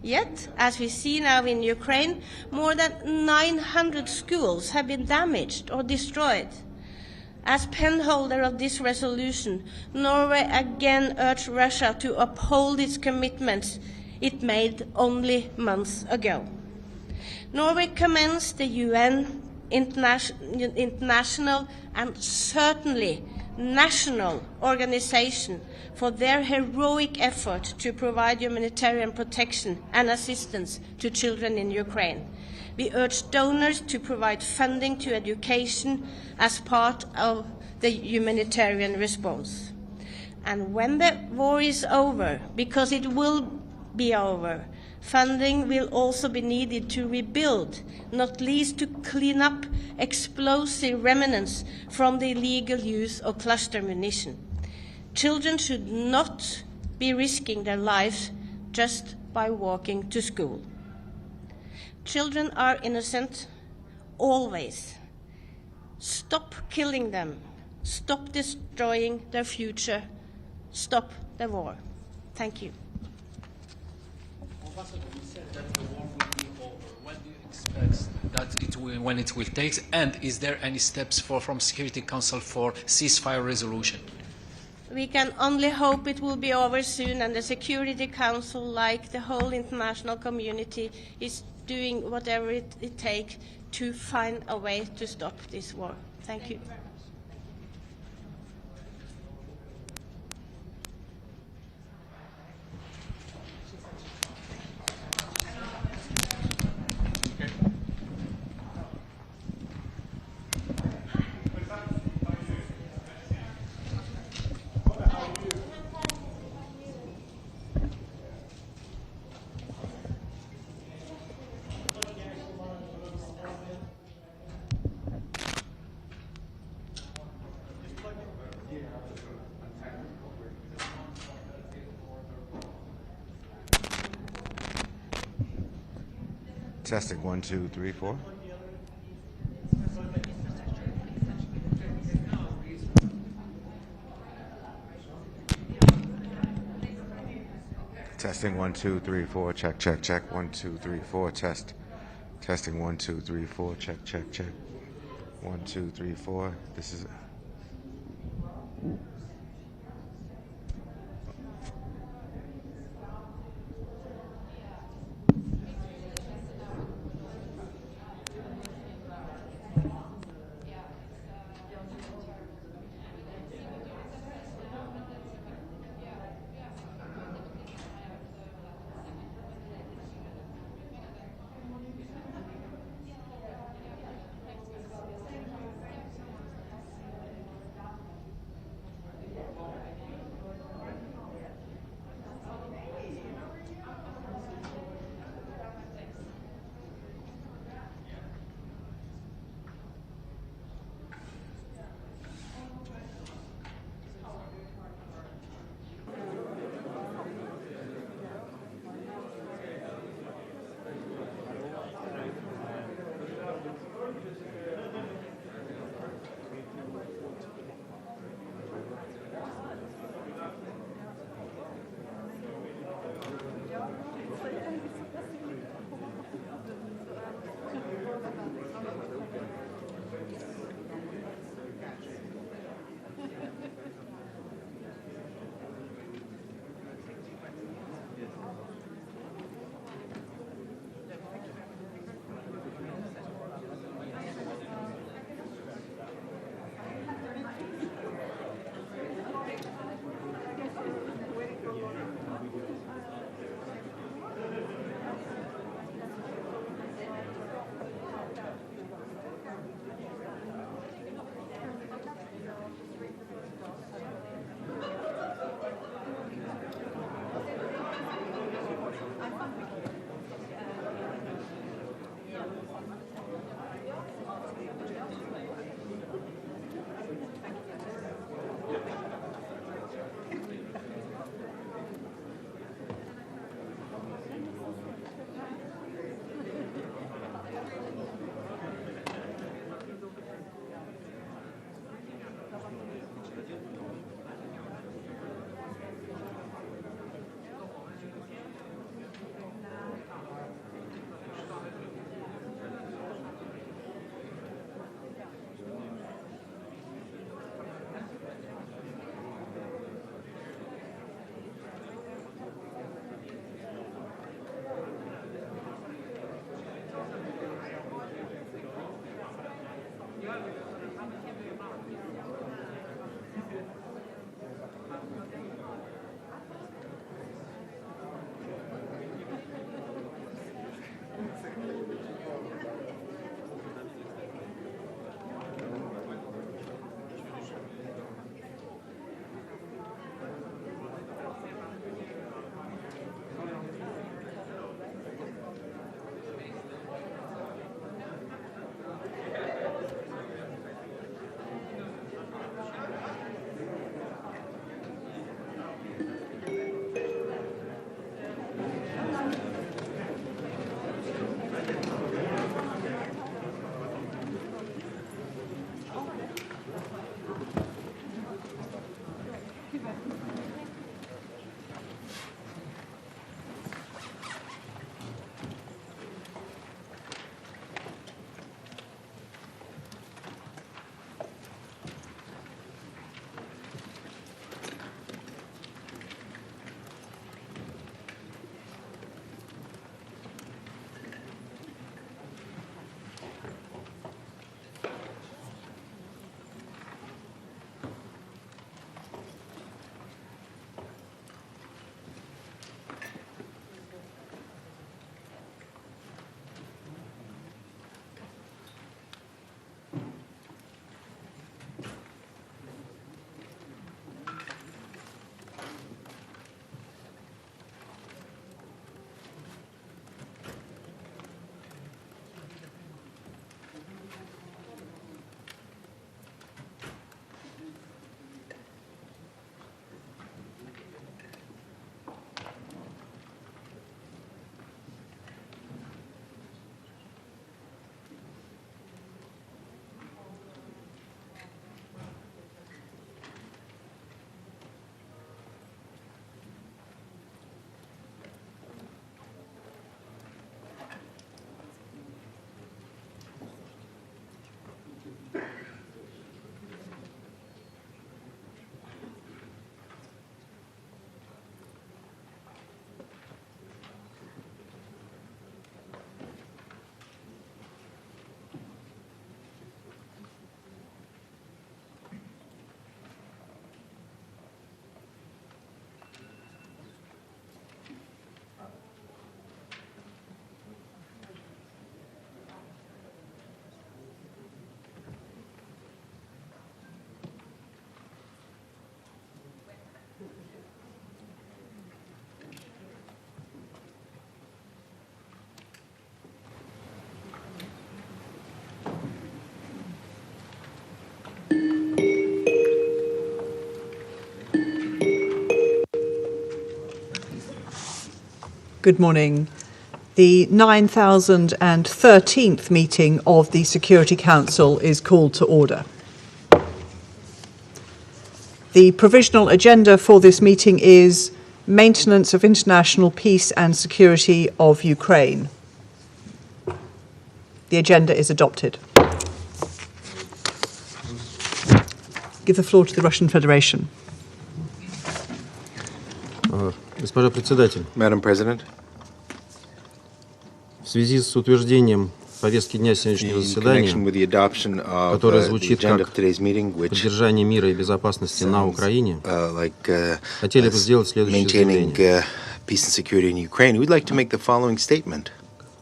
Yet, as we see now in Ukraine, more than 900 schools have been damaged or destroyed. As penholder of this resolution, Norway again urged Russia to uphold its commitments it made only months ago. Norway commends the UN, international and certainly national organization for their heroic effort to provide humanitarian protection and assistance to children in Ukraine. We urge donors to provide funding to education as part of the humanitarian response. And when the war is over, because it will be over, funding will also be needed to rebuild, not least to clean up explosive remnants from the illegal use of cluster munition. Children should not be risking their lives just by walking to school. Children are innocent, always. Stop killing them. Stop destroying their future. Stop the war. Thank you. Ambassador, you said that the war will be over. When do you expect that when it will take? And is there any steps from Security Council for ceasefire resolution? We can only hope it will be over soon, and the Security Council, like the whole international community, is doing whatever it takes to find a way to stop this war. Thank you. Testing 1, 2, 3, 4. Testing 1, 2, 3, 4. Check, check, check. 1, 2, 3, 4. Test. Testing 1, 2, 3, 4. Check, check, check. 1, 2, 3, 4. This is. Good morning. The 9013th meeting of the Security Council is called to order. The provisional agenda for this meeting is Maintenance of International Peace and Security of Ukraine. The agenda is adopted. Give the floor to the Russian Federation. Госпожа председатель, Madam President, в связи с утверждением повестки дня сегодняшнего заседания, которая звучит как «Поддержание мира и безопасности на Украине», хотели бы сделать следующее заявление.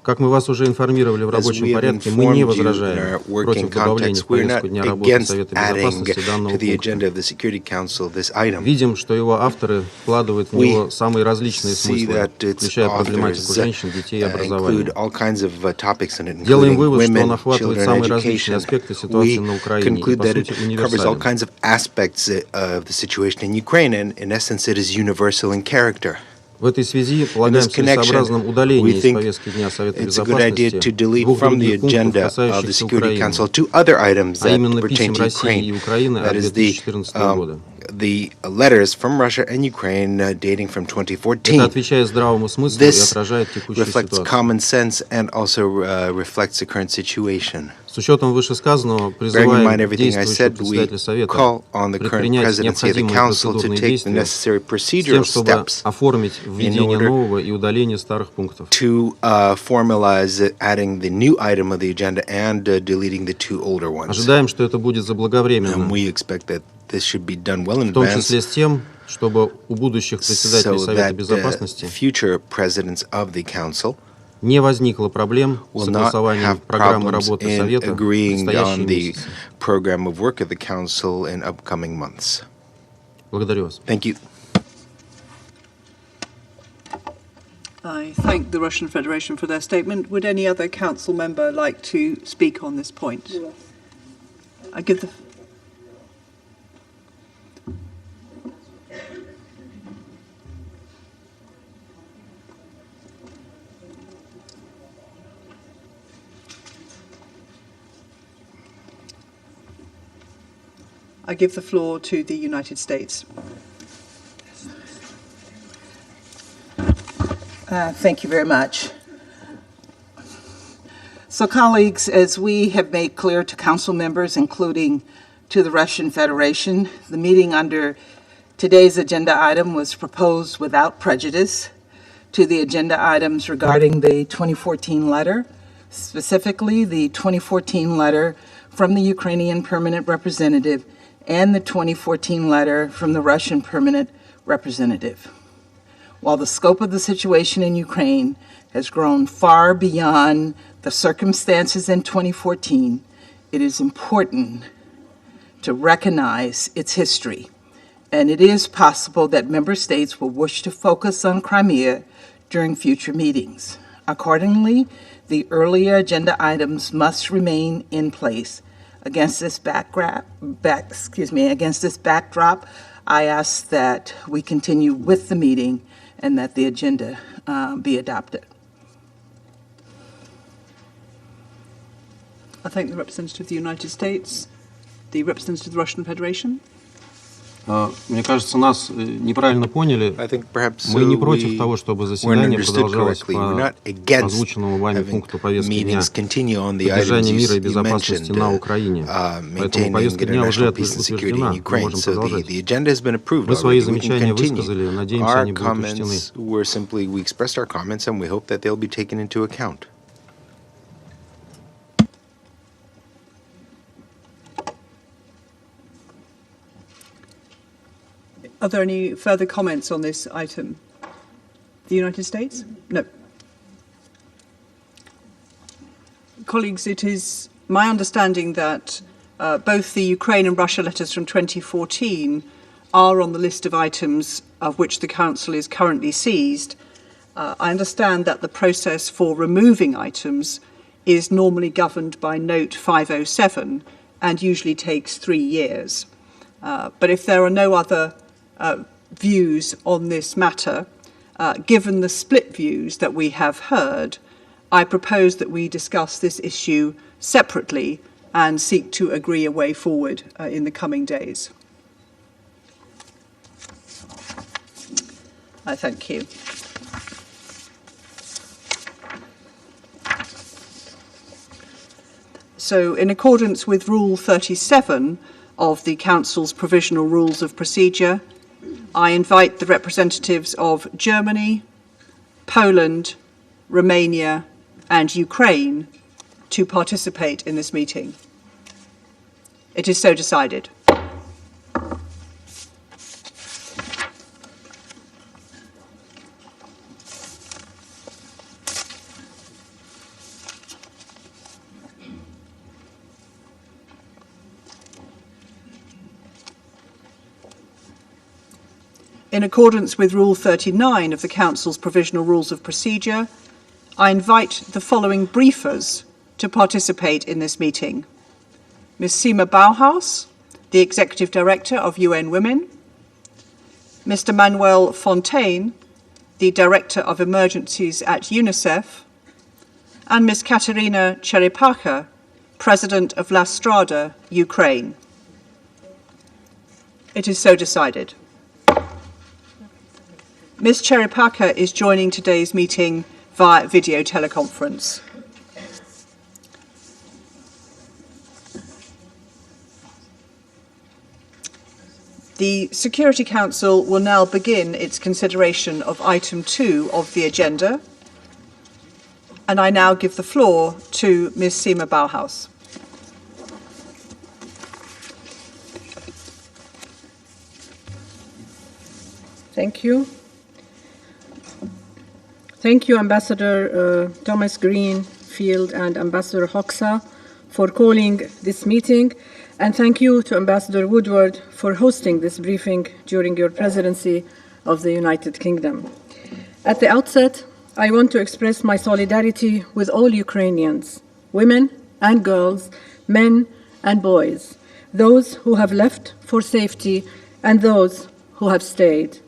Как мы вас уже информировали в рабочем порядке, мы не возражаем против добавления в повестку дня работы Совета Безопасности данного пункта. Видим, что его авторы вкладывают в него самые различные смыслы, включая проблематику женщин, детей и образования. Делаем вывод, что он охватывает самые различные аспекты ситуации на Украине и, по сути, универсален. В этой связи полагаем целесообразным удаление из повестки дня Совета Безопасности двух других пунктов, касающихся Украины, а именно писем России и Украины от 2014 года. Это отвечает здравому смыслу и отражает текущую ситуацию. С учетом вышесказанного призываем действующего председателя Совета предпринять необходимые процедурные действия с тем, чтобы оформить введение нового и удаление старых пунктов. Ожидаем, что это будет заблаговременно, в том числе с тем, чтобы у будущих председателей Совета Безопасности не возникло проблем с согласованием программы работы Совета в предстоящие месяцы. Благодарю вас. I thank the Russian Federation for their statement. Would any other council member like to speak on this point? I give the... I give the floor to the United States. Thank you very much. So, colleagues, as we have made clear to council members, including to the Russian Federation, the meeting under today's agenda item was proposed without prejudice to the agenda items regarding the 2014 letter, specifically the 2014 letter from the Ukrainian permanent representative and the 2014 letter from the Russian permanent representative. While the scope of the situation in Ukraine has grown far beyond the circumstances in 2014, it is important to recognize its history, and it is possible that member states will wish to focus on Crimea during future meetings. Accordingly, the earlier agenda items must remain in place. Against this backdrop, I ask that we continue with the meeting and that the agenda be adopted. I thank the representative of the United States, the representative of the Russian Federation. Мне кажется, нас неправильно поняли. Мы не против того, чтобы заседание продолжалось по озвученному вами пункту повестки дня «Поддержание мира и безопасности на Украине». Поэтому повестка дня уже утверждена, мы можем продолжать. Мы свои замечания высказали, надеемся, они будут учтены. Are there any further comments on this item? The United States? No. Colleagues, it is my understanding that both the Ukraine and Russia letters from 2014 are on the list of items of which the Council is currently seized. I understand that the process for removing items is normally governed by Note 507 and usually takes 3 years. But if there are no other views on this matter, given the split views that we have heard, I propose that we discuss this issue separately and seek to agree a way forward in the coming days. I thank you. So, in accordance with Rule 37 of the Council's Provisional Rules of Procedure, I invite the representatives of Germany, Poland, Romania, and Ukraine to participate in this meeting. It is so decided. In accordance with Rule 39 of the Council's Provisional Rules of Procedure, I invite the following briefers to participate in this meeting. Ms. Sima Bauhaus, the Executive Director of UN Women, Mr. Manuel Fontaine, the Director of Emergencies at UNICEF, and Ms. Katerina Cherepaka, President of La Strada, Ukraine. It is so decided. Ms. Cherepaka is joining today's meeting via video teleconference. The Security Council will now begin its consideration of item 2 of the agenda, and I now give the floor to Ms. Sima Bauhaus. Thank you. Thank you, Ambassador Thomas Greenfield and Ambassador Hoxha, for calling this meeting, and thank you to Ambassador Woodward for hosting this briefing during your presidency of the United Kingdom. At the outset, I want to express my solidarity with all Ukrainians, women and girls, men and boys, those who have left for safety and those who have stayed.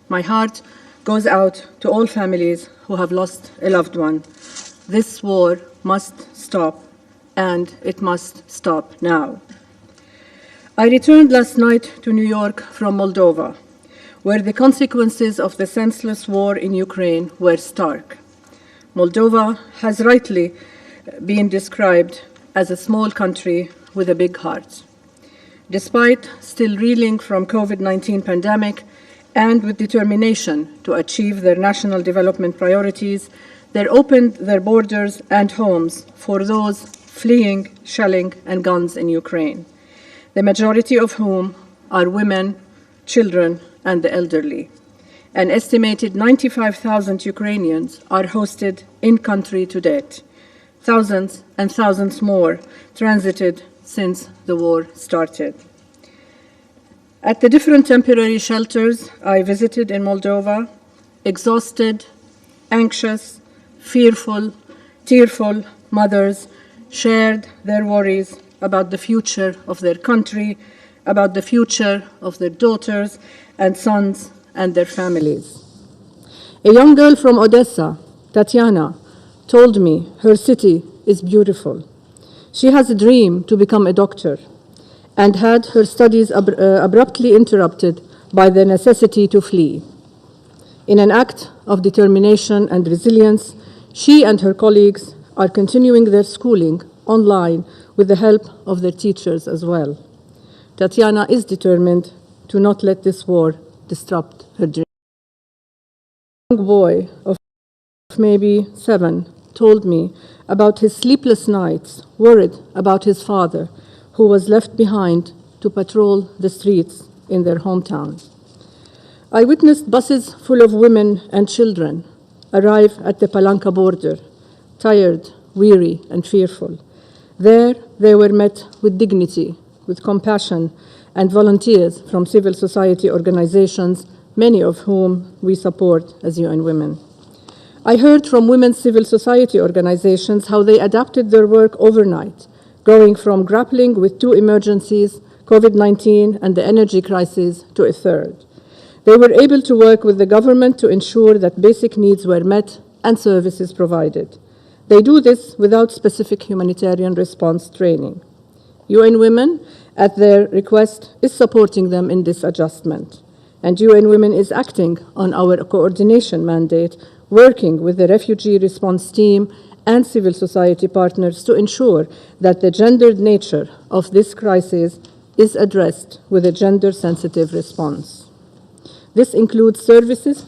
My heart goes out to all families who have lost a loved one. This war must stop, and it must stop now. I returned last night to New York from Moldova, where the consequences of the senseless war in Ukraine were stark. Moldova has rightly been described as a small country with a big heart. Despite still reeling from COVID-19 pandemic, and with determination to achieve their national development priorities, they opened their borders and homes for those fleeing shelling and guns in Ukraine, the majority of whom are women, children, and the elderly. An estimated 95,000 Ukrainians are hosted in-country to date. Thousands and thousands more transited since the war started. At the different temporary shelters I visited in Moldova, exhausted, anxious, fearful, tearful mothers shared their worries about the future of their country, about the future of their daughters and sons and their families. A young girl from Odessa, Tatiana, told me her city is beautiful. She has a dream to become a doctor, and had her studies abruptly interrupted by the necessity to flee. In an act of determination and resilience, she and her colleagues are continuing their schooling online with the help of their teachers as well. Tatiana is determined to not let this war disrupt her dream. A young boy of maybe 7 told me about his sleepless nights, worried about his father, who was left behind to patrol the streets in their hometown. I witnessed buses full of women and children arrive at the Palanca border, tired, weary, and fearful. There, they were met with dignity, with compassion, and volunteers from civil society organizations, many of whom we support as UN Women. I heard from women's civil society organizations how they adapted their work overnight, going from grappling with 2 emergencies, COVID-19 and the energy crisis, to a third. They were able to work with the government to ensure that basic needs were met and services provided. They do this without specific humanitarian response training. UN Women, at their request, is supporting them in this adjustment. And UN Women is acting on our coordination mandate, working with the refugee response team and civil society partners to ensure that the gendered nature of this crisis is addressed with a gender-sensitive response. This includes services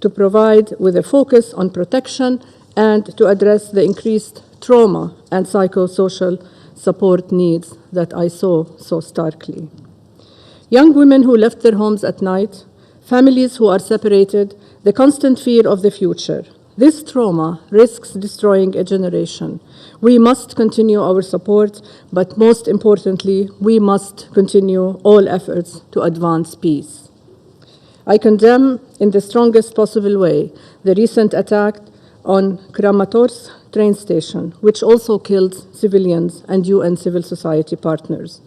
to provide with a focus on protection and to address the increased trauma and psychosocial support needs that I saw so starkly. Young women who left their homes at night, families who are separated, the constant fear of the future. This trauma risks destroying a generation. We must continue our support, but most importantly, we must continue all efforts to advance peace. I condemn in the strongest possible way the recent attack on Kramatorsk train station, which also killed civilians and UN civil society partners.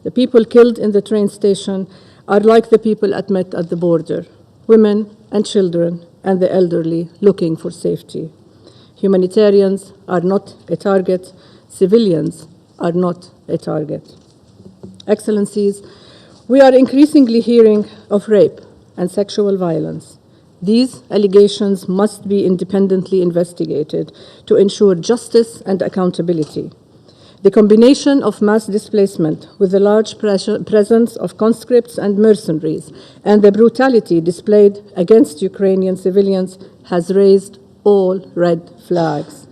The people killed in the train station are like the people met at the border, women and children and the elderly looking for safety. Humanitarians are not a target, civilians are not a target. Excellencies, we are increasingly hearing of rape and sexual violence. These allegations must be independently investigated to ensure justice and accountability. The combination of mass displacement with the large presence of conscripts and mercenaries and the brutality displayed against Ukrainian civilians has raised all red flags.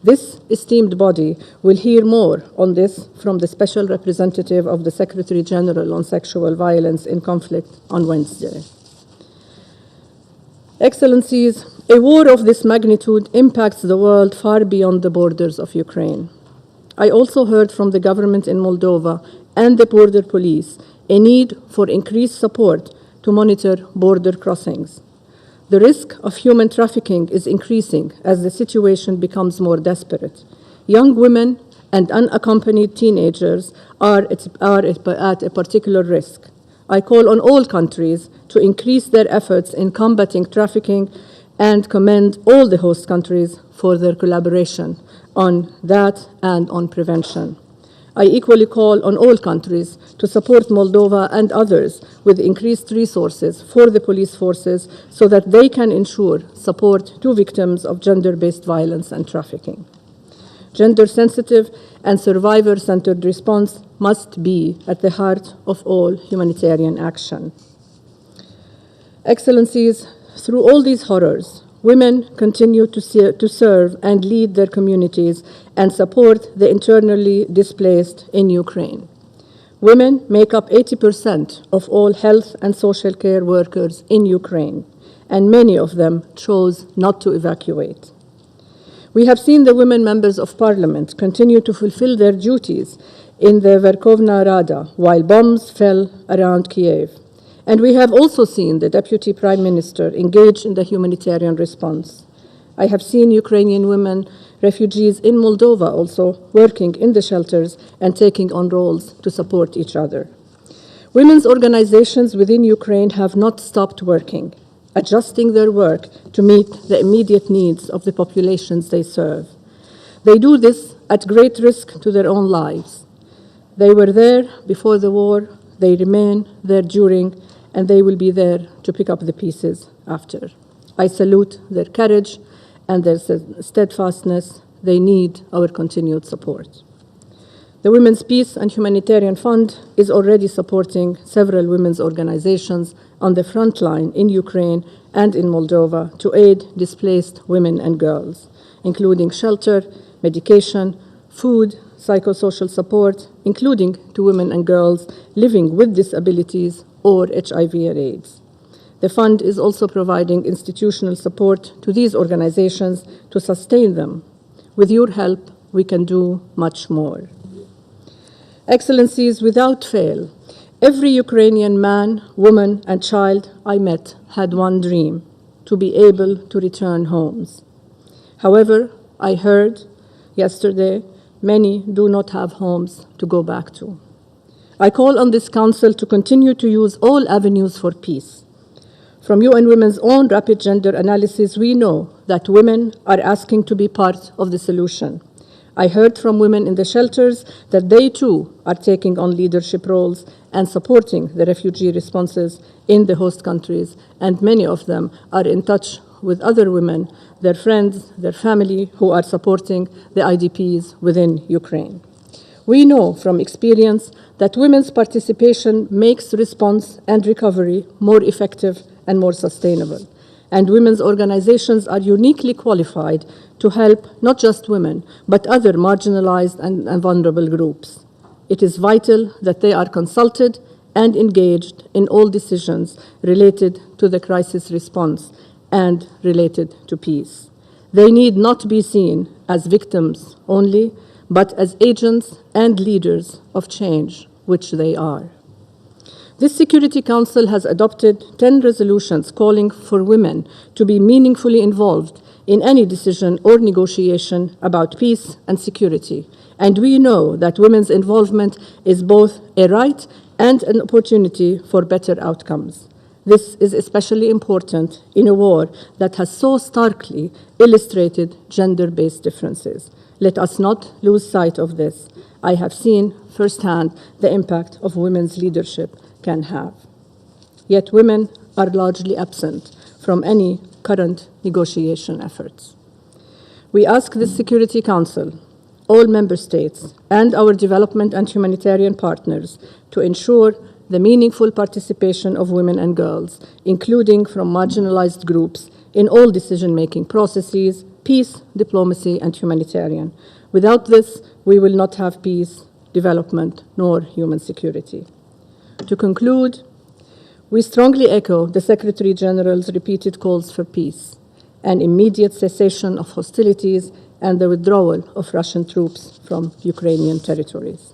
This esteemed body will hear more on this from the Special Representative of the Secretary General on Sexual Violence in Conflict on Wednesday. Excellencies, a war of this magnitude impacts the world far beyond the borders of Ukraine. I also heard from the government in Moldova and the border police a need for increased support to monitor border crossings. The risk of human trafficking is increasing as the situation becomes more desperate. Young women and unaccompanied teenagers are at a particular risk. I call on all countries to increase their efforts in combating trafficking and commend all the host countries for their collaboration on that and on prevention. I equally call on all countries to support Moldova and others with increased resources for the police forces so that they can ensure support to victims of gender-based violence and trafficking. Gender-sensitive and survivor-centered response must be at the heart of all humanitarian action. Excellencies, through all these horrors, women continue to serve and lead their communities and support the internally displaced in Ukraine. Women make up 80% of all health and social care workers in Ukraine, and many of them chose not to evacuate. We have seen the women members of parliament continue to fulfill their duties in the Verkhovna Rada while bombs fell around Kiev. And we have also seen the Deputy Prime Minister engage in the humanitarian response. I have seen Ukrainian women, refugees in Moldova also working in the shelters and taking on roles to support each other. Women's organizations within Ukraine have not stopped working, adjusting their work to meet the immediate needs of the populations they serve. They do this at great risk to their own lives. They were there before the war, they remain there during, and they will be there to pick up the pieces after. I salute their courage and their steadfastness. They need our continued support. The Women's Peace and Humanitarian Fund is already supporting several women's organizations on the front line in Ukraine and in Moldova to aid displaced women and girls, including shelter, medication, food, psychosocial support, including to women and girls living with disabilities or HIV and AIDS. The fund is also providing institutional support to these organizations to sustain them. With your help, we can do much more. Excellencies, without fail, every Ukrainian man, woman, and child I met had one dream: to be able to return homes. However, I heard yesterday many do not have homes to go back to. I call on this Council to continue to use all avenues for peace. From UN Women's own rapid gender analysis, we know that women are asking to be part of the solution. I heard from women in the shelters that they too are taking on leadership roles and supporting the refugee responses in the host countries, and many of them are in touch with other women, their friends, their family, who are supporting the IDPs within Ukraine. We know from experience that women's participation makes response and recovery more effective and more sustainable. And women's organizations are uniquely qualified to help not just women, but other marginalized and vulnerable groups. It is vital that they are consulted and engaged in all decisions related to the crisis response and related to peace. They need not be seen as victims only, but as agents and leaders of change, which they are. This Security Council has adopted 10 resolutions calling for women to be meaningfully involved in any decision or negotiation about peace and security. And we know that women's involvement is both a right and an opportunity for better outcomes. This is especially important in a war that has so starkly illustrated gender-based differences. Let us not lose sight of this. I have seen firsthand the impact of women's leadership can have. Yet women are largely absent from any current negotiation efforts. We ask the Security Council, all member states, and our development and humanitarian partners to ensure the meaningful participation of women and girls, including from marginalized groups, in all decision-making processes, peace, diplomacy, and humanitarian. Without this, we will not have peace, development, nor human security. To conclude, we strongly echo the Secretary General's repeated calls for peace, an immediate cessation of hostilities, and the withdrawal of Russian troops from Ukrainian territories.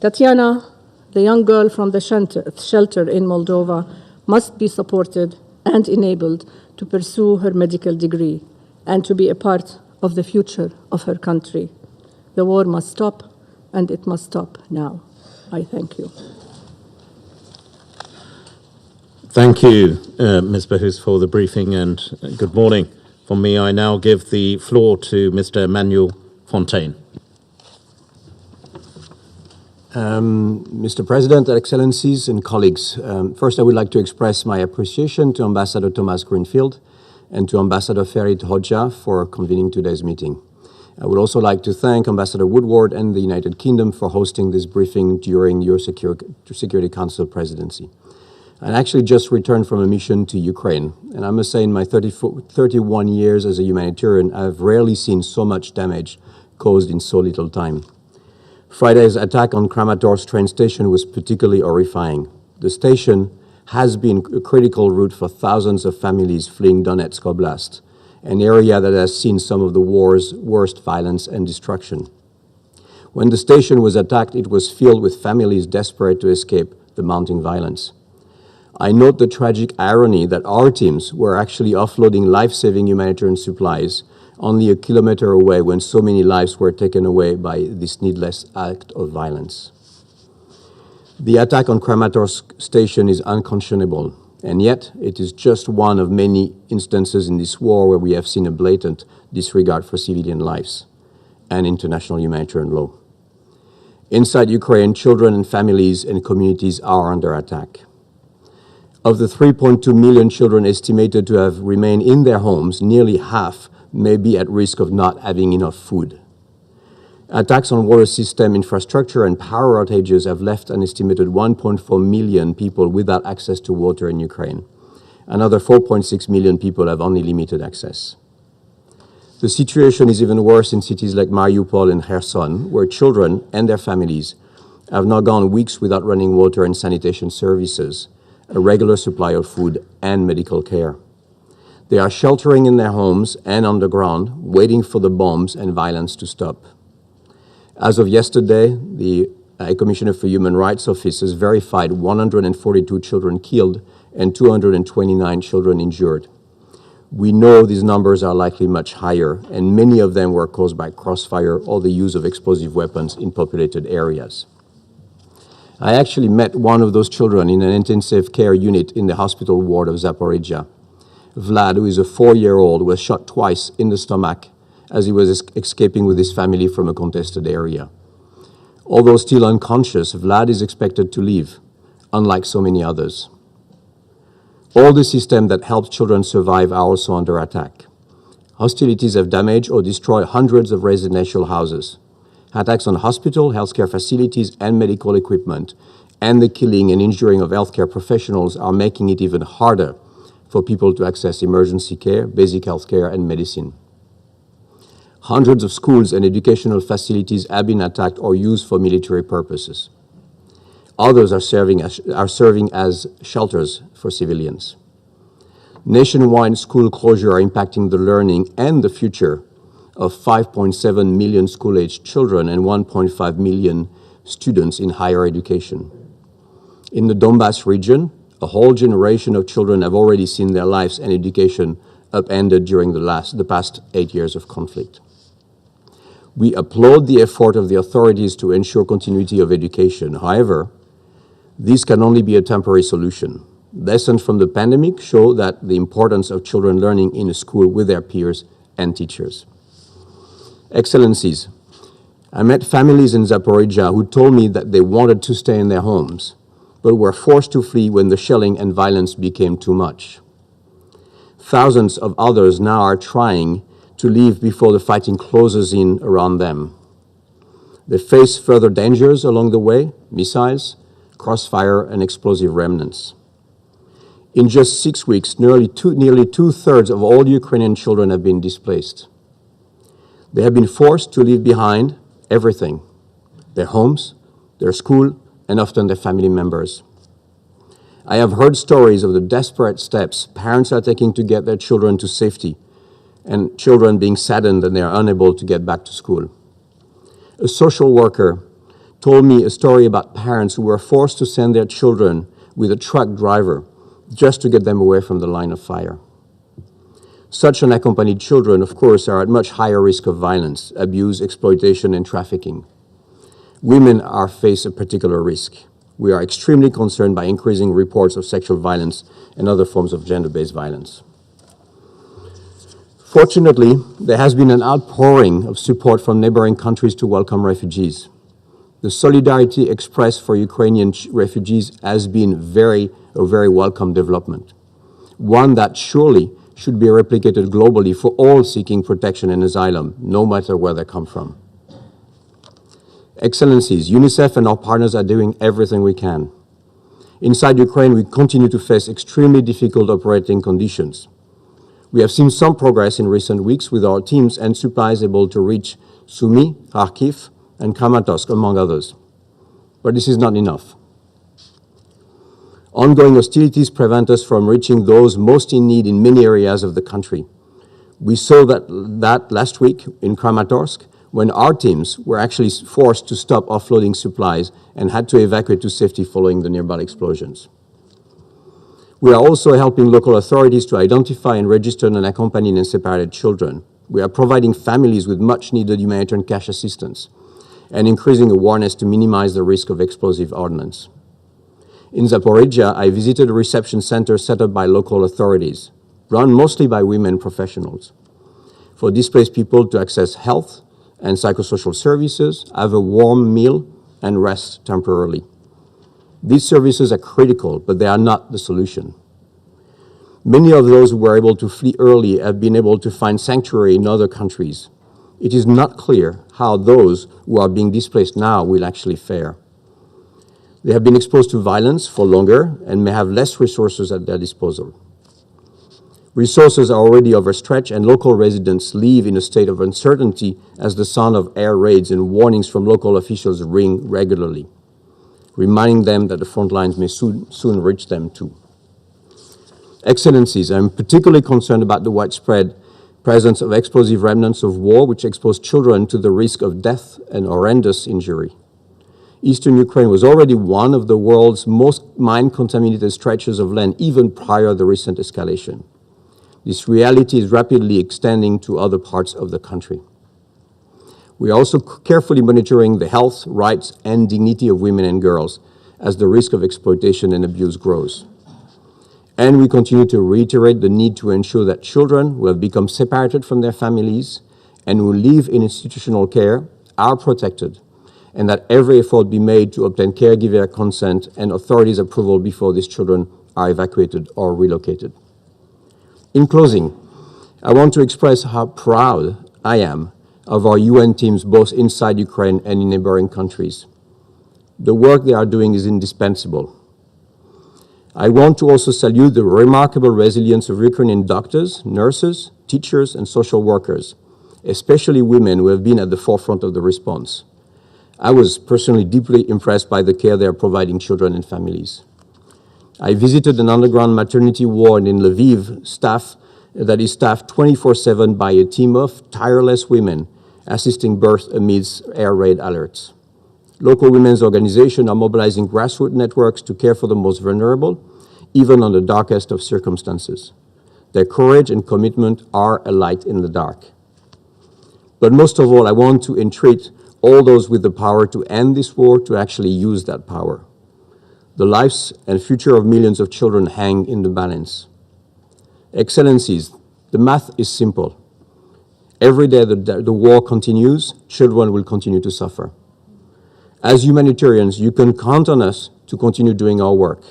Tatiana, the young girl from the shelter in Moldova, must be supported and enabled to pursue her medical degree and to be a part of the future of her country. The war must stop, and it must stop now. I thank you. Thank you, Ms. Behus, for the briefing, and good morning. From me, I now give the floor to Mr. Emmanuel Fontaine. Mr. President, Excellencies and colleagues, first I would like to express my appreciation to Ambassador Thomas Greenfield and to Ambassador Ferit Hoxha for convening today's meeting. I would also like to thank Ambassador Woodward and the United Kingdom for hosting this briefing during your Security Council presidency. I actually just returned from a mission to Ukraine, and I must say in my 31 years as a humanitarian, I've rarely seen so much damage caused in so little time. Friday's attack on Kramatorsk train station was particularly horrifying. The station has been a critical route for thousands of families fleeing Donetsk Oblast, an area that has seen some of the war's worst violence and destruction. When the station was attacked, it was filled with families desperate to escape the mounting violence. I note the tragic irony that our teams were actually offloading life-saving humanitarian supplies only a kilometer away when so many lives were taken away by this needless act of violence. The attack on Kramatorsk station is unconscionable, and yet it is just one of many instances in this war where we have seen a blatant disregard for civilian lives and international humanitarian law. Inside Ukraine, children and families and communities are under attack. Of the 3.2 million children estimated to have remained in their homes, nearly half may be at risk of not having enough food. Attacks on water system infrastructure and power outages have left an estimated 1.4 million people without access to water in Ukraine. Another 4.6 million people have only limited access. The situation is even worse in cities like Mariupol and Kherson, where children and their families have now gone weeks without running water and sanitation services, a regular supply of food and medical care. They are sheltering in their homes and underground, waiting for the bombs and violence to stop. As of yesterday, the High Commissioner for Human Rights Office has verified 142 children killed and 229 children injured. We know these numbers are likely much higher, and many of them were caused by crossfire or the use of explosive weapons in populated areas. I actually met one of those children in an intensive care unit in the hospital ward of Zaporizhia. Vlad, who is a 4-year-old, was shot twice in the stomach as he was escaping with his family from a contested area. Although still unconscious, Vlad is expected to live, unlike so many others. All the systems that help children survive are also under attack. Hostilities have damaged or destroyed hundreds of residential houses. Attacks on hospital, healthcare facilities, and medical equipment, and the killing and injuring of healthcare professionals are making it even harder for people to access emergency care, basic healthcare, and medicine. Hundreds of schools and educational facilities have been attacked or used for military purposes. Others are serving as shelters for civilians. Nationwide school closures are impacting the learning and the future of 5.7 million school-aged children and 1.5 million students in higher education. In the Donbass region, a whole generation of children have already seen their lives and education upended during the past 8 years of conflict. We applaud the effort of the authorities to ensure continuity of education. However, this can only be a temporary solution. Lessons from the pandemic show that the importance of children learning in a school with their peers and teachers. Excellencies, I met families in Zaporizhia who told me that they wanted to stay in their homes, but were forced to flee when the shelling and violence became too much. Thousands of others now are trying to leave before the fighting closes in around them. They face further dangers along the way, missiles, crossfire, and explosive remnants. In just 6 weeks, nearly two-thirds of all Ukrainian children have been displaced. They have been forced to leave behind everything, their homes, their school, and often their family members. I have heard stories of the desperate steps parents are taking to get their children to safety, and children being saddened that they are unable to get back to school. A social worker told me a story about parents who were forced to send their children with a truck driver just to get them away from the line of fire. Such unaccompanied children, of course, are at much higher risk of violence, abuse, exploitation, and trafficking. Women face a particular risk. We are extremely concerned by increasing reports of sexual violence and other forms of gender-based violence. Fortunately, there has been an outpouring of support from neighboring countries to welcome refugees. The solidarity expressed for Ukrainian refugees has been a very welcome development, one that surely should be replicated globally for all seeking protection and asylum, no matter where they come from. Excellencies, UNICEF and our partners are doing everything we can. Inside Ukraine, we continue to face extremely difficult operating conditions. We have seen some progress in recent weeks with our teams and supplies able to reach Sumy, Kharkiv, and Kramatorsk, among others. But this is not enough. Ongoing hostilities prevent us from reaching those most in need in many areas of the country. We saw that last week in Kramatorsk, when our teams were actually forced to stop offloading supplies and had to evacuate to safety following the nearby explosions. We are also helping local authorities to identify and register unaccompanied and separated children. We are providing families with much-needed humanitarian cash assistance and increasing awareness to minimize the risk of explosive ordnance. In Zaporizhia, I visited a reception center set up by local authorities, run mostly by women professionals, for displaced people to access health and psychosocial services, have a warm meal, and rest temporarily. These services are critical, but they are not the solution. Many of those who were able to flee early have been able to find sanctuary in other countries. It is not clear how those who are being displaced now will actually fare. They have been exposed to violence for longer and may have less resources at their disposal. Resources are already overstretched, and local residents live in a state of uncertainty as the sound of air raids and warnings from local officials ring regularly, reminding them that the front lines may soon reach them too. Excellencies, I'm particularly concerned about the widespread presence of explosive remnants of war which expose children to the risk of death and horrendous injury. Eastern Ukraine was already one of the world's most mine-contaminated stretches of land even prior to the recent escalation. This reality is rapidly extending to other parts of the country. We are also carefully monitoring the health, rights, and dignity of women and girls as the risk of exploitation and abuse grows. And we continue to reiterate the need to ensure that children who have become separated from their families and who live in institutional care are protected, and that every effort be made to obtain caregiver consent and authorities' approval before these children are evacuated or relocated. In closing, I want to express how proud I am of our UN teams both inside Ukraine and in neighboring countries. The work they are doing is indispensable. I want to also salute the remarkable resilience of Ukrainian doctors, nurses, teachers, and social workers, especially women who have been at the forefront of the response. I was personally deeply impressed by the care they are providing children and families. I visited an underground maternity ward in Lviv that is staffed 24/7 by a team of tireless women assisting birth amidst air raid alerts. Local women's organizations are mobilizing grassroots networks to care for the most vulnerable, even on the darkest of circumstances. Their courage and commitment are a light in the dark. But most of all, I want to entreat all those with the power to end this war to actually use that power. The lives and future of millions of children hang in the balance. Excellencies, the math is simple. Every day the war continues, children will continue to suffer. As humanitarians, you can count on us to continue doing our work.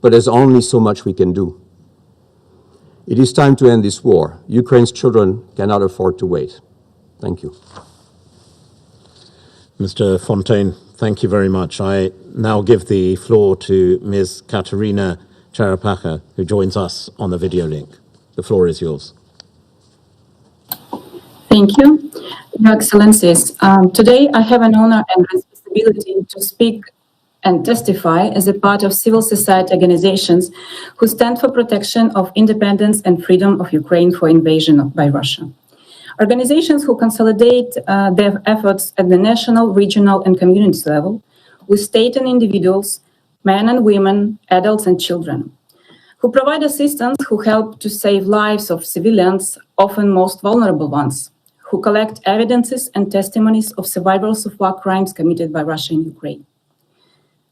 But there's only so much we can do. It is time to end this war. Ukraine's children cannot afford to wait. Thank you. Mr. Fontaine, thank you very much. I now give the floor to Ms. Katerina Charapaka, who joins us on the video link. The floor is yours. Thank you. Your Excellencies, today I have an honor and responsibility to speak and testify as a part of civil society organizations who stand for protection of independence and freedom of Ukraine for invasion by Russia. Organizations who consolidate their efforts at the national, regional, and community level with state and individuals, men and women, adults and children, who provide assistance, who help to save lives of civilians, often most vulnerable ones, who collect evidences and testimonies of survivors of war crimes committed by Russia in Ukraine,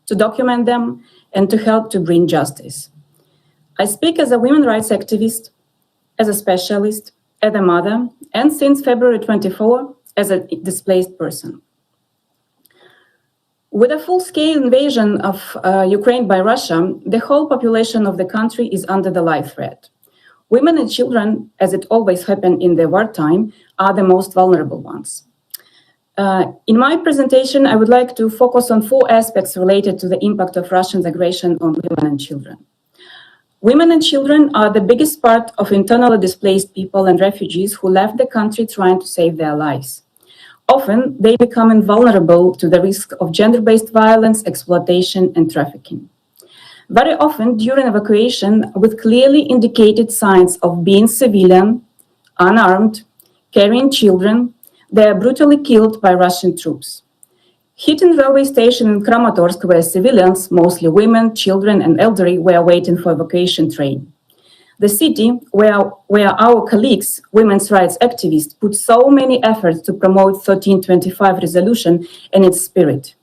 to document them and to help to bring justice. I speak as a women's rights activist, as a specialist, as a mother, and since February 24, as a displaced person. With a full-scale invasion of Ukraine by Russia, the whole population of the country is under the life threat. Women and children, as it always happened in the wartime, are the most vulnerable ones. In my presentation, I would like to focus on 4 aspects related to the impact of Russian aggression on women and children. Women and children are the biggest part of internally displaced people and refugees who left the country trying to save their lives. Often, they become invulnerable to the risk of gender-based violence, exploitation, and trafficking. Very often, during evacuation, with clearly indicated signs of being civilian, unarmed, carrying children, they are brutally killed by Russian troops. Hitting railway station in Kramatorsk, where civilians, mostly women, children, and elderly, were waiting for evacuation train. The city where our colleagues, women's rights activists, put so many efforts to promote 1325 resolution and its spirit.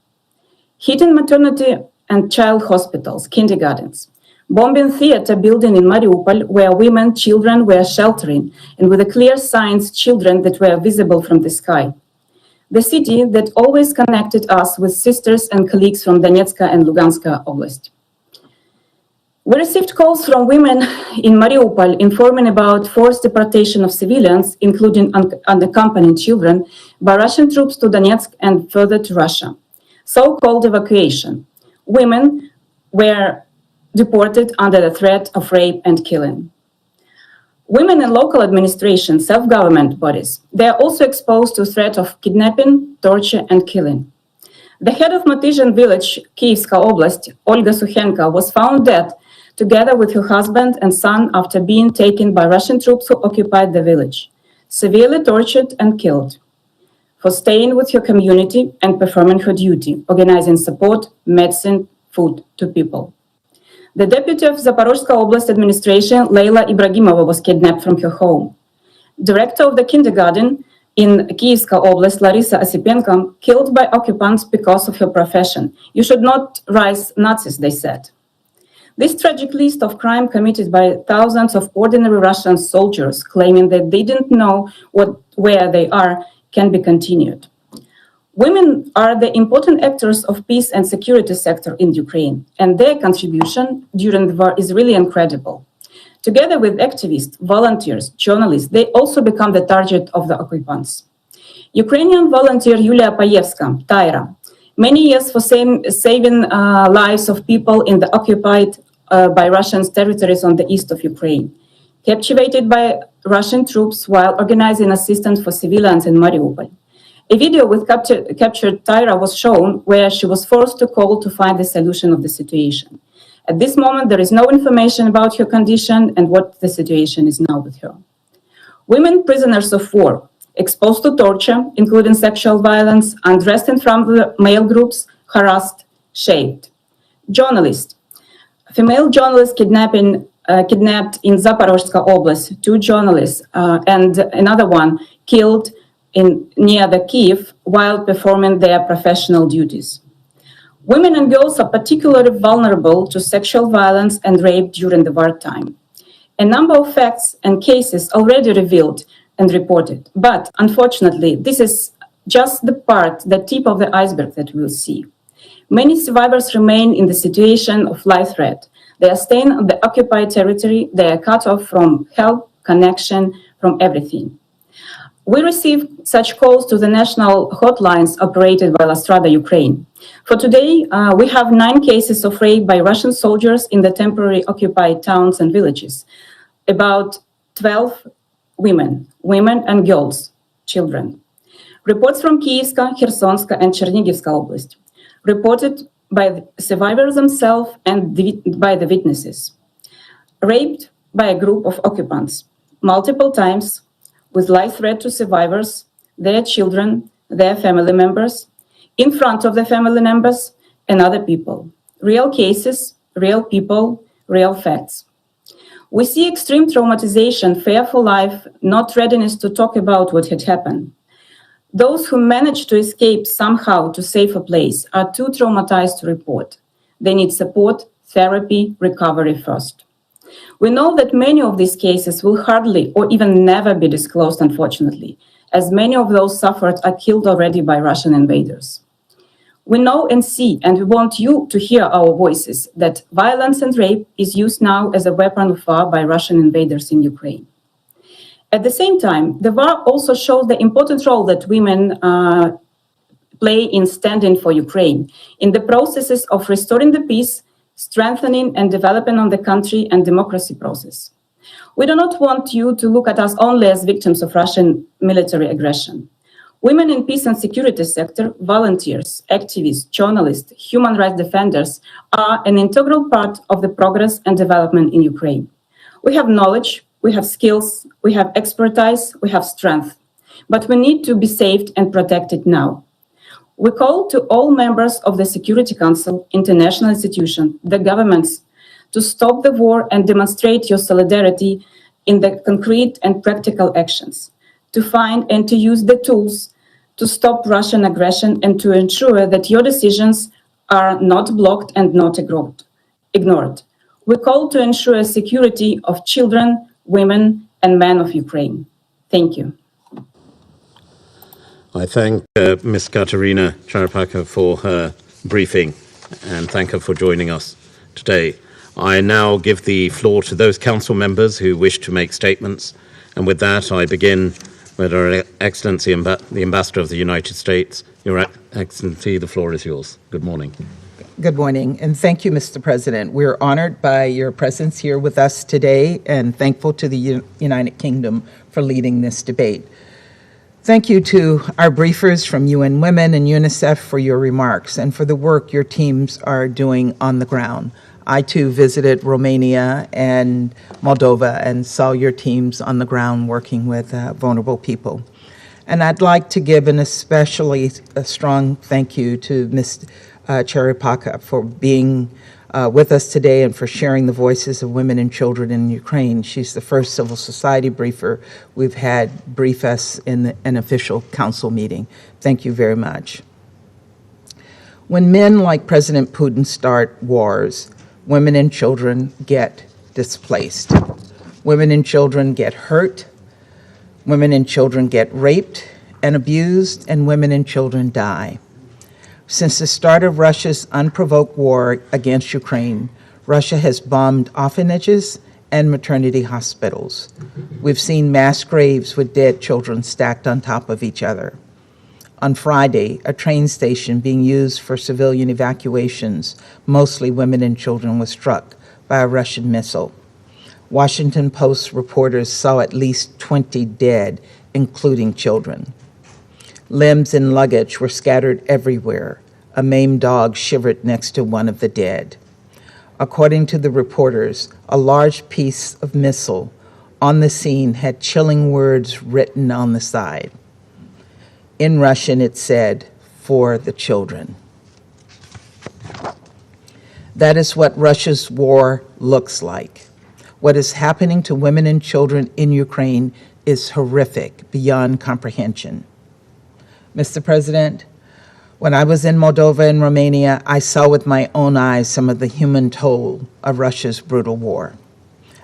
Hitting maternity and child hospitals, kindergartens. Bombing theater building in Mariupol, where women, children were sheltering, and with a clear signs, children that were visible from the sky. The city that always connected us with sisters and colleagues from Donetsk and Lugansk Oblast. We received calls from women in Mariupol informing about forced deportation of civilians, including unaccompanied children, by Russian troops to Donetsk and further to Russia. So-called evacuation. Women were deported under the threat of rape and killing. Women in local administration, self-government bodies, they are also exposed to threat of kidnapping, torture, and killing. The head of Matizhin village, Kievska Oblast, Olga Sukhenka, was found dead together with her husband and son after being taken by Russian troops who occupied the village, severely tortured and killed, for staying with her community and performing her duty, organizing support, medicine, food to people. The deputy of Zaporozhska Oblast administration, Leila Ibragimova, was kidnapped from her home. Director of the kindergarten, In Kyiivska Oblast, Larisa Osipenko killed by occupants because of her profession. You should not rise Nazis, they said. This tragic list of crime committed by thousands of ordinary Russian soldiers claiming that they didn't know where they are can be continued. Women are the important actors of peace and security sector in Ukraine, and their contribution during the war is really incredible. Together with activists, volunteers, journalists, they also become the target of the occupants. Ukrainian volunteer Yulia Payevska, Taira, many years for saving lives of people in the occupied by Russian territories on the east of Ukraine, captured by Russian troops while organizing assistance for civilians in Mariupol. A video with captured Taira was shown where she was forced to call to find the solution of the situation. At this moment, there is no information about her condition and what the situation is now with her. Women prisoners of war, exposed to torture, including sexual violence, undressed in front of the male groups, harassed, shaved. Journalists, female journalist kidnapped in Zaporozhye Oblast, 2 journalists, and another one killed near the Kyiv while performing their professional duties. Women and girls are particularly vulnerable to sexual violence and rape during the wartime. A number of facts and cases already revealed and reported, but unfortunately, this is just the tip of the iceberg that we'll see. Many survivors remain in the situation of life threat. They are staying on the occupied territory. They are cut off from help, connection, from everything. We receive such calls to the national hotlines operated by La Strada Ukraine. For today, we have 9 cases of rape by Russian soldiers in the temporary occupied towns and villages. About 12 women and girls, children. Reports from Kyiivska, Khersonska, and Chernigivska Oblast, reported by the survivors themselves and by the witnesses. Raped by a group of occupants multiple times, with life threat to survivors, their children, their family members, in front of the family members and other people. Real cases, real people, real facts. We see extreme traumatization, fear for life, not readiness to talk about what had happened. Those who manage to escape somehow to safer place are too traumatized to report. They need support, therapy, recovery first. We know that many of these cases will hardly or even never be disclosed, unfortunately, as many of those suffered are killed already by Russian invaders. We know and see, and we want you to hear our voices, that violence and rape is used now as a weapon of war by Russian invaders in Ukraine. At the same time, the war also shows the important role that women play in standing for Ukraine, in the processes of restoring the peace, strengthening and developing on the country and democracy process. We do not want you to look at us only as victims of Russian military aggression. Women in peace and security sector, volunteers, activists, journalists, human rights defenders are an integral part of the progress and development in Ukraine. We have knowledge, we have skills, we have expertise, we have strength, but we need to be saved and protected now. We call to all members of the Security Council, international institutions, the governments, to stop the war and demonstrate your solidarity in the concrete and practical actions, to find and to use the tools to stop Russian aggression and to ensure that your decisions are not blocked and not ignored. We call to ensure security of children, women, and men of Ukraine. Thank you. I thank Ms. Katerina Charapaka for her briefing and thank her for joining us today. I now give the floor to those council members who wish to make statements. And with that, I begin with Her Excellency, the Ambassador of the United States. Your Excellency, the floor is yours. Good morning. Good morning, and thank you, Mr. President. We're honored by your presence here with us today and thankful to the United Kingdom for leading this debate. Thank you to our briefers from UN Women and UNICEF for your remarks and for the work your teams are doing on the ground. I, too, visited Romania and Moldova and saw your teams on the ground working with vulnerable people. And I'd like to give an especially strong thank you to Ms. Charapaka for being with us today and for sharing the voices of women and children in Ukraine. She's the first civil society briefer we've had brief us in an official council meeting. Thank you very much. When men like President Putin start wars, women and children get displaced. Women and children get hurt. Women and children get raped and abused, and women and children die. Since the start of Russia's unprovoked war against Ukraine, Russia has bombed orphanages and maternity hospitals. We've seen mass graves with dead children stacked on top of each other. On Friday, a train station being used for civilian evacuations, mostly women and children, was struck by a Russian missile. Washington Post reporters saw at least 20 dead, including children. Limbs and luggage were scattered everywhere. A maimed dog shivered next to one of the dead. According to the reporters, a large piece of missile on the scene had chilling words written on the side. In Russian, it said, "For the children." That is what Russia's war looks like. What is happening to women and children in Ukraine is horrific, beyond comprehension. Mr. President, when I was in Moldova and Romania, I saw with my own eyes some of the human toll of Russia's brutal war.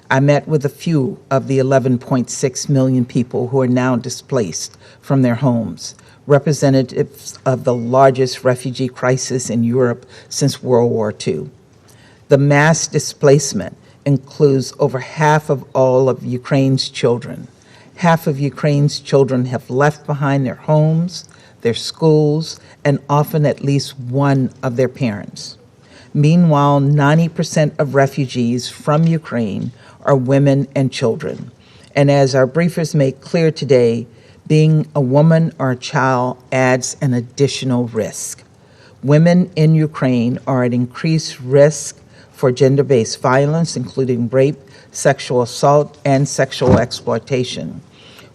I met with a few of the 11.6 million people who are now displaced from their homes, representatives of the largest refugee crisis in Europe since World War II. The mass displacement includes over half of all of Ukraine's children. Half of Ukraine's children have left behind their homes, their schools, and often at least one of their parents. Meanwhile, 90% of refugees from Ukraine are women and children. And as our briefers made clear today, being a woman or a child adds an additional risk. Women in Ukraine are at increased risk for gender-based violence, including rape, sexual assault, and sexual exploitation.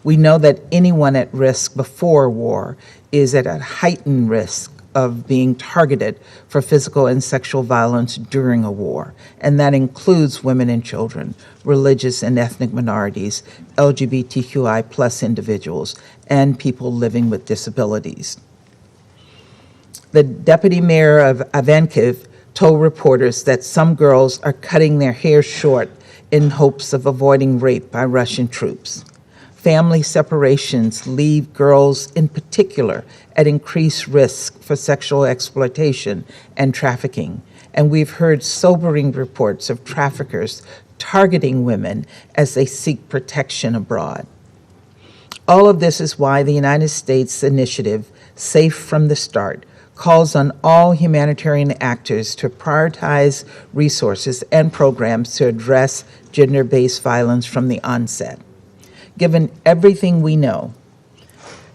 We know that anyone at risk before war is at a heightened risk of being targeted for physical and sexual violence during a war, and that includes women and children, religious and ethnic minorities, LGBTQI+ individuals, and people living with disabilities. The deputy mayor of Ivankiv told reporters that some girls are cutting their hair short in hopes of avoiding rape by Russian troops. Family separations leave girls in particular at increased risk for sexual exploitation and trafficking, and we've heard sobering reports of traffickers targeting women as they seek protection abroad. All of this is why the United States initiative, Safe from the Start, calls on all humanitarian actors to prioritize resources and programs to address gender-based violence from the onset. Given everything we know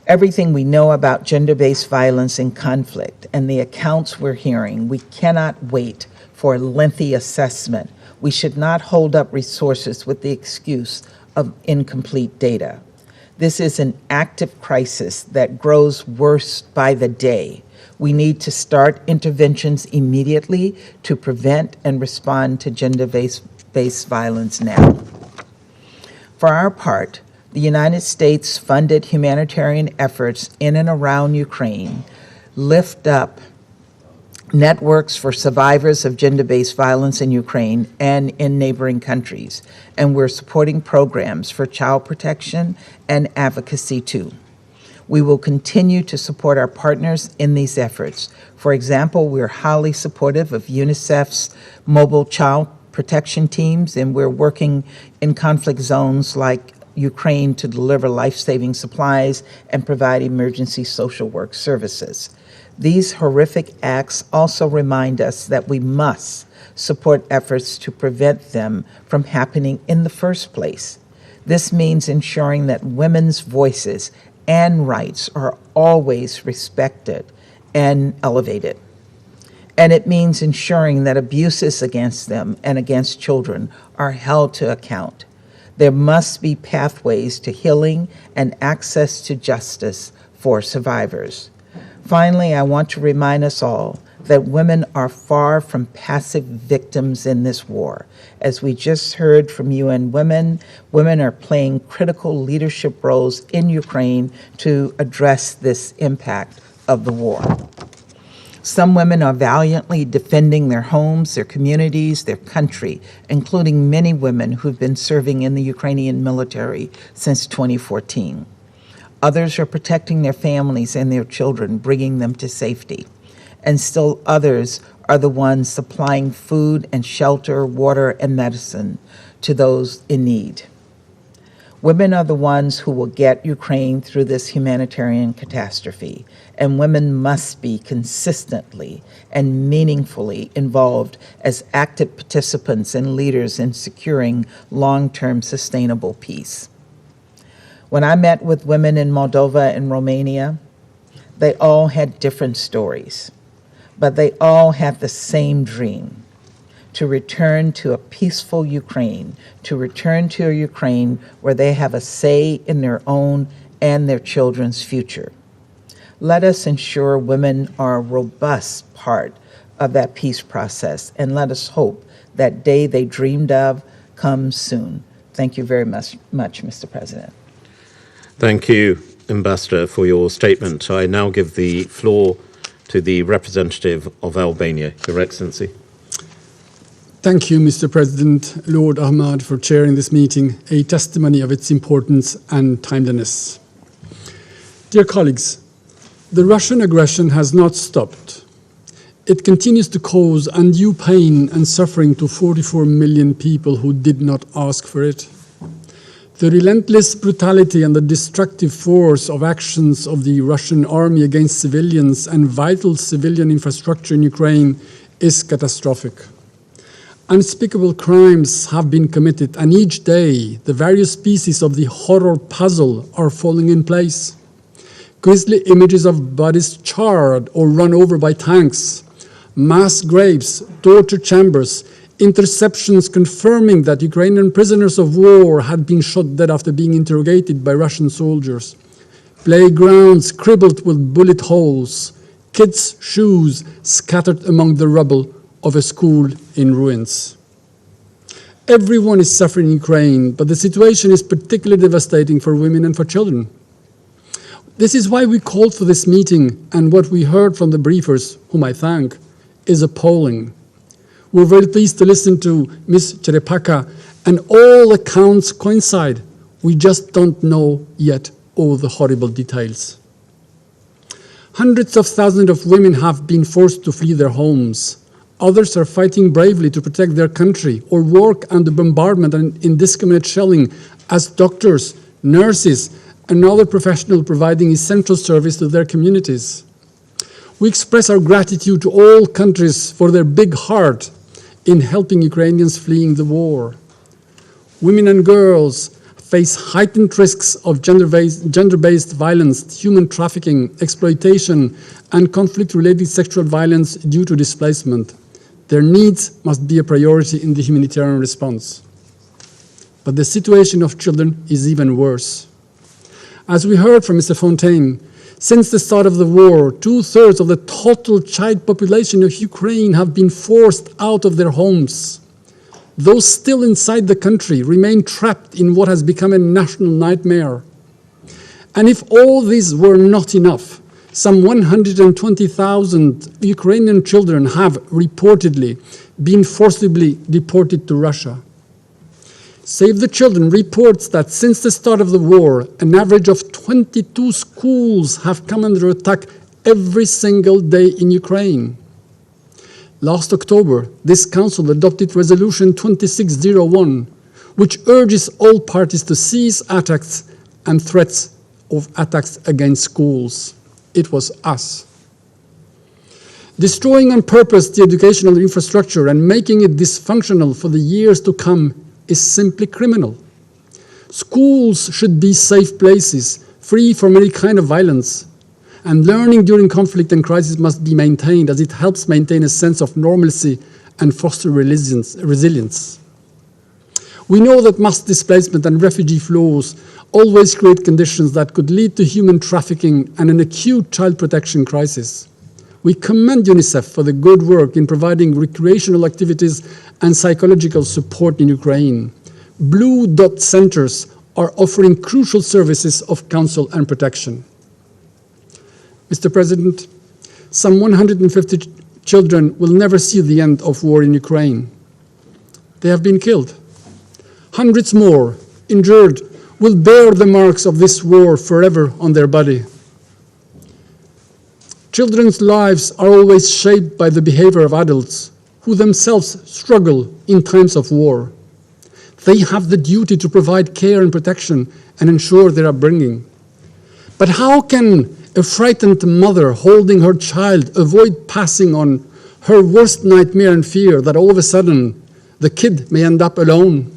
about gender-based violence in conflict and the accounts we're hearing, we cannot wait for a lengthy assessment. We should not hold up resources with the excuse of incomplete data. This is an active crisis that grows worse by the day. We need to start interventions immediately to prevent and respond to gender-based violence now. For our part, the United States funded humanitarian efforts in and around Ukraine lift up networks for survivors of gender-based violence in Ukraine and in neighboring countries, and we're supporting programs for child protection and advocacy too. We will continue to support our partners in these efforts. For example, we're highly supportive of UNICEF's mobile child protection teams, and we're working in conflict zones like Ukraine to deliver life-saving supplies and provide emergency social work services. These horrific acts also remind us that we must support efforts to prevent them from happening in the first place. This means ensuring that women's voices and rights are always respected and elevated. And it means ensuring that abuses against them and against children are held to account. There must be pathways to healing and access to justice for survivors. Finally, I want to remind us all that women are far from passive victims in this war. As we just heard from UN Women, women are playing critical leadership roles in Ukraine to address this impact of the war. Some women are valiantly defending their homes, their communities, their country, including many women who've been serving in the Ukrainian military since 2014. Others are protecting their families and their children, bringing them to safety. And still others are the ones supplying food and shelter, water and medicine to those in need. Women are the ones who will get Ukraine through this humanitarian catastrophe, and women must be consistently and meaningfully involved as active participants and leaders in securing long-term sustainable peace. When I met with women in Moldova and Romania, they all had different stories, but they all had the same dream: to return to a peaceful Ukraine, to return to a Ukraine where they have a say in their own and their children's future. Let us ensure women are a robust part of that peace process, and let us hope that day they dreamed of comes soon. Thank you very much, Mr. President. Thank you, Ambassador, for your statement. I now give the floor to the representative of Albania, Your Excellency. Thank you, Mr. President, Lord Ahmad, for chairing this meeting, a testimony of its importance and timeliness. Dear colleagues, the Russian aggression has not stopped. It continues to cause undue pain and suffering to 44 million people who did not ask for it. The relentless brutality and the destructive force of actions of the Russian army against civilians and vital civilian infrastructure in Ukraine is catastrophic. Unspeakable crimes have been committed, and each day the various pieces of the horror puzzle are falling in place. Grisly images of bodies charred or run over by tanks, mass graves, torture chambers, interceptions confirming that Ukrainian prisoners of war had been shot dead after being interrogated by Russian soldiers, playgrounds cribbled with bullet holes, kids' shoes scattered among the rubble of a school in ruins. Everyone is suffering in Ukraine, but the situation is particularly devastating for women and for children. This is why we called for this meeting, and what we heard from the briefers, whom I thank, is appalling. We're very pleased to listen to Ms. Cherepaka, and all accounts coincide. We just don't know yet all the horrible details. Hundreds of thousands of women have been forced to flee their homes. Others are fighting bravely to protect their country or work under bombardment and indiscriminate shelling as doctors, nurses, and other professionals providing essential service to their communities. We express our gratitude to all countries for their big heart in helping Ukrainians fleeing the war. Women and girls face heightened risks of gender-based violence, human trafficking, exploitation, and conflict-related sexual violence due to displacement. Their needs must be a priority in the humanitarian response. But the situation of children is even worse. As we heard from Mr. Fontaine, since the start of the war, 2/3 of the total child population of Ukraine have been forced out of their homes. Those still inside the country remain trapped in what has become a national nightmare. And if all this were not enough, some 120,000 Ukrainian children have reportedly been forcibly deported to Russia. Save the Children reports that since the start of the war, an average of 22 schools have come under attack every single day in Ukraine. Last October, this council adopted Resolution 2601, which urges all parties to cease attacks and threats of attacks against schools. It was us. Destroying on purpose the educational infrastructure and making it dysfunctional for the years to come is simply criminal. Schools should be safe places, free from any kind of violence. And learning during conflict and crisis must be maintained, as it helps maintain a sense of normalcy and foster resilience. We know that mass displacement and refugee flows always create conditions that could lead to human trafficking and an acute child protection crisis. We commend UNICEF for the good work in providing recreational activities and psychological support in Ukraine. Blue Dot centers are offering crucial services of counsel and protection. Mr. President, some 150 children will never see the end of war in Ukraine. They have been killed. Hundreds more, injured, will bear the marks of this war forever on their body. Children's lives are always shaped by the behavior of adults who themselves struggle in times of war. They have the duty to provide care and protection and ensure their upbringing. But how can a frightened mother holding her child avoid passing on her worst nightmare and fear that all of a sudden the kid may end up alone?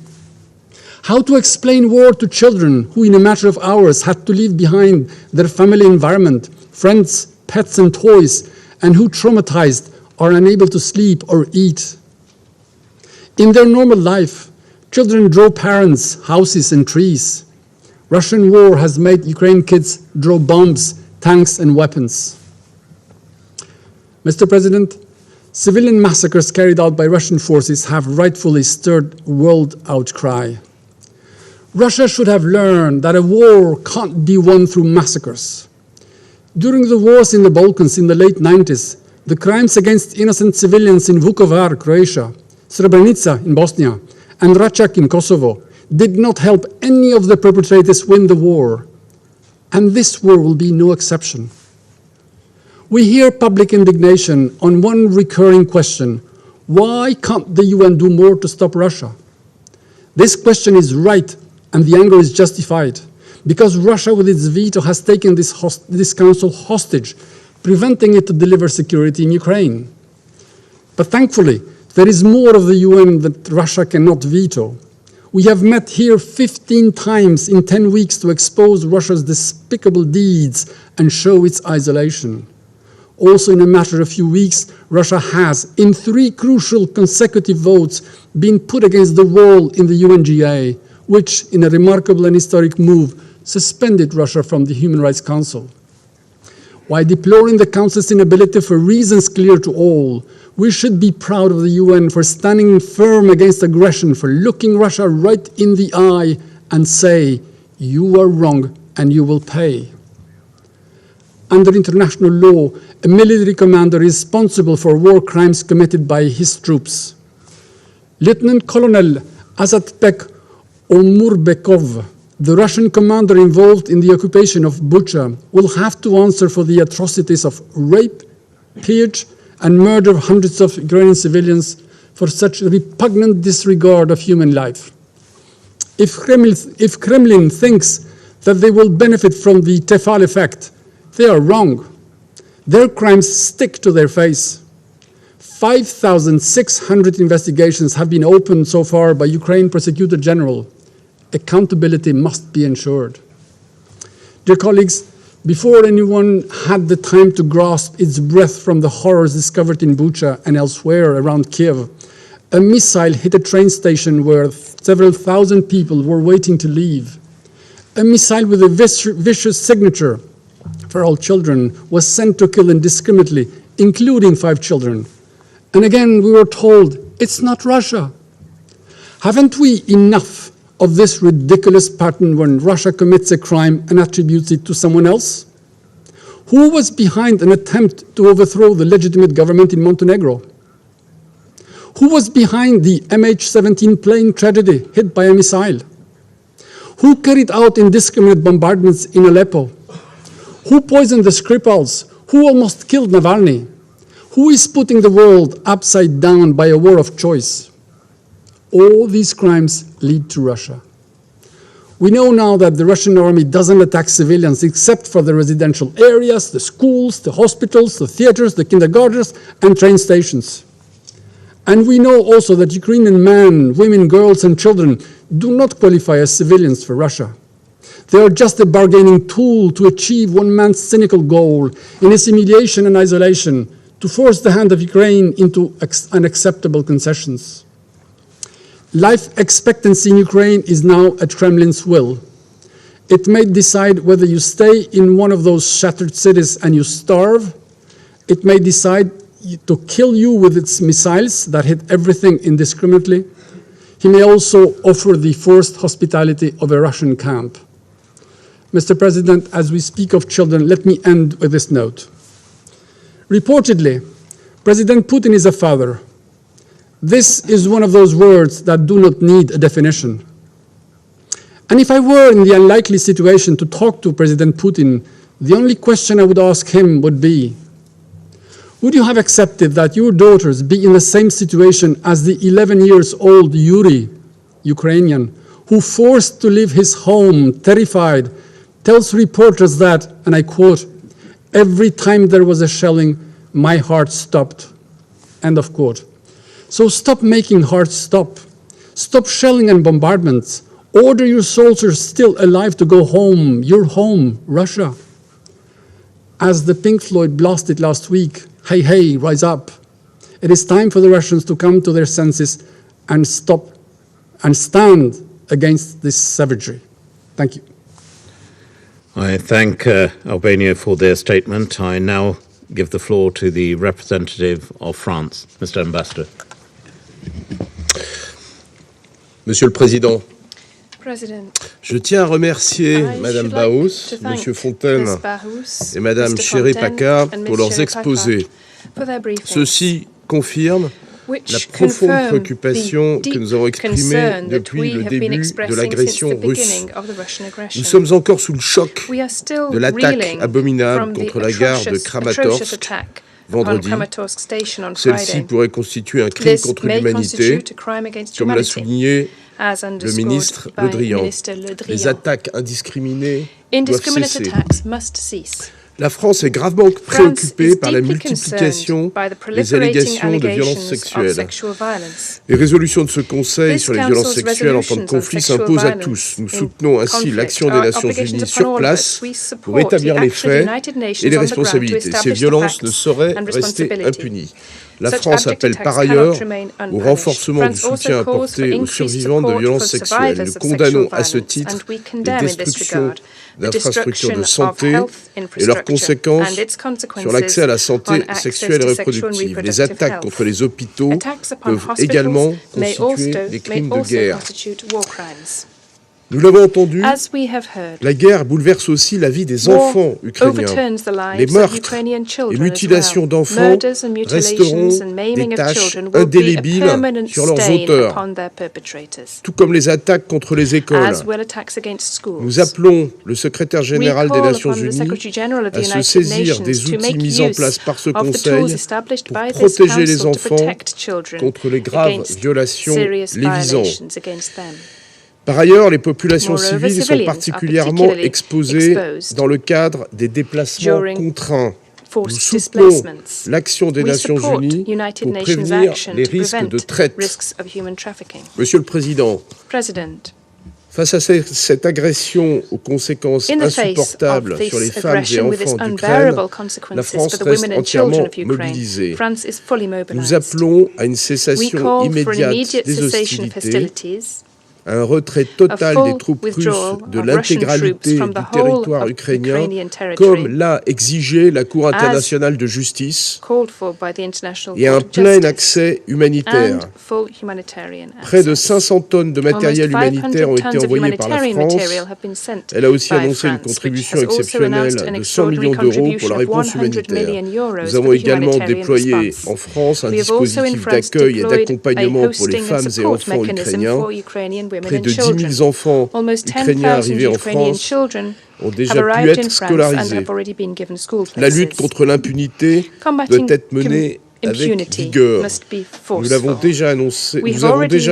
How to explain war to children who in a matter of hours had to leave behind their family environment, friends, pets and toys, and who traumatized are unable to sleep or eat? In their normal life, children draw parents, houses and trees. Russian war has made Ukrainian kids draw bombs, tanks and weapons. Mr. President, civilian massacres carried out by Russian forces have rightfully stirred world outcry. Russia should have learned that a war can't be won through massacres. During the wars in the Balkans in the late 90s, the crimes against innocent civilians in Vukovar, Croatia, Srebrenica in Bosnia, and Racak in Kosovo did not help any of the perpetrators win the war. And this war will be no exception. We hear public indignation on one recurring question: why can't the UN do more to stop Russia? This question is right, and the anger is justified, because Russia with its veto has taken this council hostage, preventing it to deliver security in Ukraine. But thankfully, there is more of the UN that Russia cannot veto. We have met here 15 times in 10 weeks to expose Russia's despicable deeds and show its isolation. Also, in a matter of few weeks, Russia has, in 3 crucial consecutive votes, been put against the wall in the UNGA, which, in a remarkable and historic move, suspended Russia from the Human Rights Council. While deploring the Council's inability for reasons clear to all, we should be proud of the UN for standing firm against aggression, for looking Russia right in the eye and say, you are wrong and you will pay. Under international law, a military commander is responsible for war crimes committed by his troops. Lieutenant Colonel Azatbek Omurbekov, the Russian commander involved in the occupation of Bucha, will have to answer for the atrocities of rape, pillage, and murder of hundreds of Ukrainian civilians for such repugnant disregard of human life. If Kremlin thinks that they will benefit from the Tefal effect, they are wrong. Their crimes stick to their face. 5,600 investigations have been opened so far by Ukraine Prosecutor General. Accountability must be ensured. Dear colleagues, before anyone had the time to grasp its breadth from the horrors discovered in Bucha and elsewhere around Kiev, a missile hit a train station where several thousand people were waiting to leave. A missile with a vicious signature for all children was sent to kill indiscriminately, including 5 children. And again, we were told, it's not Russia. Haven't we enough of this ridiculous pattern when Russia commits a crime and attributes it to someone else? Who was behind an attempt to overthrow the legitimate government in Montenegro? Who was behind the MH17 plane tragedy hit by a missile? Who carried out indiscriminate bombardments in Aleppo? Who poisoned the Skripals? Who almost killed Navalny? Who is putting the world upside down by a war of choice? All these crimes lead to Russia. We know now that the Russian army doesn't attack civilians except for the residential areas, the schools, the hospitals, the theaters, the kindergartens, and train stations. And we know also that Ukrainian men, women, girls, and children do not qualify as civilians for Russia. They are just a bargaining tool to achieve one man's cynical goal in assimilation and isolation, to force the hand of Ukraine into unacceptable concessions. Life expectancy in Ukraine is now at Kremlin's will. It may decide whether you stay in one of those shattered cities and you starve, It may decide to kill you with its missiles that hit everything indiscriminately. He may also offer the forced hospitality of a Russian camp. Mr. President, as we speak of children, let me end with this note. Reportedly, President Putin is a father. This is one of those words that do not need a definition. And if I were in the unlikely situation to talk to President Putin, the only question I would ask him would be, would you have accepted that your daughters be in the same situation as the 11-year-old Yuri, Ukrainian, who forced to leave his home, terrified, tells reporters that, and I quote, "Every time there was a shelling, my heart stopped," end of quote. So stop making hearts stop. Stop shelling and bombardments. Order your soldiers still alive to go home, your home, Russia. As the Pink Floyd blasted last week, hey, hey, rise up. It is time for the Russians to come to their senses and stop and stand against this savagery. Thank you. I thank Albania for their statement. I now give the floor to the representative of France, Mr. Ambassador. Monsieur le Président, President, je tiens à remercier Madame Baus, Monsieur Fontaine et Madame Chéré-Paca pour leurs exposés. Ceci confirme la profonde préoccupation que nous avons exprimée depuis le début de l'agression russe. Nous sommes encore sous le choc de l'attaque abominable contre la gare de Kramatorsk vendredi. Celle-ci pourrait constituer un crime contre l'humanité, comme l'a souligné le ministre Le Drian. Les attaques indiscriminées doivent cesser. La France est gravement préoccupée par la multiplication des allégations de violences sexuelles. Les résolutions de ce Conseil sur les violences sexuelles en temps de conflit s'imposent à tous. Nous soutenons ainsi l'action des Nations Unies sur place pour établir les faits et les responsabilités. Ces violences ne sauraient rester impunies. La France appelle par ailleurs au renforcement du soutien apporté aux survivants de violences sexuelles. Nous condamnons à ce titre les destructions d'infrastructures de santé et leurs conséquences sur l'accès à la santé sexuelle et reproductive. Les attaques contre les hôpitaux peuvent également constituer des crimes de guerre. Nous l'avons entendu, la guerre bouleverse aussi la vie des enfants ukrainiens. Les meurtres et mutilations d'enfants resteront des taches indélébiles sur leurs auteurs, tout comme les attaques contre les écoles. Nous appelons le secrétaire général des Nations Unies à se saisir des outils mis en place par ce Conseil pour protéger les enfants contre les graves violations les visant. Par ailleurs, les populations civiles sont particulièrement exposées dans le cadre des déplacements contraints. Nous soutenons l'action des Nations Unies pour prévenir les risques de traite. Monsieur le Président, face à cette agression aux conséquences insupportables sur les femmes et enfants d'Ukraine, la France reste entièrement mobilisée. Nous appelons à une cessation immédiate des hostilités, un retrait total des troupes russes de l'intégralité du territoire ukrainien, comme l'a exigé la Cour internationale de justice, et un plein accès humanitaire. Près de 500 tonnes de matériel humanitaire ont été envoyées par la France. Elle a aussi annoncé une contribution exceptionnelle de 100 millions d'euros pour la réponse humanitaire. Nous avons également déployé en France un dispositif d'accueil et d'accompagnement pour les femmes et enfants ukrainiens. Près de 10 000 enfants ukrainiens arrivés en France ont déjà pu être scolarisés. La lutte contre l'impunité doit être menée avec vigueur. Nous avons déjà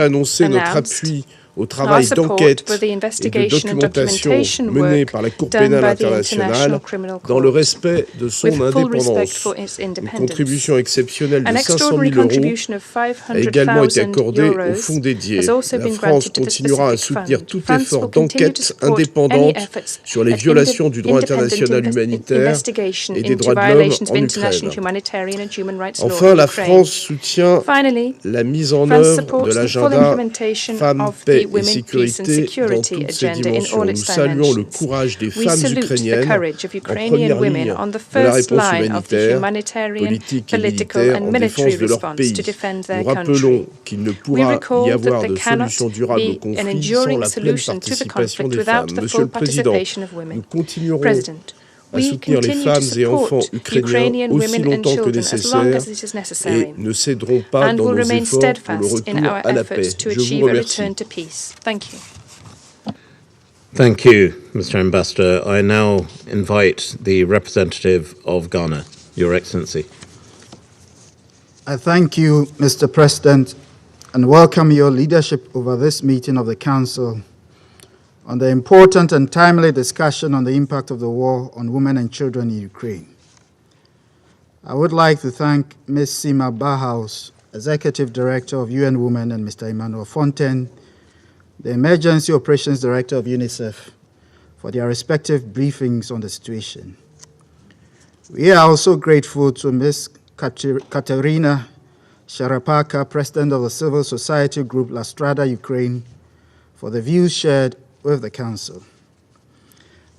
annoncé notre appui au travail d'enquête et de documentation mené par la Cour pénale internationale dans le respect de son indépendance. Une contribution exceptionnelle de 500 000 € a également été accordée au fonds dédié. La France continuera à soutenir tout effort d'enquête indépendante sur les violations du droit international humanitaire et des droits de l'homme en Ukraine. Enfin, la France soutient la mise en œuvre de l'agenda Femmes, Paix et sécurité dans toutes ses dimensions. Nous saluons le courage des femmes ukrainiennes en première ligne de la réponse humanitaire, politique et militaire en défense de leur pays. Nous rappelons qu'il ne pourra y avoir de solution durable au conflit sans la pleine participation des femmes. Monsieur le Président, nous continuerons à soutenir les femmes et enfants ukrainiens aussi longtemps que nécessaire et ne céderons pas dans nos efforts pour le retour à la paix. Je vous remercie. Thank you, Mr. Ambassador. I now invite the representative of Ghana, Your Excellency. I thank you, Mr. President, and welcome your leadership over this meeting of the Council on the important and timely discussion on the impact of the war on women and children in Ukraine. I would like to thank Ms. Sima Bahaus, Executive Director of UN Women, and Mr. Emmanuel Fontaine, the Emergency Operations Director of UNICEF, for their respective briefings on the situation. We are also grateful to Ms. Katerina Sharapaka, President of the civil society group La Strada Ukraine, for the views shared with the Council.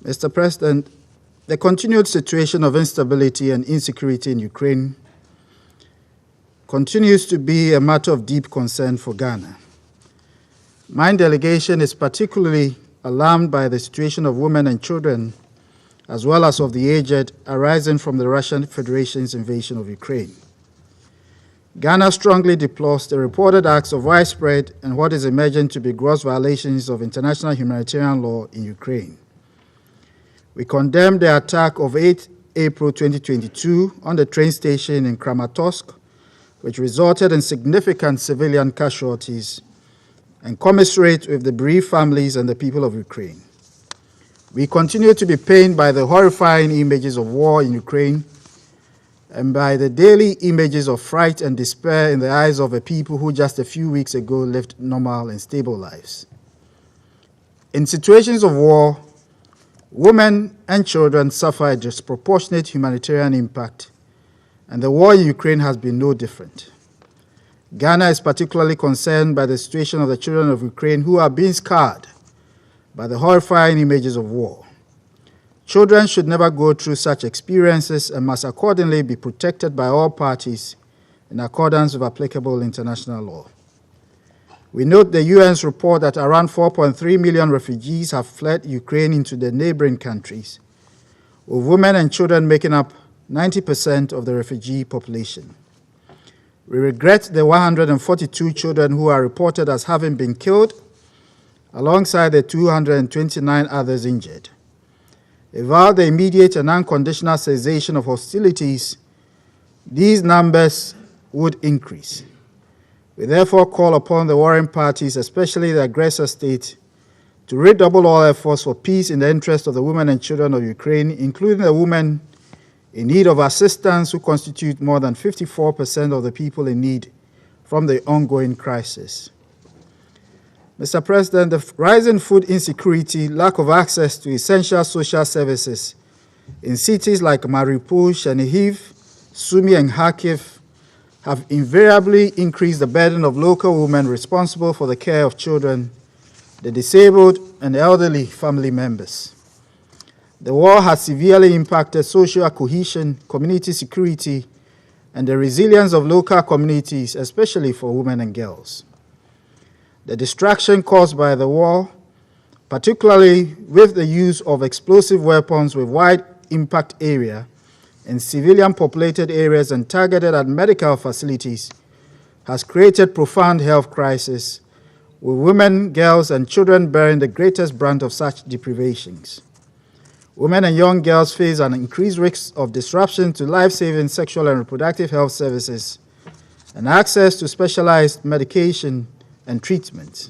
Mr. President, the continued situation of instability and insecurity in Ukraine continues to be a matter of deep concern for Ghana. My delegation is particularly alarmed by the situation of women and children, as well as of the aged, arising from the Russian Federation's invasion of Ukraine. Ghana strongly deplores the reported acts of widespread and what is emerging to be gross violations of international humanitarian law in Ukraine. We condemn the attack of 8 April 2022 on the train station in Kramatorsk, which resulted in significant civilian casualties, and commiserate with the bereaved families and the people of Ukraine. We continue to be pained by the horrifying images of war in Ukraine and by the daily images of fright and despair in the eyes of a people who just a few weeks ago lived normal and stable lives. In situations of war, women and children suffer a disproportionate humanitarian impact, and the war in Ukraine has been no different. Ghana is particularly concerned by the situation of the children of Ukraine who are being scarred by the horrifying images of war. Children should never go through such experiences and must accordingly be protected by all parties in accordance with applicable international law. We note the UN's report that around 4.3 million refugees have fled Ukraine into the neighboring countries, with women and children making up 90% of the refugee population. We regret the 142 children who are reported as having been killed, alongside the 229 others injured. Without the immediate and unconditional cessation of hostilities, these numbers would increase. We therefore call upon the warring parties, especially the aggressor state, to redouble all efforts for peace in the interest of the women and children of Ukraine, including the women in need of assistance who constitute more than 54% of the people in need from the ongoing crisis. Mr. President, the rising food insecurity, lack of access to essential social services in cities like Mariupol, Chernihiv, Sumy, and Kharkiv have invariably increased the burden of local women responsible for the care of children, the disabled, and elderly family members. The war has severely impacted social cohesion, community security, and the resilience of local communities, especially for women and girls. The destruction caused by the war, particularly with the use of explosive weapons with wide impact area in civilian populated areas and targeted at medical facilities, has created profound health crisis, with women, girls, and children bearing the greatest brunt of such deprivations. Women and young girls face an increased risk of disruption to life-saving sexual and reproductive health services and access to specialized medication and treatment.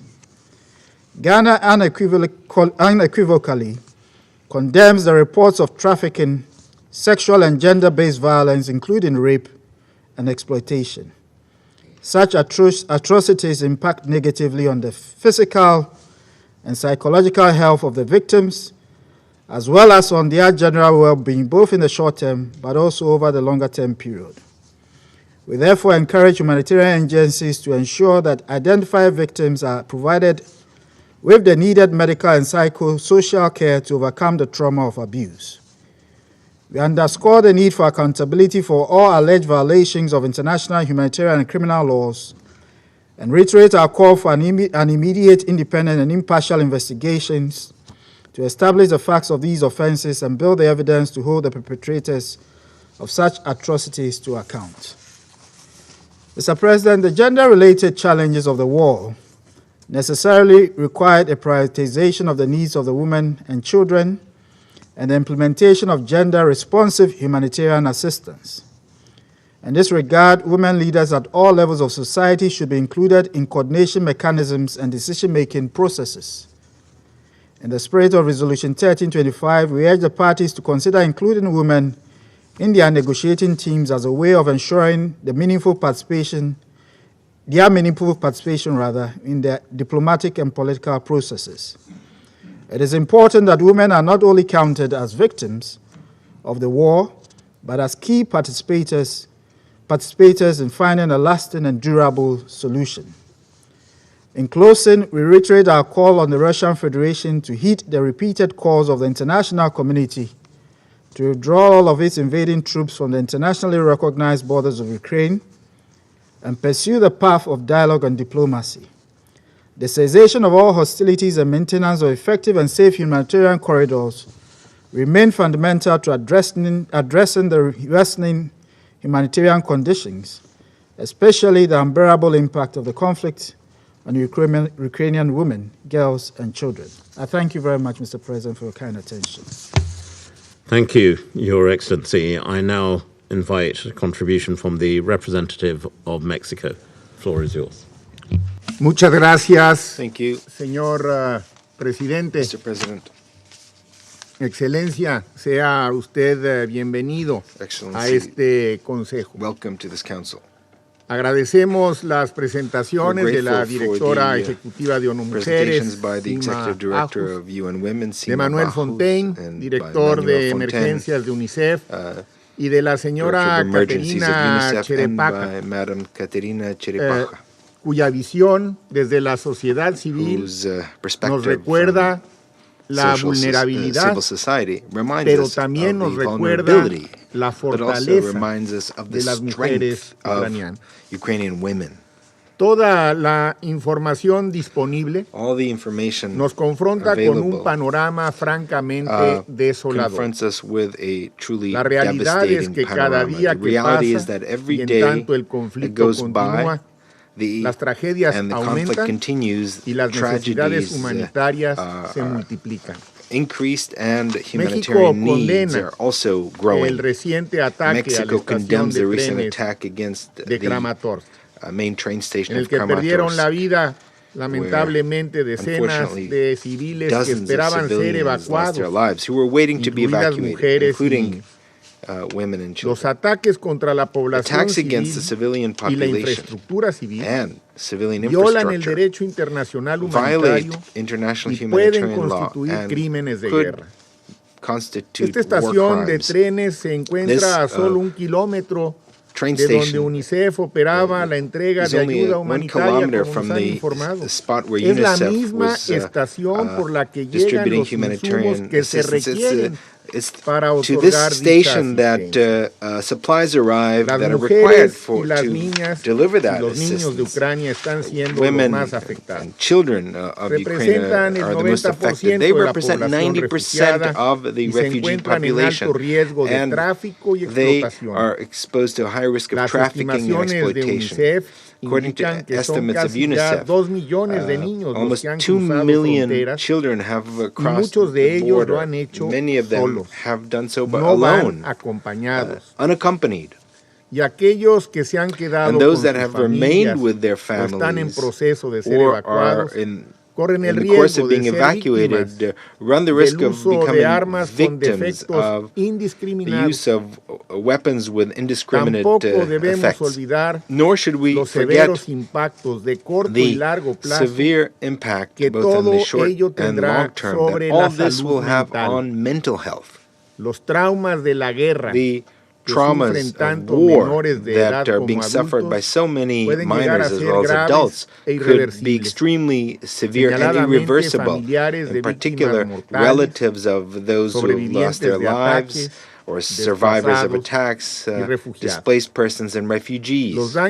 Ghana unequivocally condemns the reports of trafficking, sexual and gender-based violence, including rape and exploitation. Such atrocities impact negatively on the physical and psychological health of the victims, as well as on their general well-being, both in the short term but also over the longer-term period. We therefore encourage humanitarian agencies to ensure that identified victims are provided with the needed medical and psychosocial care to overcome the trauma of abuse. We underscore the need for accountability for all alleged violations of international humanitarian and criminal laws, and reiterate our call for an immediate, independent, and impartial investigations to establish the facts of these offenses and build the evidence to hold the perpetrators of such atrocities to account. Mr. President, the gender-related challenges of the war necessarily required a prioritization of the needs of the women and children and the implementation of gender-responsive humanitarian assistance. In this regard, women leaders at all levels of society should be included in coordination mechanisms and decision-making processes. In the spirit of Resolution 1325, we urge the parties to consider including women in their negotiating teams as a way of ensuring their meaningful participation in the diplomatic and political processes. It is important that women are not only counted as victims of the war, but as key participators in finding a lasting and durable solution. In closing, we reiterate our call on the Russian Federation to heed the repeated calls of the international community to withdraw all of its invading troops from the internationally recognized borders of Ukraine and pursue the path of dialogue and diplomacy. The cessation of all hostilities and maintenance of effective and safe humanitarian corridors remain fundamental to addressing the worsening humanitarian conditions, especially the unbearable impact of the conflict on Ukrainian women, girls, and children. I thank you very much, Mr. President, for your kind attention. Thank you, Your Excellency. I now invite a contribution from the representative of Mexico. The floor is yours. Muchas gracias, Thank you, señor presidente. Mr. President. Excelencia, sea usted bienvenido a Excellency, este consejo. welcome to this council. Agradecemos las presentaciones We're de la grateful for directora the, ejecutiva de ONU presentations Mujeres, by the executive director of UN Women, de Manuel Fontaine, director de emergencias de UNICEF, y de la señora Caterina Cherepaka, cuya visión desde la sociedad civil nos recuerda la vulnerabilidad, pero también nos recuerda la fortaleza de las mujeres ucranianas. Toda la información disponible nos confronta con un panorama francamente desolador. La realidad es que cada día que pasa, y en tanto el conflicto continúa, las tragedias aumentan y las necesidades humanitarias se multiplican. México condena el reciente ataque a la estación de trenes de Kramatorsk, en el que perdieron la vida lamentablemente decenas de civiles que esperaban ser evacuados, incluidas mujeres y los ataques contra la población civil y la infraestructura civil violan el derecho internacional humanitario y pueden constituir crímenes de guerra. Esta estación de trenes se encuentra a solo 1 kilómetro de donde UNICEF operaba la entrega de ayuda humanitaria, como nos han informado. Es la misma estación por la que llegan los insumos que se requieren para otorgar dicha asistencia. Las mujeres y las niñas y los niños de Ucrania están siendo los más afectados. Representan el 90% de la población refugiada y se encuentran en alto riesgo de tráfico y explotación. Las estimaciones de UNICEF indican que son casi ya 2 millones de niños los que han cruzado fronteras, y muchos de ellos lo han hecho solos, no van acompañados. Y aquellos que se han quedado con sus familias o están en proceso de ser evacuados, corren el riesgo de ser víctimas del uso de armas con defectos indiscriminados. Tampoco debemos olvidar los severos impactos de corto y largo plazo que todo ello tendrá sobre la salud mental. Los traumas de la guerra, traumas of war that are being suffered by so many minors as well as adults could be extremely severe and irreversible. In particular, relatives of those who lost their lives, or survivors of attacks, displaced persons and refugees. The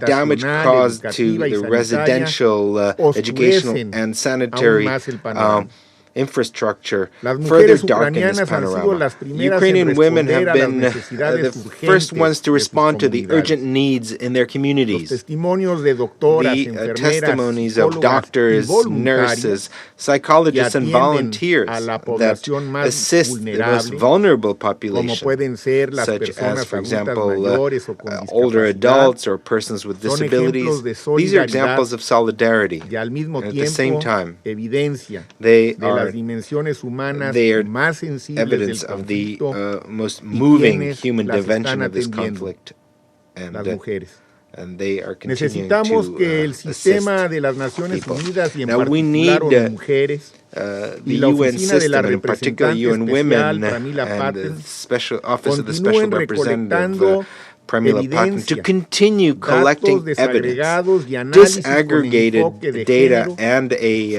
damage caused to the residential, educational, and sanitary infrastructure further darken this panorama. Ukrainian women have been the first ones to respond to the urgent needs in their communities. The testimonies of doctors, nurses, psychologists, and volunteers that assist the most vulnerable population, such as, for example, older adults or persons with disabilities. These are examples of solidarity. And at the same time, they are evidence of the most moving human dimension of this conflict, and they are continuing to assist people. Now we need the UN system, and in particular UN Women and the Special Office of the Special Representative, Pramila Patten, to continue collecting evidence, disaggregated data, and a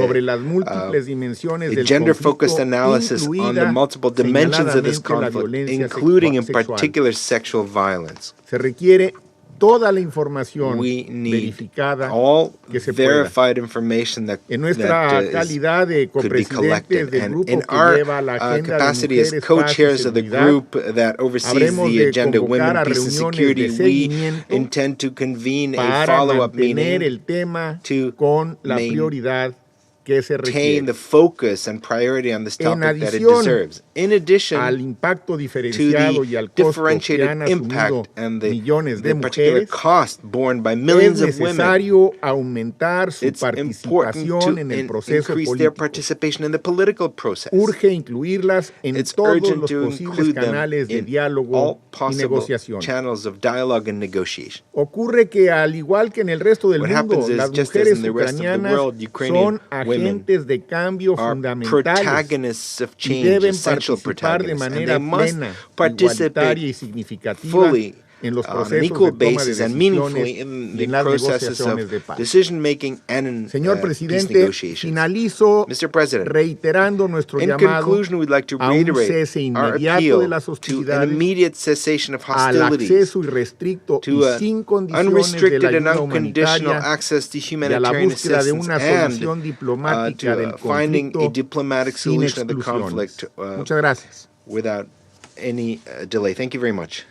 gender-focused analysis on the multiple dimensions of this conflict, including in particular sexual violence. We need all verified information that could be collected. And in our capacity as co-chairs of the group that oversees the agenda Women, Peace and Security, we intend to convene a follow-up meeting to maintain the focus and priority on this topic that it deserves. In addition to the differentiated impact and the particular cost borne by millions of women, it's important to increase their participation in the political process. It's urgent to include them in all possible channels of dialogue and negotiation. What happens is, just as in the rest of the world, Ukrainian women are protagonists of change, essential protagonists, and they must participate fully on an equal basis and meaningfully in the processes of decision-making and in peace negotiations. Mr. President, in conclusion, we'd like to reiterate our appeal to an immediate cessation of hostilities, to unrestricted and unconditional access to humanitarian assistance, and to finding a diplomatic solution of the conflict without any delay. Thank you very much.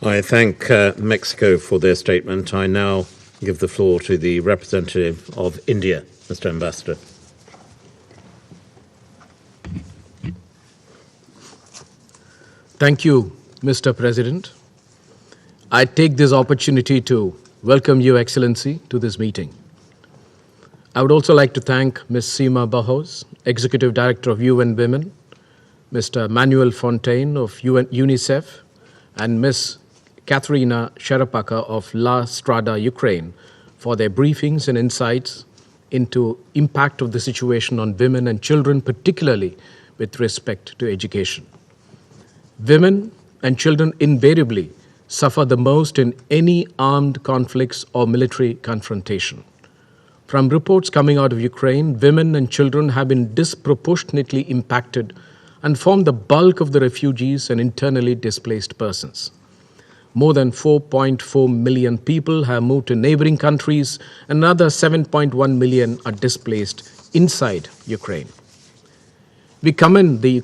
I thank Mexico for their statement. I now give the floor to the representative of India, Mr. Ambassador. Thank you, Mr. President. I take this opportunity to welcome Your Excellency to this meeting. I would also like to thank Ms. Seema Bahos, Executive Director of UN Women, Mr. Manuel Fontaine of UNICEF, and Ms. Katerina Sherapaka of La Strada, Ukraine, for their briefings and insights into impact of the situation on women and children, particularly with respect to education. Women and children invariably suffer the most in any armed conflicts or military confrontation. From reports coming out of Ukraine, women and children have been disproportionately impacted and form the bulk of the refugees and internally displaced persons. More than 4.4 million people have moved to neighboring countries, and another 7.1 million are displaced inside Ukraine. We commend the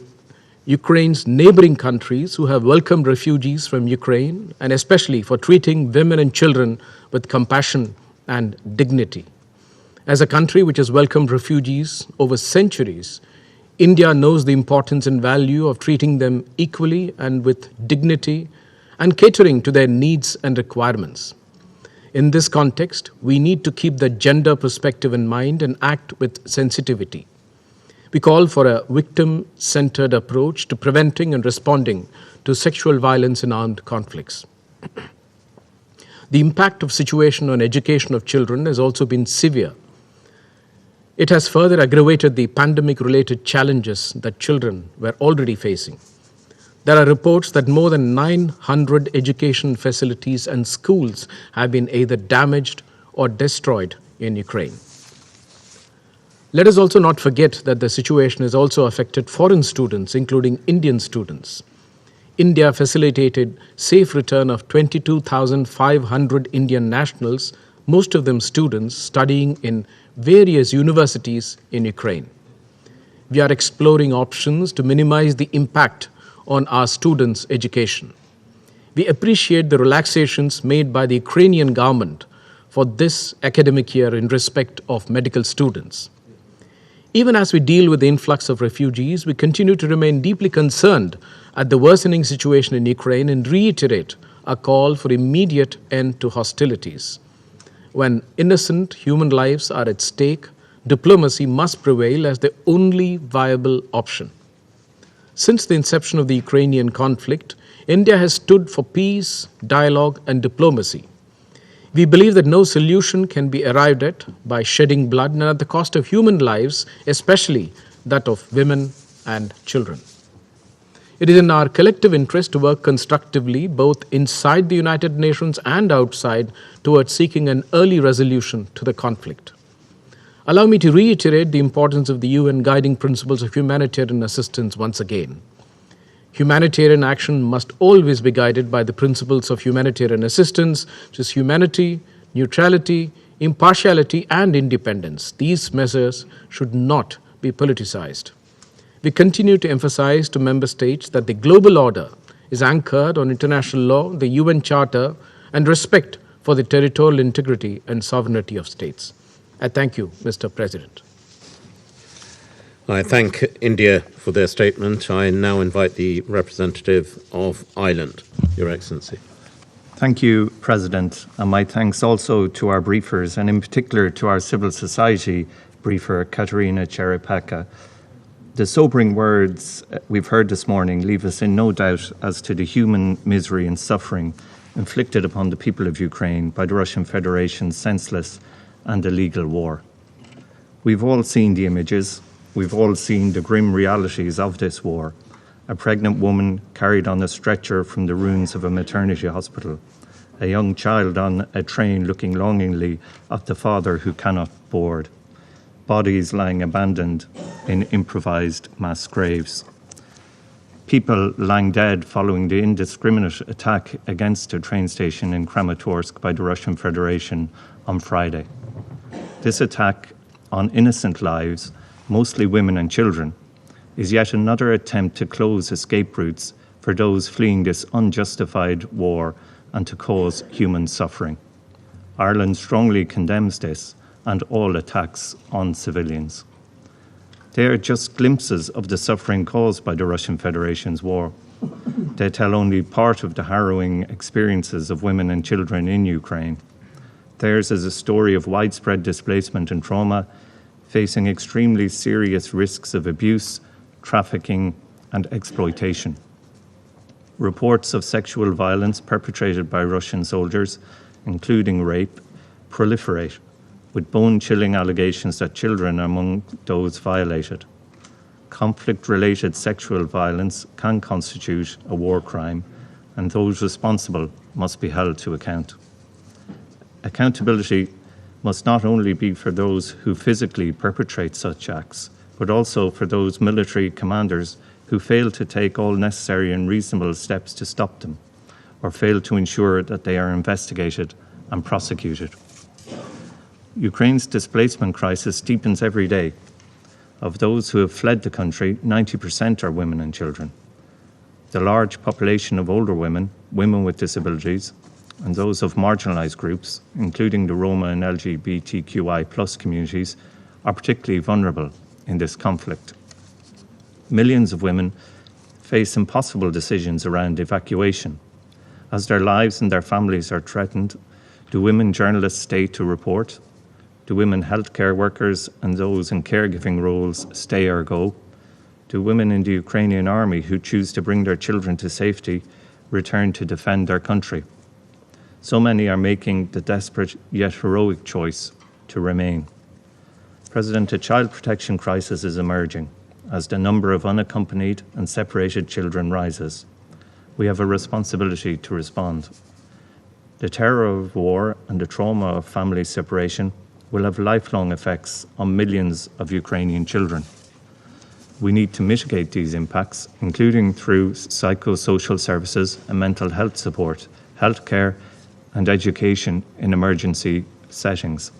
Ukraine's neighboring countries who have welcomed refugees from Ukraine, and especially for treating women and children with compassion and dignity. As a country which has welcomed refugees over centuries, India knows the importance and value of treating them equally and with dignity and catering to their needs and requirements. In this context, we need to keep the gender perspective in mind and act with sensitivity. We call for a victim-centered approach to preventing and responding to sexual violence in armed conflicts. The impact of situation on education of children has also been severe. It has further aggravated the pandemic-related challenges that children were already facing. There are reports that more than 900 education facilities and schools have been either damaged or destroyed in Ukraine. Let us also not forget that the situation has also affected foreign students, including Indian students. India facilitated safe return of 22,500 Indian nationals, most of them students studying in various universities in Ukraine. We are exploring options to minimize the impact on our students' education. We appreciate the relaxations made by the Ukrainian government for this academic year in respect of medical students. Even as we deal with the influx of refugees, we continue to remain deeply concerned at the worsening situation in Ukraine and reiterate a call for immediate end to hostilities. When innocent human lives are at stake, diplomacy must prevail as the only viable option. Since the inception of the Ukrainian conflict, India has stood for peace, dialogue, and diplomacy. We believe that no solution can be arrived at by shedding blood and at the cost of human lives, especially that of women and children. It is in our collective interest to work constructively, both inside the United Nations and outside, towards seeking an early resolution to the conflict. Allow me to reiterate the importance of the UN guiding principles of humanitarian assistance once again. Humanitarian action must always be guided by the principles of humanitarian assistance, which is humanity, neutrality, impartiality, and independence. These measures should not be politicized. We continue to emphasize to member states that the global order is anchored on international law, the UN Charter, and respect for the territorial integrity and sovereignty of states. I thank you, Mr. President. I thank India for their statement. I now invite the representative of Ireland, Your Excellency. Thank you, President, and my thanks also to our briefers, and in particular to our civil society briefer, Katerina Cherepaka. The sobering words we've heard this morning leave us in no doubt as to the human misery and suffering inflicted upon the people of Ukraine by the Russian Federation's senseless and illegal war. We've all seen the images. We've all seen the grim realities of this war. A pregnant woman carried on a stretcher from the ruins of a maternity hospital. A young child on a train looking longingly at the father who cannot board. Bodies lying abandoned in improvised mass graves. People lying dead following the indiscriminate attack against a train station in Kramatorsk by the Russian Federation on Friday. This attack on innocent lives, mostly women and children, is yet another attempt to close escape routes for those fleeing this unjustified war and to cause human suffering. Ireland strongly condemns this and all attacks on civilians. They are just glimpses of the suffering caused by the Russian Federation's war. They tell only part of the harrowing experiences of women and children in Ukraine. Theirs is a story of widespread displacement and trauma, facing extremely serious risks of abuse, trafficking, and exploitation. Reports of sexual violence perpetrated by Russian soldiers, including rape, proliferate, with bone-chilling allegations that children are among those violated. Conflict-related sexual violence can constitute a war crime, and those responsible must be held to account. Accountability must not only be for those who physically perpetrate such acts, but also for those military commanders who fail to take all necessary and reasonable steps to stop them, or fail to ensure that they are investigated and prosecuted. Ukraine's displacement crisis deepens every day. Of those who have fled the country, 90% are women and children. The large population of older women, women with disabilities, and those of marginalised groups, including the Roma and LGBTQI+ communities, are particularly vulnerable in this conflict. Millions of women face impossible decisions around evacuation. As their lives and their families are threatened, do women journalists stay to report? Do women healthcare workers and those in caregiving roles stay or go? Do women in the Ukrainian army who choose to bring their children to safety return to defend their country? So many are making the desperate yet heroic choice to remain. President, a child protection crisis is emerging as the number of unaccompanied and separated children rises. We have a responsibility to respond. The terror of war and the trauma of family separation will have lifelong effects on millions of Ukrainian children. We need to mitigate these impacts, including through psychosocial services and mental health support, healthcare, and education in emergency settings.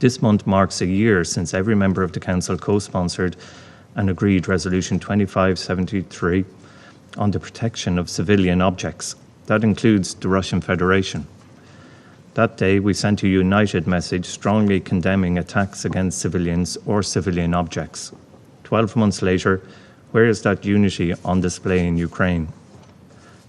This month marks a year since every member of the Council co-sponsored and agreed Resolution 2573 on the protection of civilian objects. That includes the Russian Federation. That day, we sent a united message strongly condemning attacks against civilians or civilian objects. 12 months later, where is that unity on display in Ukraine?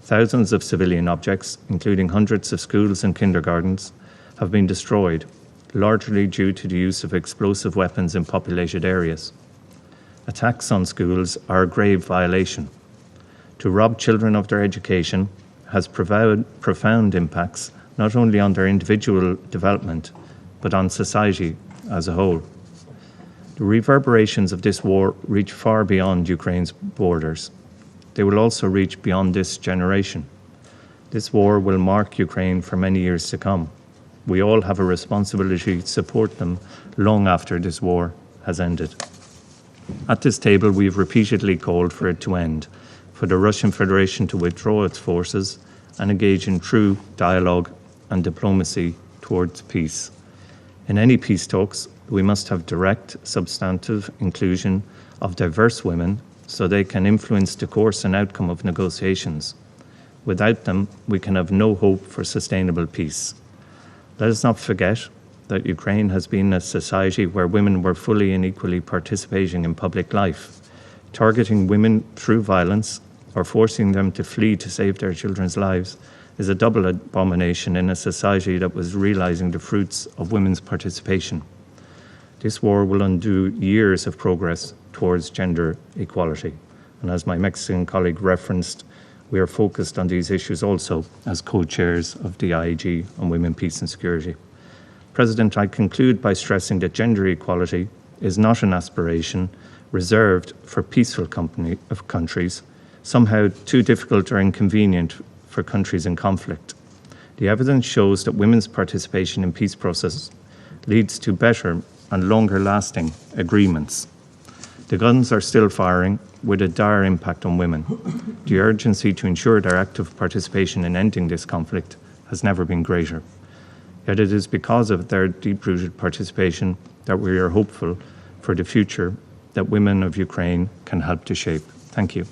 Thousands of civilian objects, including hundreds of schools and kindergartens, have been destroyed, largely due to the use of explosive weapons in populated areas. Attacks on schools are a grave violation. To rob children of their education has profound impacts not only on their individual development, but on society as a whole. The reverberations of this war reach far beyond Ukraine's borders. They will also reach beyond this generation. This war will mark Ukraine for many years to come. We all have a responsibility to support them long after this war has ended. At this table, we have repeatedly called for it to end, for the Russian Federation to withdraw its forces and engage in true dialogue and diplomacy towards peace. In any peace talks, we must have direct, substantive inclusion of diverse women so they can influence the course and outcome of negotiations. Without them, we can have no hope for sustainable peace. Let us not forget that Ukraine has been a society where women were fully and equally participating in public life. Targeting women through violence or forcing them to flee to save their children's lives is a double abomination in a society that was realizing the fruits of women's participation. This war will undo years of progress towards gender equality. And as my Mexican colleague referenced, we are focused on these issues also as co-chairs of the IAG on Women, Peace and Security. President, I conclude by stressing that gender equality is not an aspiration reserved for peaceful countries, somehow too difficult or inconvenient for countries in conflict. The evidence shows that women's participation in peace processes leads to better and longer-lasting agreements. The guns are still firing with a dire impact on women. The urgency to ensure their active participation in ending this conflict has never been greater. Yet it is because of their deep-rooted participation that we are hopeful for the future that women of Ukraine can help to shape. Thank you.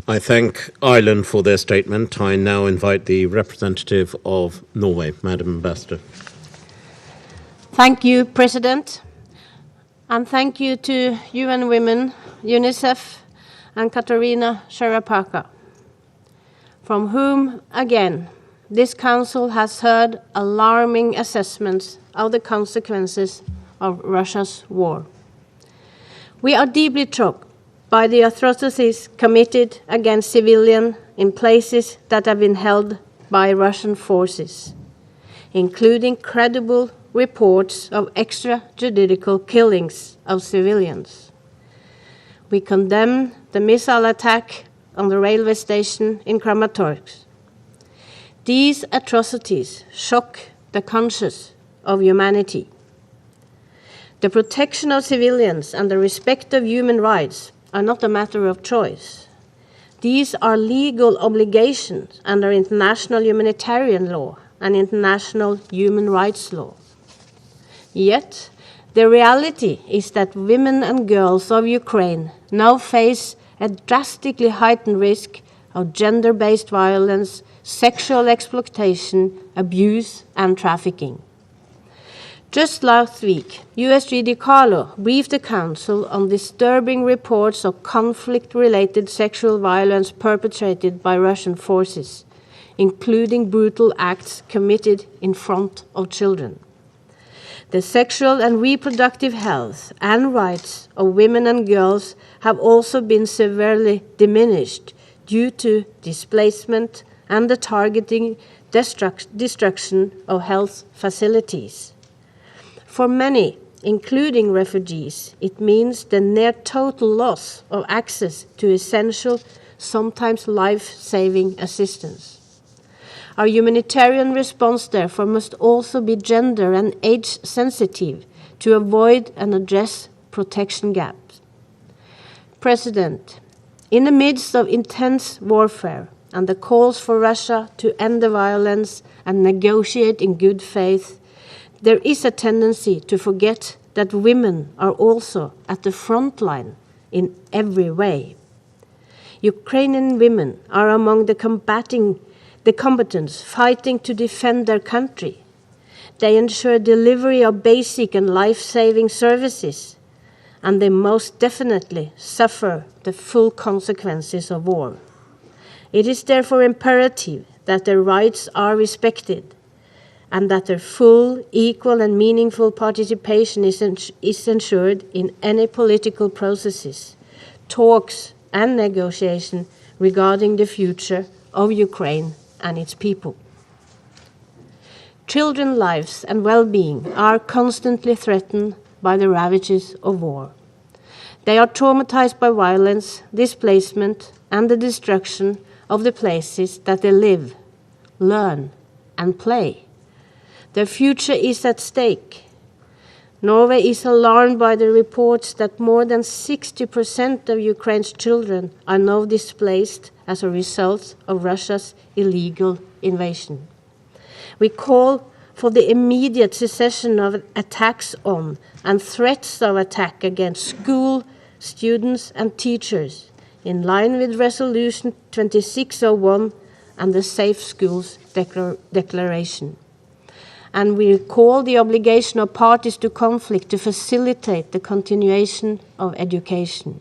I thank Ireland for their statement. I now invite the representative of Norway, Madam Ambassador. Thank you, President. And thank you to UN Women, UNICEF, and Katarina Sharapaka, from whom, again, this Council has heard alarming assessments of the consequences of Russia's war. We are deeply shocked by the atrocities committed against civilians in places that have been held by Russian forces, including credible reports of extrajudicial killings of civilians. We condemn the missile attack on the railway station in Kramatorsk. These atrocities shock the conscience of humanity. The protection of civilians and the respect of human rights are not a matter of choice. These are legal obligations under international humanitarian law and international human rights law. Yet, the reality is that women and girls of Ukraine now face a drastically heightened risk of gender-based violence, sexual exploitation, abuse, and trafficking. Just last week, USGD Carlo briefed the Council on disturbing reports of conflict-related sexual violence perpetrated by Russian forces, including brutal acts committed in front of children. The sexual and reproductive health and rights of women and girls have also been severely diminished due to displacement and the targeting destruction of health facilities. For many, including refugees, it means the near total loss of access to essential sometimes life-saving assistance. Our humanitarian response, therefore, must also be gender and age-sensitive to avoid and address protection gaps. President, in the midst of intense warfare and the calls for Russia to end the violence and negotiate in good faith, there is a tendency to forget that women are also at the front line in every way. Ukrainian women are among the combatants fighting to defend their country. They ensure delivery of basic and life-saving services, and they most definitely suffer the full consequences of war. It is therefore imperative that their rights are respected and that their full, equal and meaningful participation is ensured in any political processes, talks and negotiation regarding the future of Ukraine and its people. Children's lives and well-being are constantly threatened by the ravages of war. They are traumatized by violence, displacement, and the destruction of the places that they live, learn, and play. Their future is at stake. Norway is alarmed by the reports that more than 60% of Ukraine's children are now displaced as a result of Russia's illegal invasion. We call for the immediate cessation of attacks on and threats of attack against school, students and teachers, in line with Resolution 2601 and the Safe Schools Declaration. And we recall the obligation of parties to conflict to facilitate the continuation of education.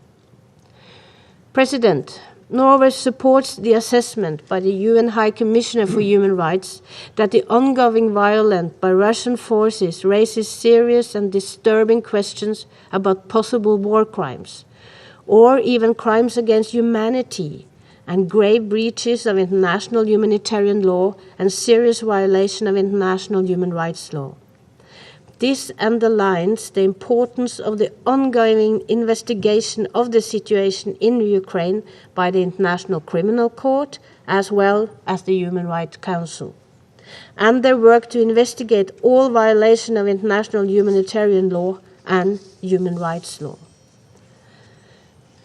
President, Norway supports the assessment by the UN High Commissioner for Human Rights that the ongoing violence by Russian forces raises serious and disturbing questions about possible war crimes, or even crimes against humanity, and grave breaches of international humanitarian law and serious violation of international human rights law. This underlines the importance of the ongoing investigation of the situation in Ukraine by the International Criminal Court as well as the Human Rights Council, and their work to investigate all violation of international humanitarian law and human rights law.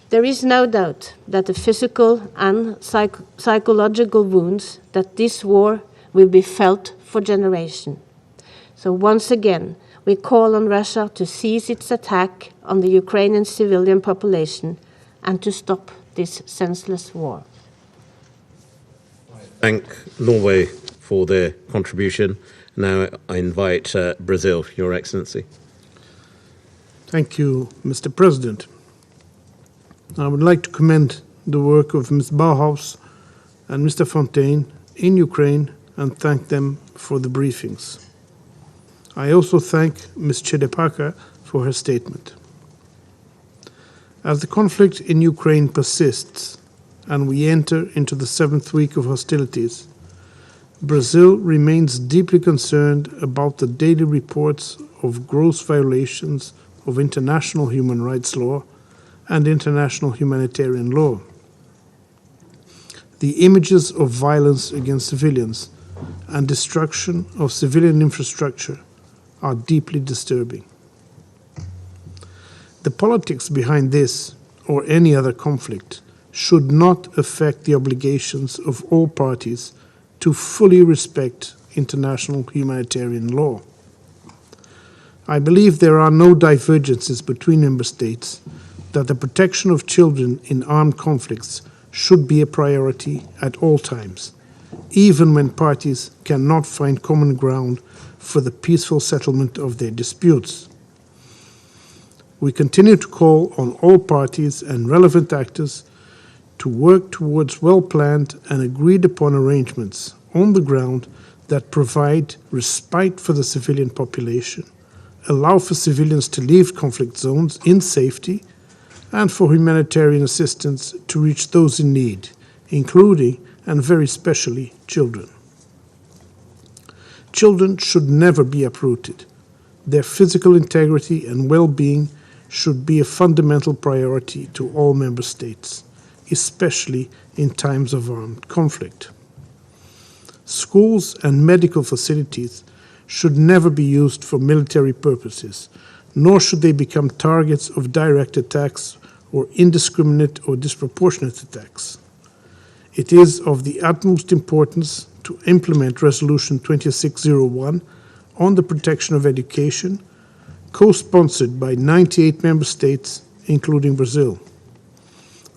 There is no doubt that the physical and psychological wounds that this war will be felt for generations. So once again, we call on Russia to cease its attack on the Ukrainian civilian population and to stop this senseless war. Thank Norway for their contribution. Now I invite Brazil, Your Excellency. Thank you, Mr. President. I would like to commend the work of Ms. Bauhaus and Mr. Fontaine in Ukraine and thank them for the briefings. I also thank Ms. Chedepaka for her statement. As the conflict in Ukraine persists and we enter into the 7th week of hostilities, Brazil remains deeply concerned about the daily reports of gross violations of international human rights law and international humanitarian law. The images of violence against civilians and destruction of civilian infrastructure are deeply disturbing. The politics behind this or any other conflict should not affect the obligations of all parties to fully respect international humanitarian law. I believe there are no divergences between member states that the protection of children in armed conflicts should be a priority at all times, even when parties cannot find common ground for the peaceful settlement of their disputes. We continue to call on all parties and relevant actors to work towards well-planned and agreed-upon arrangements on the ground that provide respite for the civilian population, allow for civilians to leave conflict zones in safety, and for humanitarian assistance to reach those in need, including and very especially children. Children should never be uprooted. Their physical integrity and well-being should be a fundamental priority to all member states, especially in times of armed conflict. Schools and medical facilities should never be used for military purposes, nor should they become targets of direct attacks or indiscriminate or disproportionate attacks. It is of the utmost importance to implement Resolution 2601 on the protection of education, co-sponsored by 98 member states, including Brazil.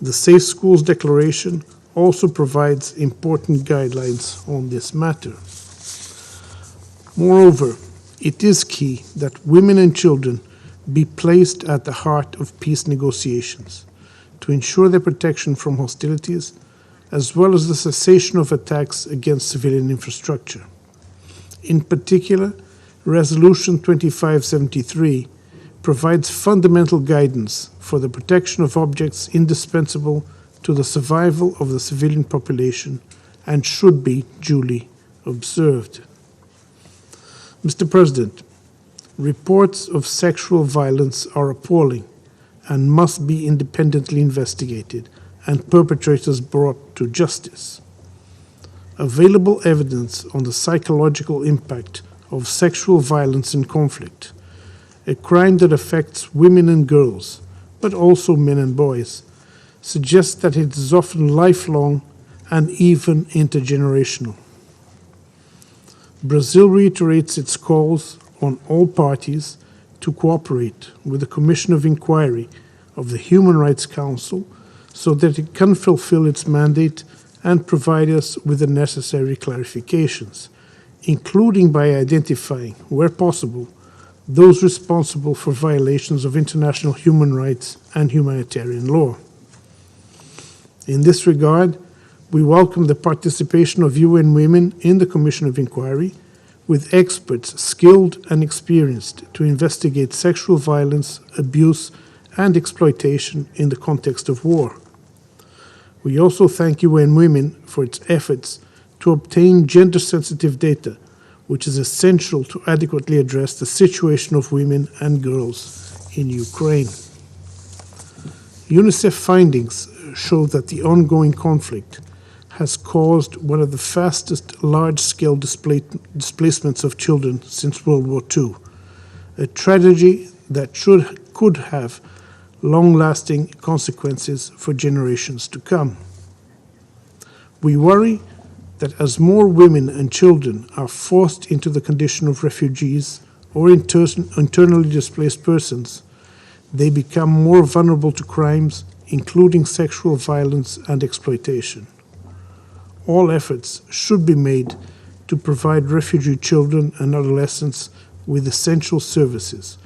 The Safe Schools Declaration also provides important guidelines on this matter. Moreover, it is key that women and children be placed at the heart of peace negotiations to ensure their protection from hostilities, as well as the cessation of attacks against civilian infrastructure. In particular, Resolution 2573 provides fundamental guidance for the protection of objects indispensable to the survival of the civilian population and should be duly observed. Mr. President, reports of sexual violence are appalling and must be independently investigated and perpetrators brought to justice. Available evidence on the psychological impact of sexual violence in conflict, a crime that affects women and girls, but also men and boys, suggests that it is often lifelong and even intergenerational. Brazil reiterates its calls on all parties to cooperate with the Commission of Inquiry of the Human Rights Council so that it can fulfill its mandate and provide us with the necessary clarifications, including by identifying, where possible, those responsible for violations of international human rights and humanitarian law. In this regard, we welcome the participation of UN Women in the Commission of Inquiry, with experts skilled and experienced to investigate sexual violence, abuse, and exploitation in the context of war. We also thank UN Women for its efforts to obtain gender-sensitive data, which is essential to adequately address the situation of women and girls in Ukraine. UNICEF findings show that the ongoing conflict has caused one of the fastest large-scale displacements of children since World War II, a tragedy that could have long-lasting consequences for generations to come. We worry that as more women and children are forced into the condition of refugees or internally displaced persons, they become more vulnerable to crimes, including sexual violence and exploitation. All efforts should be made to provide refugee children and adolescents with essential services,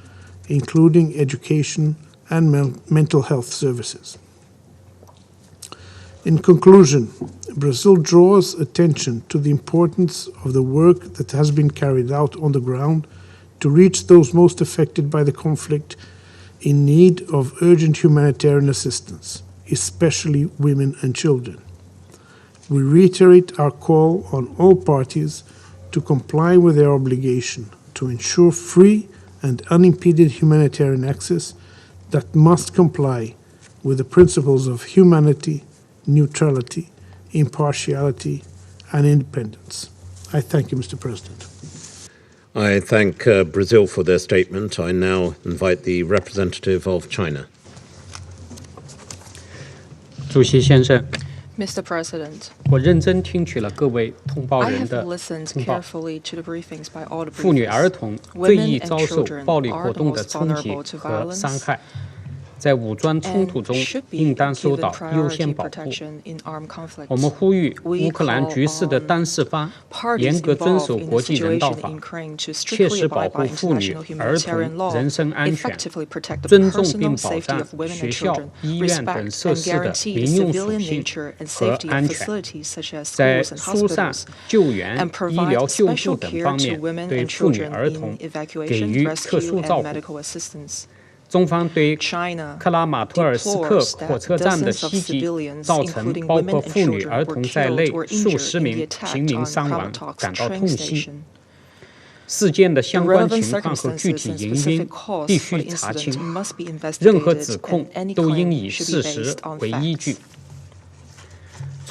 including education and mental health services. In conclusion, Brazil draws attention to the importance of the work that has been carried out on the ground to reach those most affected by the conflict in need of urgent humanitarian assistance, especially women and children. We reiterate our call on all parties to comply with their obligation to ensure free and unimpeded humanitarian access that must comply with the principles of humanity, neutrality, impartiality, and independence. I thank you, Mr. President. I thank Brazil for their statement. I now invite the representative of China. 主席先生 Mr. President, 我认真听取了各位通报 I 人 have 的 listened 通报。 carefully to the briefings by all the 妇女儿 briefings. 童最 Women 易 and 遭受 children 暴力 are 活 the 动的 most 冲击 vulnerable to 和 violence 伤害，在武装冲突 and 中 should be 应当受 given 到优 priority 先保护。 protection in armed conflict. 我们呼吁 We 乌克兰 call 局势的 on 单事方 parties 严格遵守 involved in 国 the 际人道 situation 法 in， Ukraine to 切 strictly 实保 abide 护 by 妇女 international 儿 humanitarian 童 law, 人身安全， effectively protect the 尊重并 personal 保 safety 障 of women 学 and 校、 children, 医院等 respect 设 and 施的 guarantee the 民用属 civilian 性 nature and 和 safety 安 of 全， facilities such as 在 schools and 疏散、 hospitals, 救援、 and 医疗 provide 救 special 助等 care 方 to 面 women 对 and 妇女 children 儿童 in 给 evacuation, 予特 rescue, 殊照 and 顾。 medical assistance. 中方对 China 克拉马托尔斯克 deplores 火 that 车站的 dozens of 袭击， civilians, 造成 including 包 women 括 and 妇女、 children, 儿 were 童在 killed 内 or 数 injured 十 in the 名 attack 平民 on 伤亡， Kramatorsk 感到 train 痛惜。 station. 事件的 The 相关 relevant 情况和具体 circumstances and 原因 specific cause 必 for 须 the 查 incident 清， must be 任何 investigated, 指控 and any 都应 claim 以 should 事 be 实 based on 为依据 facts.。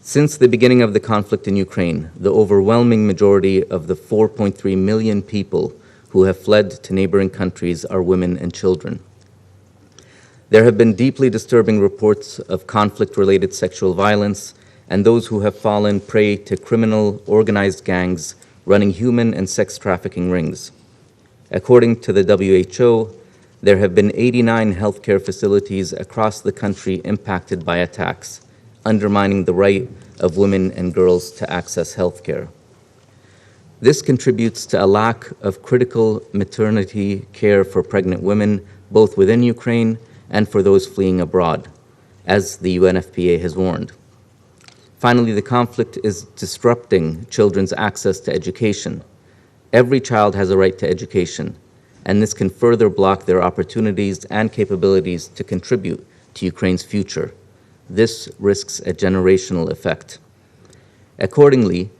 Since the beginning of the conflict in Ukraine, the overwhelming majority of the 4.3 million people who have fled to neighboring countries are women and children. There have been deeply disturbing reports of conflict-related sexual violence and those who have fallen prey to criminal organized gangs running human and sex trafficking rings. According to the WHO, there have been 89 healthcare facilities across the country impacted by attacks, undermining the right of women and girls to access healthcare. This contributes to a lack of critical maternity care for pregnant women, both within Ukraine and for those fleeing abroad, as the UNFPA has warned. Finally, the conflict is disrupting children's access to education. Every child has a right to education, and this can further block their opportunities and capabilities to contribute to Ukraine's future. This risks a generational effect. Accordingly,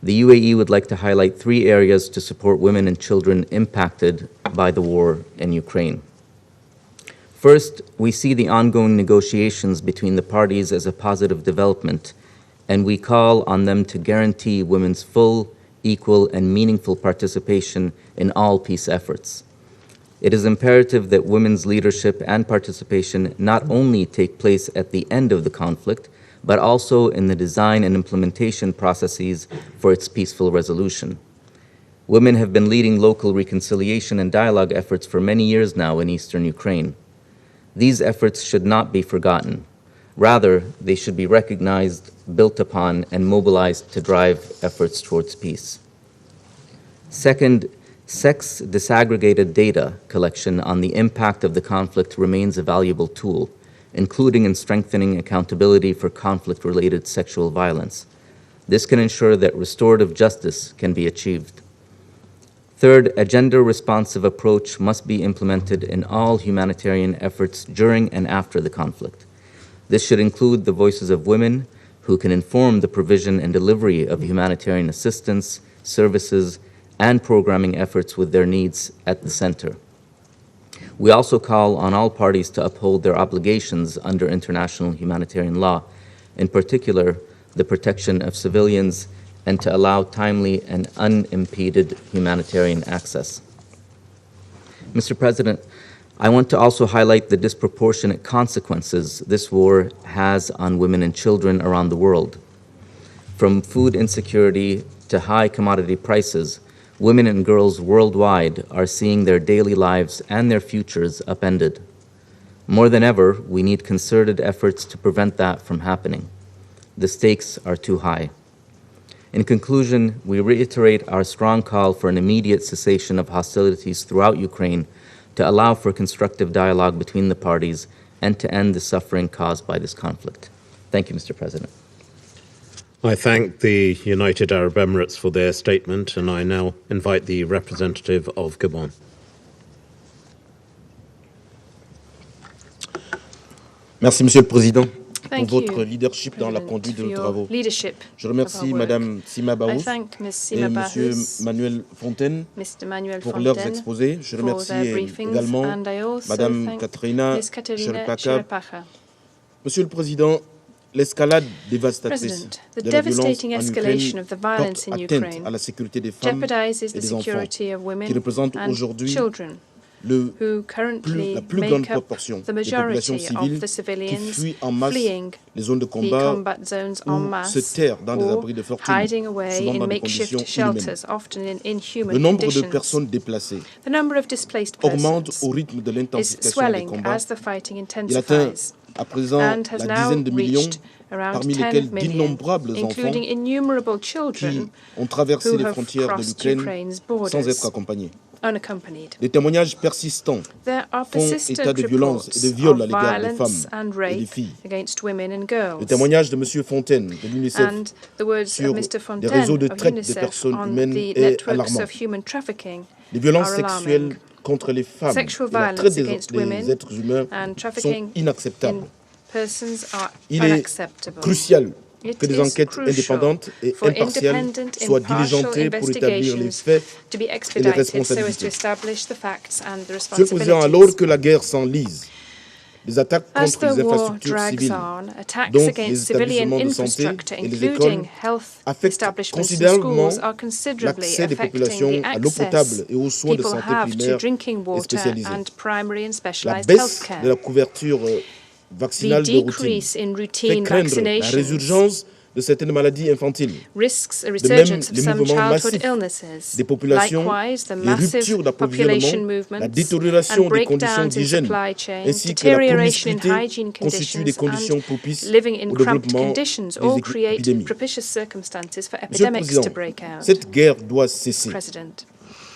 the UAE would like to highlight 3 areas to support women and children impacted by the war in Ukraine. First, we see the ongoing negotiations between the parties as a positive development, and we call on them to guarantee women's full, equal, and meaningful participation in all peace efforts. It is imperative that women's leadership and participation not only take place at the end of the conflict, but also in the design and implementation processes for its peaceful resolution. Women have been leading local reconciliation and dialogue efforts for many years now in eastern Ukraine. These efforts should not be forgotten. Rather, they should be recognized, built upon, and mobilized to drive efforts towards peace. Second, sex disaggregated data collection on the impact of the conflict remains a valuable tool, including in strengthening accountability for conflict-related sexual violence. This can ensure that restorative justice can be achieved. Third, a gender-responsive approach must be implemented in all humanitarian efforts during and after the conflict. This should include the voices of women who can inform the provision and delivery of humanitarian assistance, services, and programming efforts with their needs at the center. We also call on all parties to uphold their obligations under international humanitarian law, in particular, the protection of civilians, and to allow timely and unimpeded humanitarian access. Mr. President, I want to also highlight the disproportionate consequences this war has on women and children around the world. From food insecurity to high commodity prices, women and girls worldwide are seeing their daily lives and their futures upended. More than ever, we need concerted efforts to prevent that from happening. The stakes are too high. In conclusion, we reiterate our strong call for an immediate cessation of hostilities throughout Ukraine to allow for constructive dialogue between the parties and to end the suffering caused by this conflict. Thank you, Mr. President. I thank the United Arab Emirates for their statement, and I now invite the representative of Gabon. Merci, Monsieur le Président, Thank pour you, votre leadership dans la President, conduite de for nos your travaux. leadership Je remercie of our Madame work. Sima I Baous thank Ms. et Sima Monsieur Bahous, Manuel Fontaine Mr. Manuel pour leurs Fontaine exposés. Je for remercie their briefings, également and I also Madame thank Katerina Ms. Katerina Cherepaka. Cherepaka. Monsieur le Président, l'escalade dévastatrice President, the de la violence devastating en escalation Ukraine of the violence porte in atteinte Ukraine à la sécurité des femmes jeopardizes et the des enfants, security of qui women représentent and aujourd'hui children, who currently la plus grande make up proportion the des populations majority civiles of the qui civilians fuient en masse fleeing les zones de the combat combat zones en ou masse se terrent dans des or abris de fortune, hiding away souvent in dans des conditions makeshift inhumaines. shelters, often in inhuman Le nombre de conditions. personnes déplacées The number of displaced augmente persons au rythme de is l'intensification des swelling combats. as the fighting Il atteint intensifies à présent and has la now dizaine de millions, reached around parmi 10 lesquels million, d'innombrables enfants including innumerable qui children ont traversé who les have frontières de crossed l'Ukraine Ukraine's sans borders être accompagnés. unaccompanied. Des témoignages persistants There are font persistent état de violence et de reports viol à of l'égard des violence femmes and et des rape filles. against women and Le girls. témoignage de M. Fontaine de l'UNICEF And the words sur of Mr. des Fontaine réseaux de of traite des UNICEF personnes on humaines the est networks alarmant. of human trafficking Les violences are alarming. sexuelles contre les femmes Sexual et la violence traite against des women êtres humains and sont trafficking inacceptables. in persons are Il est unacceptable. crucial It que des is enquêtes crucial indépendantes et for impartiales independent, soient impartial diligentées pour établir les investigations faits to be et les expedited so as to responsabilités. establish the facts and the Monsieur le Président, alors responsibilities. que la guerre s'enlise, les attaques As contre the les war infrastructures drags civiles, on, attacks donc against les civilian établissements de santé infrastructure, et les including écoles, health affectent establishments and considérablement schools, are considerably l'accès des affecting populations the à l'eau access potable et aux soins de people santé have to primaires drinking et water spécialisés. and primary and La specialized baisse healthcare. de la couverture The vaccinale de routine decrease in fait routine craindre la vaccinations résurgence de certaines maladies infantiles. risks a De même, resurgence of les some mouvements childhood massifs illnesses. des populations, Likewise, the les massive ruptures population d'approvisionnement, movements la détérioration and des conditions breakdowns in d'hygiène, supply chains, ainsi que la deterioration in promiscuité hygiene constituent des conditions conditions and propices living in au cramped développement conditions des all create épidémies. propitious circumstances for Monsieur le epidemics Président, to break out. cette guerre doit cesser. President,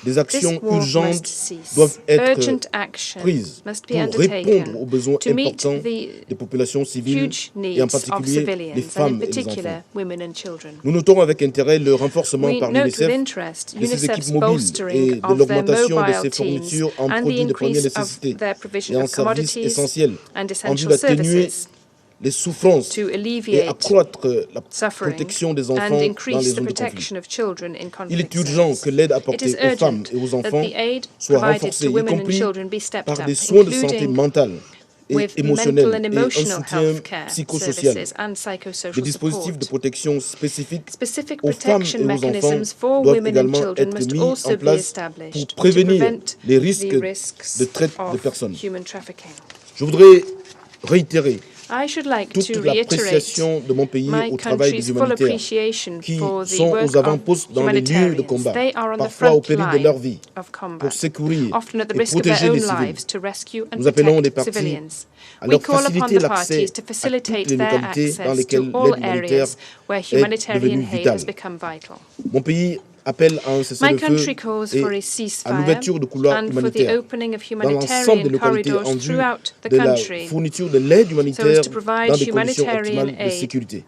Des actions urgentes doivent être prises pour répondre aux besoins importants des populations civiles et en particulier les femmes et les enfants. Nous notons avec intérêt le renforcement par l'UNICEF de ses équipes mobiles et de l'augmentation de ses fournitures en produits de première nécessité et en services essentiels en vue d'atténuer les souffrances et accroître la protection des enfants dans les zones de conflit. Il est urgent que l'aide apportée aux femmes et aux enfants soit renforcée, y compris par des soins de santé mentale et émotionnelle et un soutien psychosocial. Des dispositifs de protection spécifiques aux femmes et aux enfants doivent également être mis en place pour prévenir les risques de traite de personnes. Je voudrais réitérer toute l'appréciation de mon pays au travail des humanitaires qui sont aux avant-postes dans les lieux de combat, parfois au péril de leur vie, pour secourir et protéger les civils. Nous appelons les parties à leur faciliter l'accès à toutes les localités dans lesquelles l'aide humanitaire est devenue vitale. Mon pays appelle à un cessez-le-feu et à l'ouverture de couloirs humanitaires dans l'ensemble des localités en vue de la fourniture de l'aide humanitaire dans des conditions optimales de sécurité.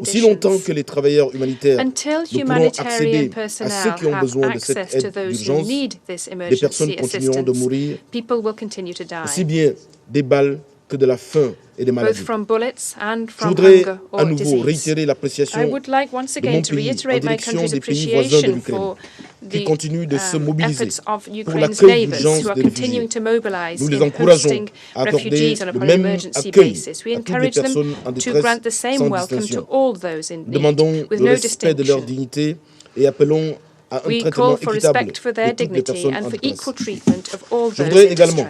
Aussi longtemps que les travailleurs humanitaires ne pourront accéder à ceux qui ont besoin de cette aide d'urgence, des personnes continueront de mourir, aussi bien des balles que de la faim et des maladies. Je voudrais à nouveau réitérer l'appréciation de mon pays en direction des pays voisins de l'Ukraine qui continuent de se mobiliser pour l'accueil d'urgence des réfugiés. Nous les encourageons à accorder le même accueil à toutes les personnes en détresse sans distinction. Nous demandons le respect de leur dignité et appelons à un traitement équitable de toutes les personnes en détresse. Je voudrais également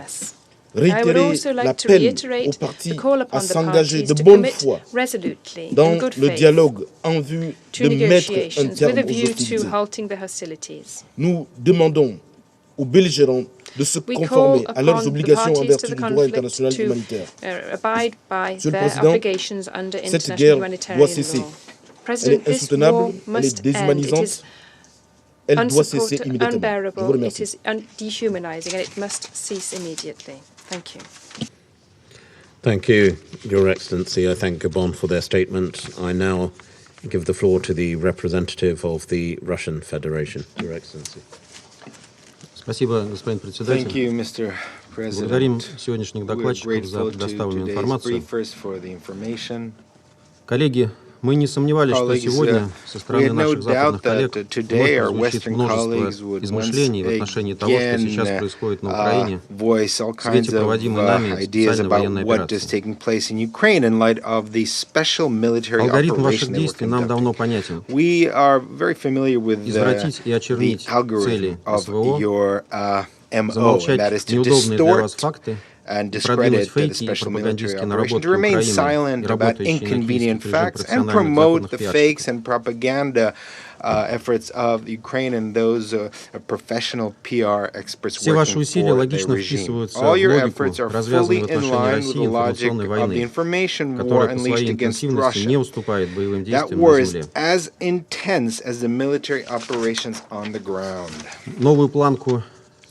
réitérer l'appel aux partis à s'engager de bonne foi dans le dialogue en vue de mettre un terme aux hostilités. Nous demandons aux belligérants de se conformer à leurs obligations en vertu du droit international humanitaire. Monsieur le Président, cette guerre doit cesser. Elle est insoutenable, elle est déshumanisante. Elle doit cesser immédiatement. Je vous remercie. Thank you. Thank you, Your Excellency. I thank Gabon for their statement. I now give the floor to the representative of the Russian Federation. Your Excellency. Спасибо, господин председатель. Thank you, Mr. Благодарим President. сегодняшних We're докладчиков за grateful to предоставленную today's информацию. briefers for the information. Коллеги, мы не сомневались, что сегодня со We стороны had no наших западных doubt that коллег today our вновь прозвучит Western colleagues множество would once измышлений в отношении того, что сейчас происходит на Украине voice all в свете kinds of проводимой нами ideas специальной about военной what is операции. taking place in Ukraine in light of the special military Алгоритм ваших operation that we're действий нам conducting. давно понятен. We are very familiar with Извратить и the очернить цели algorithm of СВО, your MO, and замолчать that is to неудобные для вас distort факты, and продвинуть discredit the фейки и special military пропагандистские operation, наработки to remain Украины silent и about работающие на inconvenient киевских режим facts and профессиональных promote the западных fakes and propaganda efforts of Ukraine and those professional PR experts Все ваши working усилия for the логично regime. вписываются All в your логику, efforts are развязанную fully в in отношении line with России the logic информационной of the войны, information war которая по unleashed своей against интенсивности не Russia. уступает боевым That действиям war на is земле. as intense as the military operations on the ground. Новую планку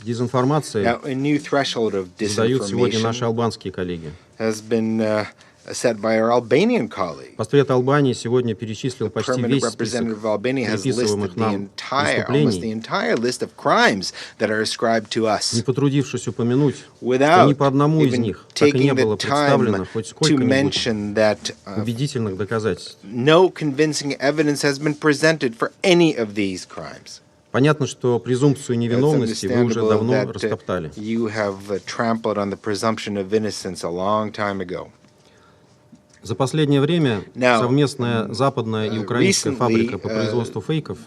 дезинформации Now, a new threshold of задают сегодня наши disinformation албанские коллеги. has been set by our Albanian colleague. Постред Албании сегодня перечислил почти Permanent весь список representative of Albania has приписываемых listed the нам almost the преступлений, entire list of crimes that are ascribed to us, не потрудившись упомянуть, что without ни по одному из even них так и не taking было the time представлено хоть to сколько-нибудь mention that убедительных доказательств. no convincing evidence has been presented for any of these crimes. Понятно, что презумпцию It's невиновности вы уже understandable давно that растоптали. you have trampled on the presumption of innocence a long time ago. За последнее время Now, совместная западная и украинская фабрика по производству фейков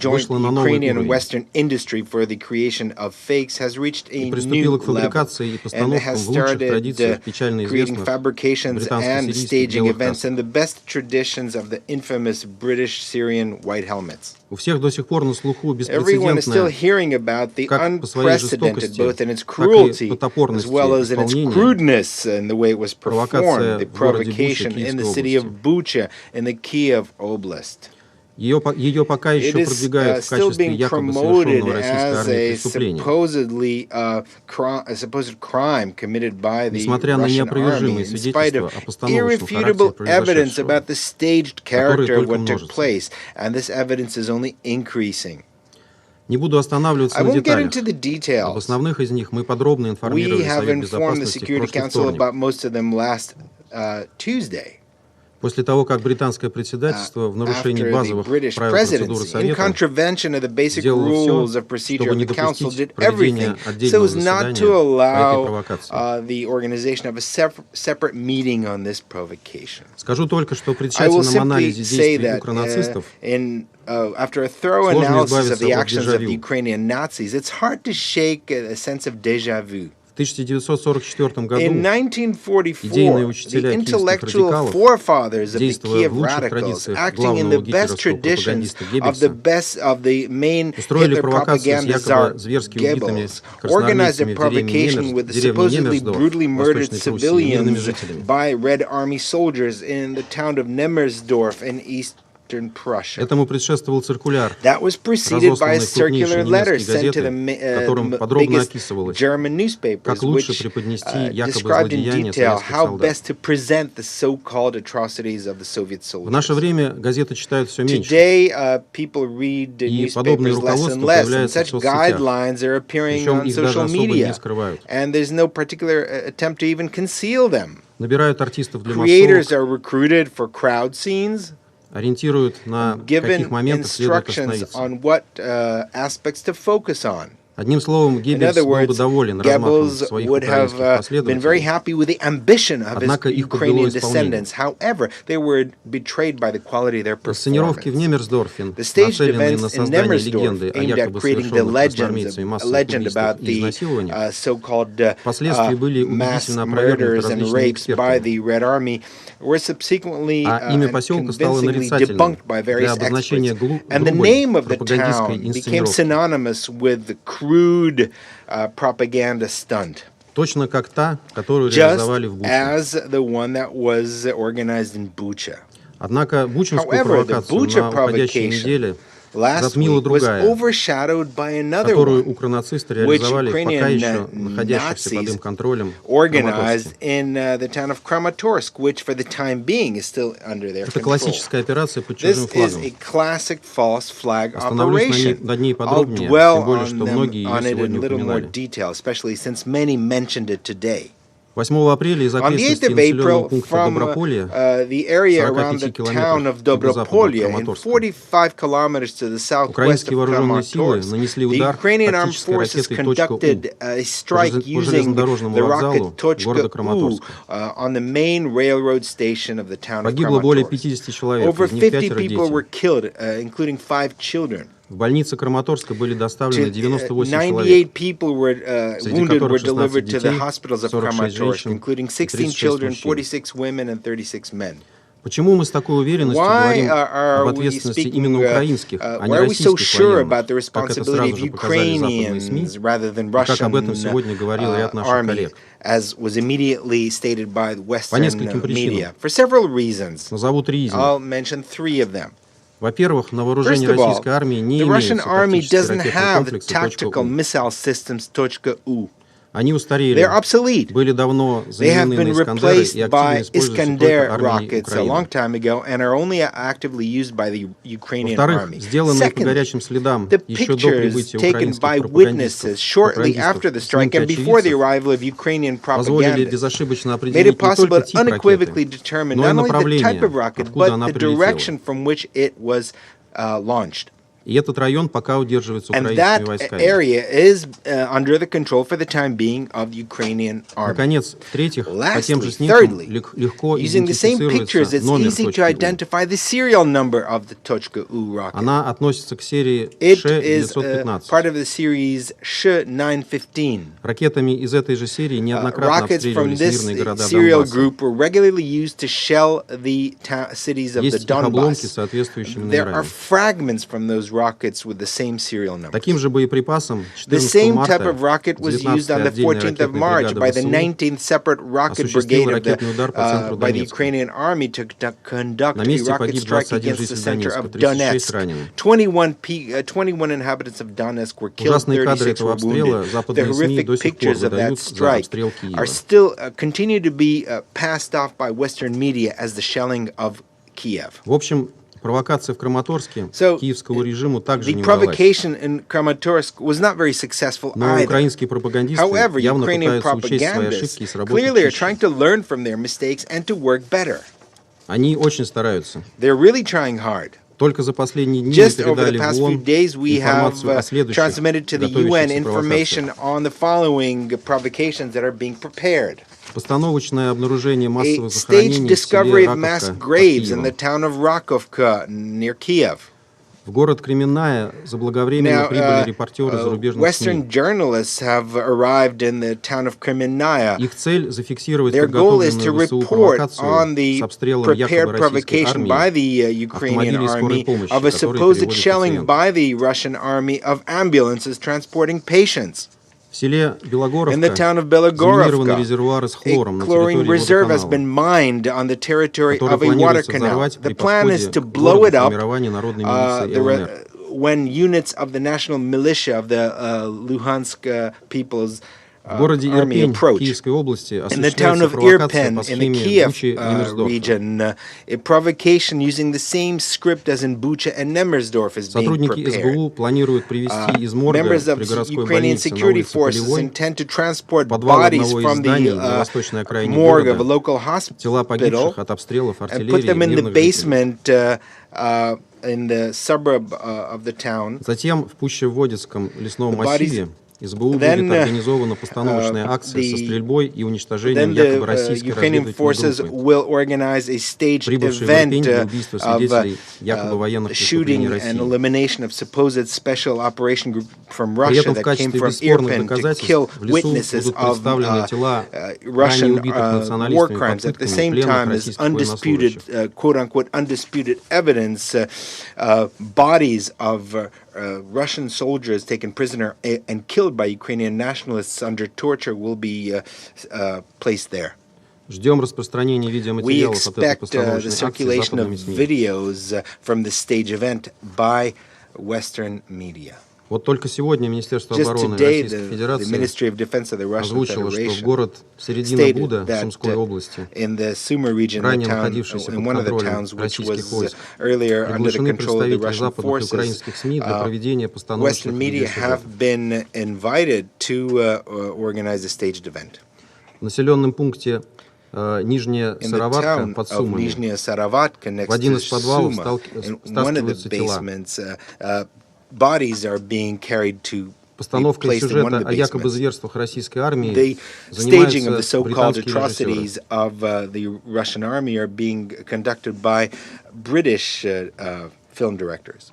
вышла на новый Ukrainian and уровень Western industry for the creation of fakes has reached a и new приступила к level фабрикации и and постановкам has в лучших started традициях печально creating известных fabrications and британско-сирийских staging белых events касок. in the best traditions of the infamous British-Syrian white helmets. У всех до сих пор на слуху Everyone is still беспрецедентное hearing about the как по своей unprecedented, жестокости, both in its так и cruelty по as топорности well as in its исполнения, crudeness and the way it was провокация performed, the в городе Буча provocation in the Киевской city области. of Bucha in the Kiev Oblast. Ее пока еще продвигают в качестве якобы совершенного российской армией преступления. Несмотря на неопровержимые свидетельства о постановочном характере произошедшего, которые только множатся. Не буду останавливаться на деталях. Об основных из них мы подробно информировали Совет Безопасности в прошлый вторник. После того, как британское председательство в нарушении базовых правил процедуры Совета сделало все, чтобы не допустить проведения отдельного заседания по этой провокации. Скажу только, что при тщательном анализе действий укронацистов after a thorough analysis of the actions of the Ukrainian Nazis, it's hard to shake a sense of déjà vu. В 1944 году идейные учителя киевских радикалов, действуя в лучших традициях главного гитлеровского пропагандиста Геббельса, устроили провокацию с якобы зверски убитыми красноармейцами в деревне Немерсдорф, Восточной Пруссии, и мирными жителями. Этому предшествовал циркуляр, разосланный в крупнейшие немецкие газеты, в котором подробно описывалось, как лучше преподнести якобы злодеяния советских солдат. В наше время газеты читают все меньше, и подобные руководства появляются в соцсетях, причем их даже особо не скрывают. Набирают артистов для массовок, ориентируют, на каких моментах следует остановиться. Одним словом, Геббельс был бы доволен размахом своих украинских последователей, однако их подвело исполнение. Инсценировки в Немерсдорфе, нацеленные на создание легенды о якобы совершенных красноармейцами массовых убийствах и изнасилованиях, впоследствии были убедительно опровергнуты различными экспертами, а имя поселка стало нарицательным для обозначения грубой пропагандистской инсценировки. Propaganda stunt. Точно как та, которую реализовали в Буче. Однако бучинскую провокацию на уходящей неделе затмила другая, которую укронацисты реализовали в пока еще находящихся под им контролем Краматорске. Это классическая операция под чужим флагом. Остановлюсь над ней подробнее, тем более, что многие ее сегодня упоминали. 8 апреля из окрестностей населенного пункта Доброполье, 45 километров к юго-западу от Краматорска, украинские вооруженные силы нанесли удар тактической ракетой «Точка У» по железнодорожному вокзалу города Краматорска. Погибло более 50 человек, из них 5 дети. В больнице Краматорска были доставлены 98 человек, среди которых 16 детей, 46 женщин и 36 мужчин. Почему мы с такой уверенностью говорим об ответственности именно украинских, а не российских военных, как это сразу же показали западные СМИ, и как об этом сегодня говорил ряд наших коллег? По нескольким причинам. Назову 3 из них. Во-первых, на вооружении российской армии не имеется тактический ракетный комплекс .У. Они устарели, были давно заменены на «Искандеры» и активно используются только армией Украины. Во-вторых, сделанные по горячим следам еще до прибытия украинских пропагандистов снимки очевидцев позволили безошибочно определить не только тип ракеты, но и направление, откуда она прилетела. И этот район пока удерживается украинскими войсками. Наконец, в-третьих, по тем же снимкам легко идентифицируется номер .У. Она относится к серии Ш-915. Ракетами из этой же серии неоднократно обстреливались мирные города Донбасса. Есть их обломки с соответствующими номерами. those rockets with the same serial number. Таким же боеприпасом The 14 same марта type of rocket was used on the 14th of March by the 19th Separate Rocket Brigade by the Ukrainian Army to conduct a rocket strike against the center of Donetsk. 21 inhabitants of Donetsk were killed, 36 were wounded. The horrific pictures of that strike are still continue to be passed off by Western media as the shelling of Kiev. В общем, провокация в Краматорске киевскому режиму также не The удалась. provocation in Kramatorsk was not very successful Но either. украинские пропагандисты However, явно Ukrainian пытаются учесть свои ошибки и propagandists сработать clearly are чище. trying to learn from their mistakes and to work better. Они очень стараются. They're really trying hard. Только за последние дни мы Just over the передали в past few ООН days, we have информацию о следующих transmitted to the UN готовящихся information провокациях. on the following provocations that are being prepared. Постановочное обнаружение A массовых staged захоронений в discovery селе of mass Раковка под graves in Киевом. the town of Rakovka near Kiev. В город Кременная заблаговременно прибыли репортеры зарубежных Western СМИ. journalists have arrived in the town of Kremenaya. Их цель зафиксировать Their goal is to подготовленную ВСУ report провокацию on the с обстрелом prepared якобы российской provocation by армии the Ukrainian автомобилей скорой army помощи, of a которые supposed перевозят shelling пациентов. by the Russian army of ambulances transporting patients. В селе Белогоровка In the town of заминированы резервуары с a хлором на chlorine территории reserve has водоканала, been mined on the territory который of a water планируется canal. взорвать The при plan is подходе to к blow городу it up формирования народной милиции ЛНР. when units of the national militia of the Luhansk People's В городе army Ирпень approach. Киевской области In the town осуществляется of провокация Irpen по in the схеме Kiev Бучи и Немерсдорфа. region, a provocation using the same script as in Bucha and Nemersdorf is being Сотрудники prepared. СБУ планируют привезти из морга Members of при городской Ukrainian больнице на security улице forces Полевой intend to transport подвал bodies одного из from зданий на the восточной окраине morgue of a города local тела hospital погибших от обстрелов and артиллерии put и them in the мирных жителей. basement in the suburb of the town. Затем в Пущеводецком лесном The bodies- массиве СБУ Then, будет организована постановочная акция со стрельбой и уничтожением Then якобы the российской Ukrainian разведывательной forces группы, will organize a staged прибывшей в event Ирпень для убийства of свидетелей якобы военных преступлений shooting and России. elimination of supposed special operation group from При Russia этом в that came качестве from бесспорных Irpin to доказательств kill в лесу witnesses будут of представлены тела ранее Russian убитых war националистами под crimes. At the пытками same пленных time, as российских военнослужащих. undisputed, quote-unquote, undisputed evidence, bodies of Russian soldiers taken prisoner and killed by Ukrainian nationalists under torture will be placed there. Ждем распространения We видеоматериалов от этой expect the постановочной акции circulation of западными СМИ. videos from the stage event by Western media. Вот только сегодня Министерство Just обороны today, Российской the Федерации Ministry of Defense of the Russian озвучило, что в Federation город середина stated Буда that Сумской области, in the Sumy region, the ранее town, находившийся in под one of the контролем towns which российских was войск, earlier under the приглашены control of the представители Russian западных и forces, украинских СМИ для проведения Western постановочных media видеосюжетов. have been invited to organize a staged event. В населенном пункте Нижняя In the Сыроватка town под of Сумами Nizhnya Sarovatka next в один to из подвалов Suma, in one of the стаскиваются тела. basements, bodies are being carried to be Постановкой placed in one сюжета of the о якобы basements. зверствах российской армии The staging of the занимаются so-called британские atrocities режиссеры. of the Russian army are being conducted by British film directors.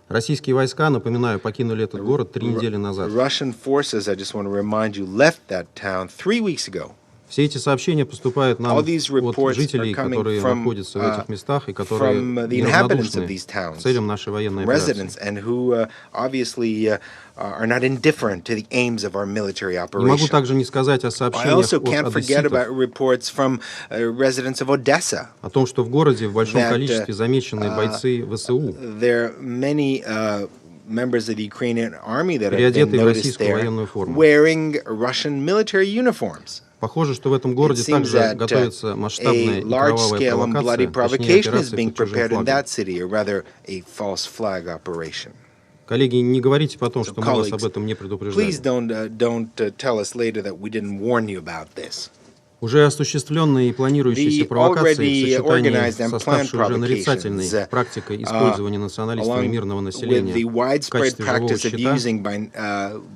Российские войска, напоминаю, покинули этот город 3 недели назад. Russian forces, I just want to remind you, left that town 3 weeks ago. Все эти сообщения поступают нам All от these reports жителей, are coming которые from, находятся в этих местах и которые from the inhabitants of неравнодушны these towns, к целям нашей военной операции. residents, and who obviously are not indifferent to the aims of our military Не могу operation. также не сказать о I сообщениях also от can't forget about одесситов, reports from residents of Odessa. о том, что в городе в большом that, количестве замечены бойцы ВСУ, There are many members of the Ukrainian army that have been переодетые в noticed российскую there военную форму. wearing Russian military uniforms. Похоже, что в этом городе It seems также that готовится масштабная a и кровавая large-scale and bloody провокация, точнее provocation is операция being под чужим prepared in флагом. that city, or rather a false flag operation. Коллеги, не говорите потом, что мы вас colleagues, об этом не Please предупреждали. don't tell us later that we didn't warn you about this. Уже осуществленные и планирующиеся The провокации в already organized сочетании and со planned ставшей уже нарицательной provocations, практикой использования националистами along мирного with населения the в widespread качестве живого practice of щита using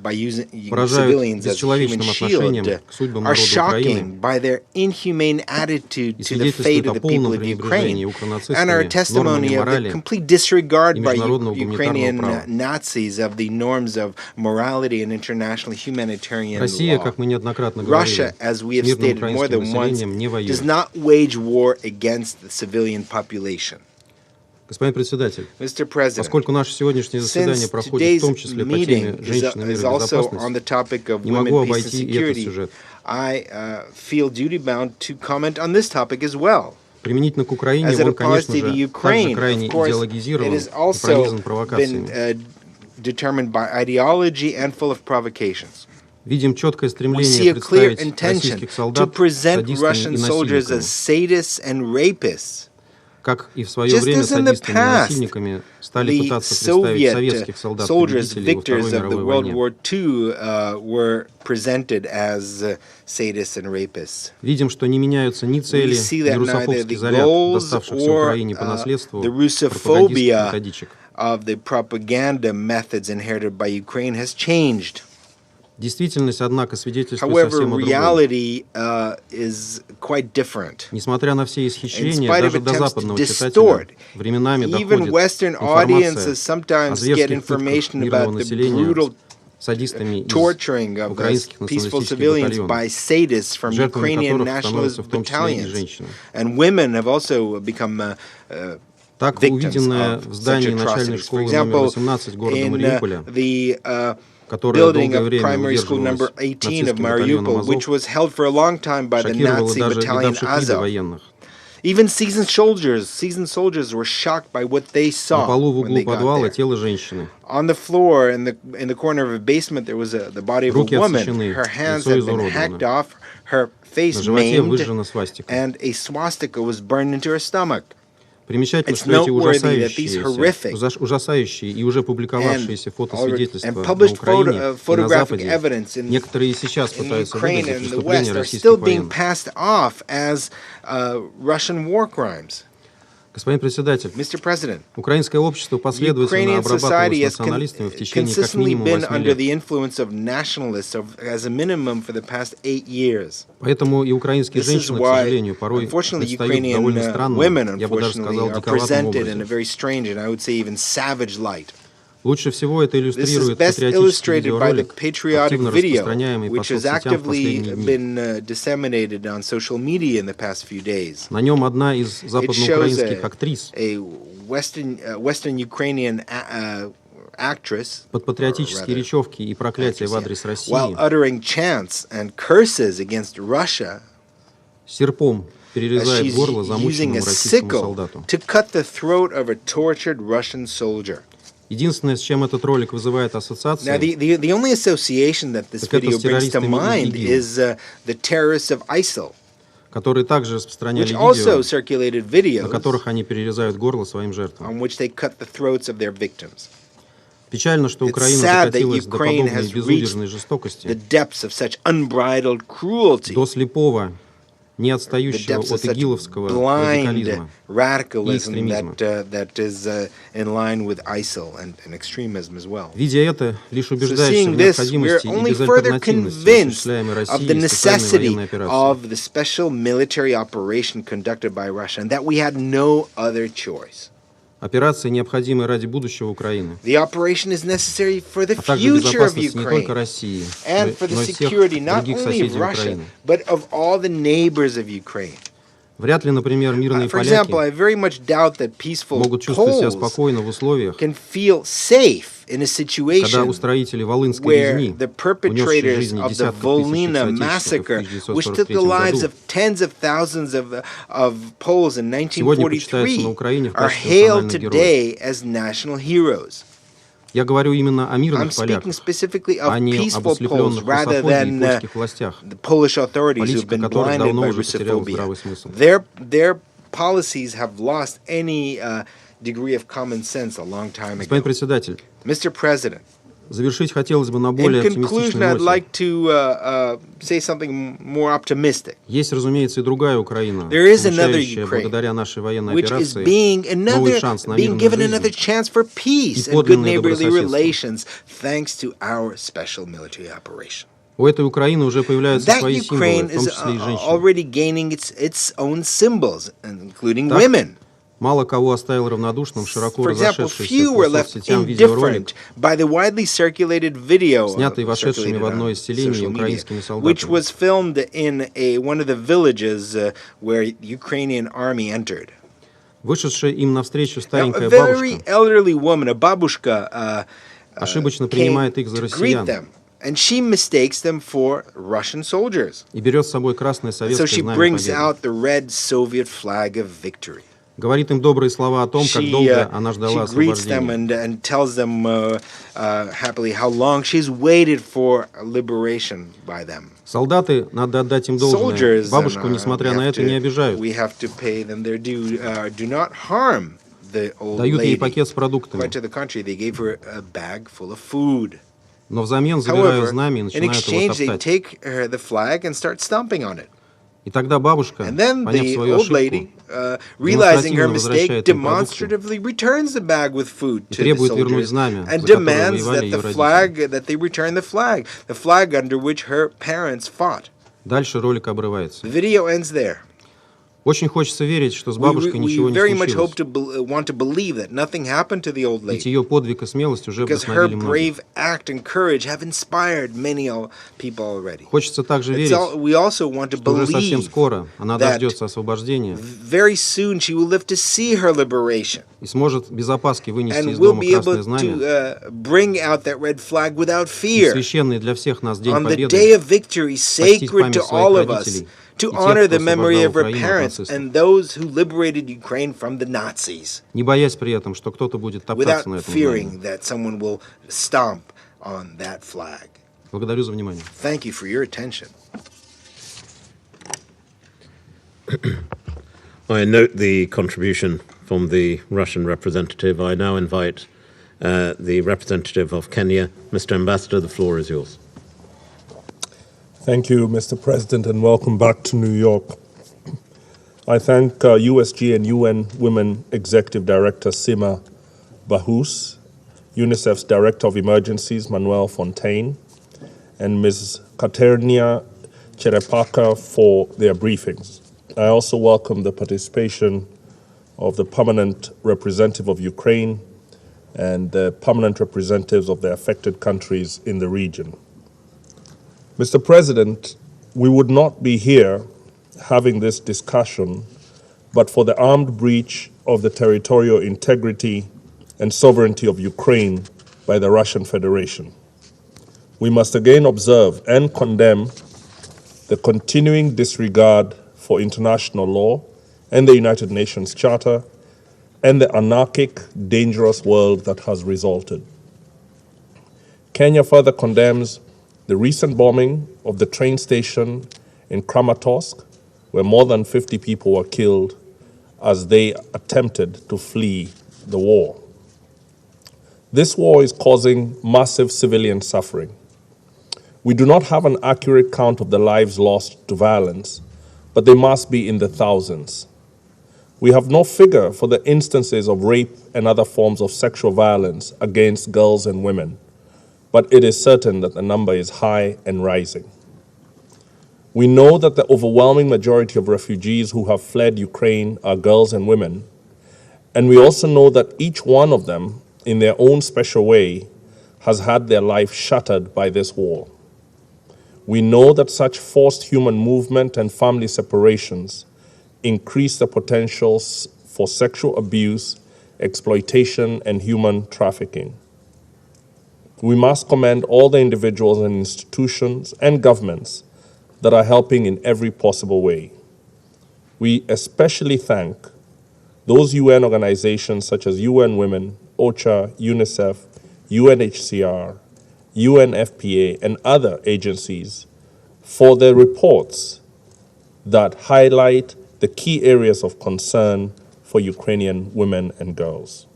by using поражают civilians as human бесчеловечным отношением shield к судьбам are народа shocking Украины by their inhumane attitude и to the fate свидетельствуют of о the полном people of пренебрежении Ukraine, укронацистами and are a нормами testimony of the морали complete disregard и by международного Ukrainian гуманитарного права. Nazis of the norms of morality and international humanitarian Россия, law. как мы неоднократно Russia, говорили, as we have с мирным stated more украинским than once, населением не does воюет. not wage war against the civilian population. Господин председатель, Mr. President, поскольку наше сегодняшнее заседание проходит в том числе по теме женщин и мира и безопасности, не могу обойти и этот сюжет. I feel duty-bound to comment on this topic as well. Применительно к Украине, он, конечно же, также крайне идеологизирован и пронизан провокациями. Determined by ideology and full of provocations. Видим четкое We see стремление a clear представить intention российских to солдат present садистами Russian и soldiers as насильниками. sadists and rapists. Как и в свое время садистами и насильниками стали пытаться представить советских солдат-победителей во Второй мировой World войне. War II were presented as sadists and rapists. Видим, что не меняются ни цели, ни русофобский заряд, доставшихся Украине по наследству пропагандистских методичек. Of the propaganda methods inherited by Ukraine has changed. Действительность, однако, свидетельствует However, совсем о другом. reality is quite different. Несмотря на все исхищрения, In spite of даже до attempts западного to читателя distort, временами even доходит Western информация audiences sometimes о get зверских пытках information мирного about the населения brutal садистами из torturing of украинских peaceful националистических civilians by батальонов, sadists from жертвами Ukrainian которых nationalist становятся в том числе и battalions. женщины. And women have also become Так, victims увиденное of в such здании начальной atrocities. For школы номер example, 18 города in Мариуполя, the которая building долгое of время primary school удерживалась number 18 of нацистским батальоном Mariupol, which Азов, was held for a long time by the шокировала Nazi даже battalion видавших виды Azov. военных. Even seasoned soldiers were shocked by what they На saw полу в when углу they got подвала there. тело женщины. On the floor in the corner of a basement there was the body of a Руки woman. отсечены, Her hands лицо had been изуродовано. hacked off, her face На животе maimed, выжжена свастика. and a swastika was burned into her stomach. Примечательно, It's что эти noteworthy that these horrific ужасающие и уже публиковавшиеся and фотосвидетельства на published Украине и на photographic Западе, evidence некоторые и сейчас in пытаются Ukraine выдать за and the преступления West are российских still being военных. passed off as Russian war crimes. Господин председатель, Mr. President, украинское общество последовательно Ukrainian обрабатывалось society has националистами в течение как consistently минимум been 8 under лет. the influence of nationalists as a minimum for the past 8 years. Поэтому и украинские This is женщины, к why, сожалению, порой unfortunately, предстают в довольно Ukrainian странном, women, я бы даже сказал, unfortunately, are диковатом presented in a образе. very strange and I would say even savage light. Лучше всего это This is иллюстрирует best патриотический illustrated by the видеоролик, patriotic активно video, распространяемый по which has соцсетям в actively последние дни. been disseminated on social media in the past few days. На нем одна из It shows западноукраинских актрис a Western Ukrainian actress под патриотические речевки и проклятия в адрес России while uttering chants and curses against Russia серпом as перерезает she's горло using замученному a российскому sickle солдату. to cut the throat of a tortured Russian soldier. Единственное, с чем этот ролик вызывает ассоциации, Now, the only association that this так это video с brings to террористами mind ИГИЛ, is the terrorists of ISIL, которые также распространяли which also видео, circulated на videos которых они перерезают горло своим жертвам. on which they cut the throats of their victims. Печально, что It's Украина sad that докатилась до Ukraine подобной has безудержной reached the жестокости, depths of such unbridled cruelty, до слепого, не the отстающего depths of от such игиловского blind радикализма и radicalism экстремизма. that is in line with ISIL and extremism as well. Видя это, лишь So убеждаешься seeing в this, we're необходимости и only further безальтернативности convinced осуществляемой of Россией the специальной necessity военной операции. of the special military operation conducted by Russia and that we had no other choice. Операция необходимая ради будущего Украины, The operation is necessary for the а также future of безопасности не только Ukraine России, and for the но и всех security not других only of соседей Russia, Украины. but of all the neighbors of Ukraine. Вряд ли, например, мирные For example, I поляки very much doubt that peaceful могут чувствовать себя Poles спокойно в условиях, can feel safe in a когда situation устроители Волынской where резни, the унесшие perpetrators жизни of the десятков тысяч Volhynia их massacre, соотечественников в which took the 1943 lives году, of tens of thousands of Poles in сегодня почитаются 1943, на Украине в are качестве hailed национальных героев. today as national heroes. Я говорю именно о I'm мирных speaking поляках, specifically of а не об peaceful Poles ослепленных rather русофобией и than польских властях, the Polish authorities who've политика been которых blinded давно by уже потеряла Russophobia. здравый смысл. Their policies have lost any degree of common sense a long time Господин ago. председатель, Mr. President, завершить хотелось бы на более in conclusion, оптимистичной I'd ноте. like to say something more optimistic, Есть, разумеется, и другая Украина, There is another получающая Ukraine, благодаря нашей военной which is операции новый шанс на being мирную given another жизнь chance for peace и and good подлинное neighborly добрососедство. relations thanks to our special military operation. У этой Украины уже появляются That свои символы, Ukraine в том is числе и женщины. already gaining its own symbols, including Так, women. мало кого оставил равнодушным широко For example, разошедшийся few were по left соцсетям видеоролик, indifferent by the widely circulated video снятый вошедшими в circulated одно on из селений social media, украинскими which солдатами. was filmed in one of the villages where Ukrainian army entered. Вышедшая им навстречу Now, старенькая a very бабушка elderly woman, a babushka, ошибочно came принимает их за to greet россиян them, and she mistakes them for Russian soldiers. и берет с собой красное So советское she знамя brings победы. out the red Soviet flag of victory. Говорит им добрые слова о том, как долго она ждала She greets them освобождения. and tells them happily how long she's waited for liberation by them. Солдаты, надо отдать им должное, Soldiers, бабушку, несмотря на это, не обижают. we have to pay them their due. Do not harm the old Дают ей lady. пакет с продуктами. Quite to the contrary, they gave her a bag full of food. Но взамен забирают However, знамя и in начинают его exchange, they топтать. take the flag and start stomping on it. И тогда бабушка, And then поняв the свою old ошибку, lady, realizing her демонстративно mistake, возвращает им продукты demonstratively returns the bag with food и to the требует вернуть soldiers знамя, and за которое demands воевали that ее the родители. flag, that they return the flag under which her parents fought. Дальше ролик обрывается. The video ends there. Очень хочется верить, что с бабушкой ничего We не very much случилось. hope to want to believe that nothing happened to the old Ведь lady, ее подвиг и смелость уже because her вдохновили многих. brave act and courage have inspired many people already. Хочется также верить, We also want to что уже совсем believe скоро она that дождется освобождения very soon she will live to see her liberation и сможет без опаски вынести and из will дома be able красное знамя to bring out that red flag without и fear священный для всех нас День on the Победы day of victory, почтить sacred память to своих all of us, родителей to и тех, honor кто the memory освобождал of her Украину от parents нацистов, and those who liberated Ukraine from the Nazis, не боясь при этом, что кто-то будет without топтаться на этом знамени. fearing that someone will stomp on that flag. Благодарю за внимание. Thank you for your attention. I note the contribution from the Russian representative. I now invite the representative of Kenya, Mr. Ambassador. The floor is yours. Thank you, Mr. President, and welcome back to New York. I thank USG and UN Women Executive Director Sima Bahous, UNICEF's Director of Emergencies Manuel Fontaine, and Ms. Katerina Cherepaka for their briefings. I also welcome the participation of the permanent representative of Ukraine and the permanent representatives of the affected countries in the region. Mr. President, we would not be here having this discussion but for the armed breach of the territorial integrity and sovereignty of Ukraine by the Russian Federation. We must again observe and condemn the continuing disregard for international law and the United Nations Charter and the anarchic, dangerous world that has resulted. Kenya further condemns the recent bombing of the train station in Kramatorsk, where more than 50 people were killed as they attempted to flee the war. This war is causing massive civilian suffering. We do not have an accurate count of the lives lost to violence, but they must be in the thousands. We have no figure for the instances of rape and other forms of sexual violence against girls and women, but it is certain that the number is high and rising. We know that the overwhelming majority of refugees who have fled Ukraine are girls and women, and we also know that each one of them, in their own special way, has had their life shattered by this war. We know that such forced human movement and family separations increase the potentials for sexual abuse, exploitation, and human trafficking. We must commend all the individuals and institutions and governments that are helping in every possible way. We especially thank those UN organizations such as UN Women, OCHA, UNICEF, UNHCR, UNFPA, and other agencies for their reports that highlight the key areas of concern for Ukrainian women and girls.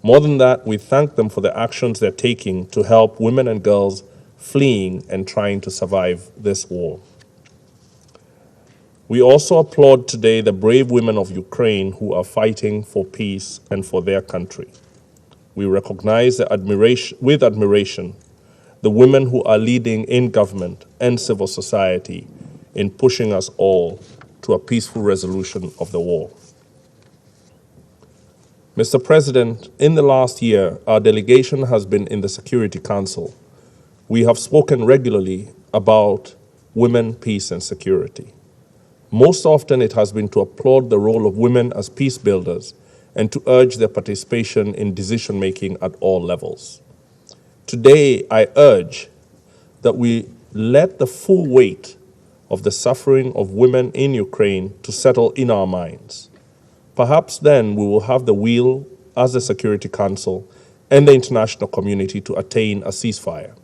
More than that, we thank them for the actions they're taking to help women and girls fleeing and trying to survive this war. We also applaud today the brave women of Ukraine who are fighting for peace and for their country. We recognize with admiration the women who are leading in government and civil society in pushing us all to a peaceful resolution of the war. Mr. President, in the last year, our delegation has been in the Security Council. We have spoken regularly about women, peace, and security. Most often it has been to applaud the role of women as peace builders and to urge their participation in decision-making at all levels. Today, I urge that we let the full weight of the suffering of women in Ukraine to settle in our minds. Perhaps then we will have the will as the Security Council and the international community to attain a ceasefire,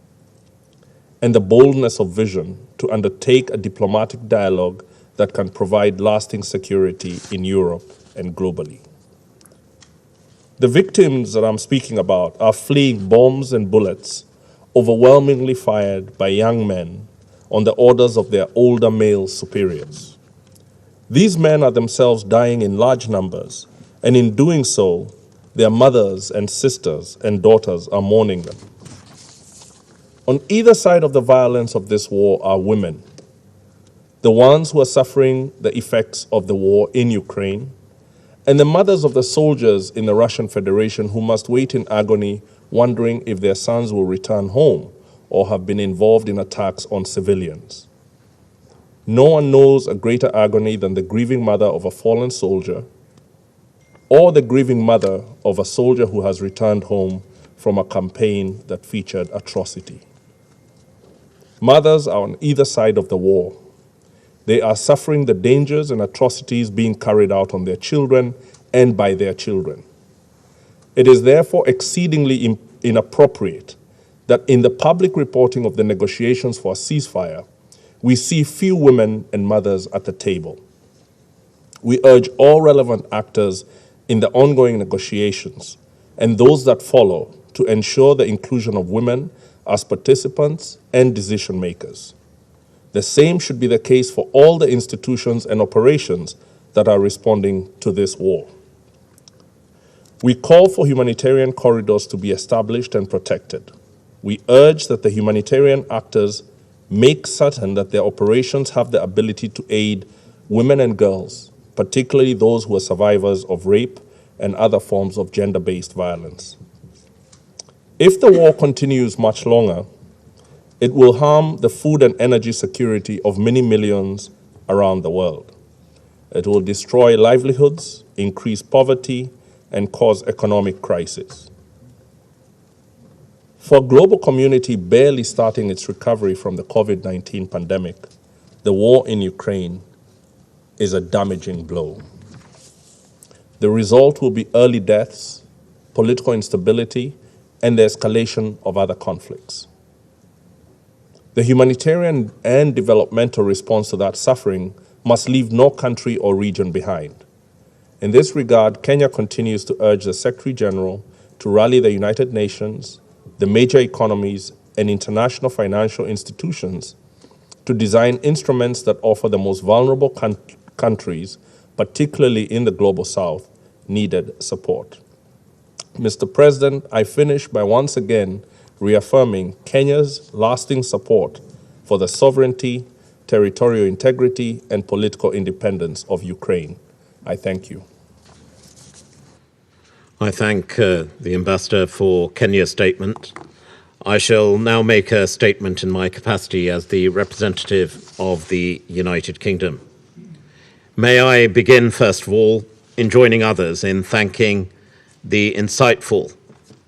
and the boldness of vision to undertake a diplomatic dialogue that can provide lasting security in Europe and globally. The victims that I'm speaking about are fleeing bombs and bullets overwhelmingly fired by young men on the orders of their older male superiors. These men are themselves dying in large numbers, and in doing so, their mothers and sisters and daughters are mourning them. On either side of the violence of this war are women, the ones who are suffering the effects of the war in Ukraine, and the mothers of the soldiers in the Russian Federation who must wait in agony, wondering if their sons will return home or have been involved in attacks on civilians. No one knows a greater agony than the grieving mother of a fallen soldier, or the grieving mother of a soldier who has returned home from a campaign that featured atrocity. Mothers are on either side of the war. They are suffering the dangers and atrocities being carried out on their children and by their children. It is therefore exceedingly inappropriate that in the public reporting of the negotiations for a ceasefire, we see few women and mothers at the table. We urge all relevant actors in the ongoing negotiations and those that follow to ensure the inclusion of women as participants and decision makers. The same should be the case for all the institutions and operations that are responding to this war. We call for humanitarian corridors to be established and protected. We urge that the humanitarian actors make certain that their operations have the ability to aid women and girls, particularly those who are survivors of rape and other forms of gender-based violence. If the war continues much longer, it will harm the food and energy security of many millions around the world. It will destroy livelihoods, increase poverty, and cause economic crisis. For a global community barely starting its recovery from the COVID-19 pandemic, the war in Ukraine is a damaging blow. The result will be early deaths, political instability, and the escalation of other conflicts. The humanitarian and developmental response to that suffering must leave no country or region behind. In this regard, Kenya continues to urge the Secretary General to rally the United Nations, the major economies, and international financial institutions to design instruments that offer the most vulnerable countries, particularly in the global south, needed support. Mr. President, I finish by once again reaffirming Kenya's lasting support for the sovereignty, territorial integrity, and political independence of Ukraine. I thank you. I thank the Ambassador for Kenya's statement. I shall now make a statement in my capacity as the representative of the United Kingdom. May I begin, first of all, in joining others in thanking the insightful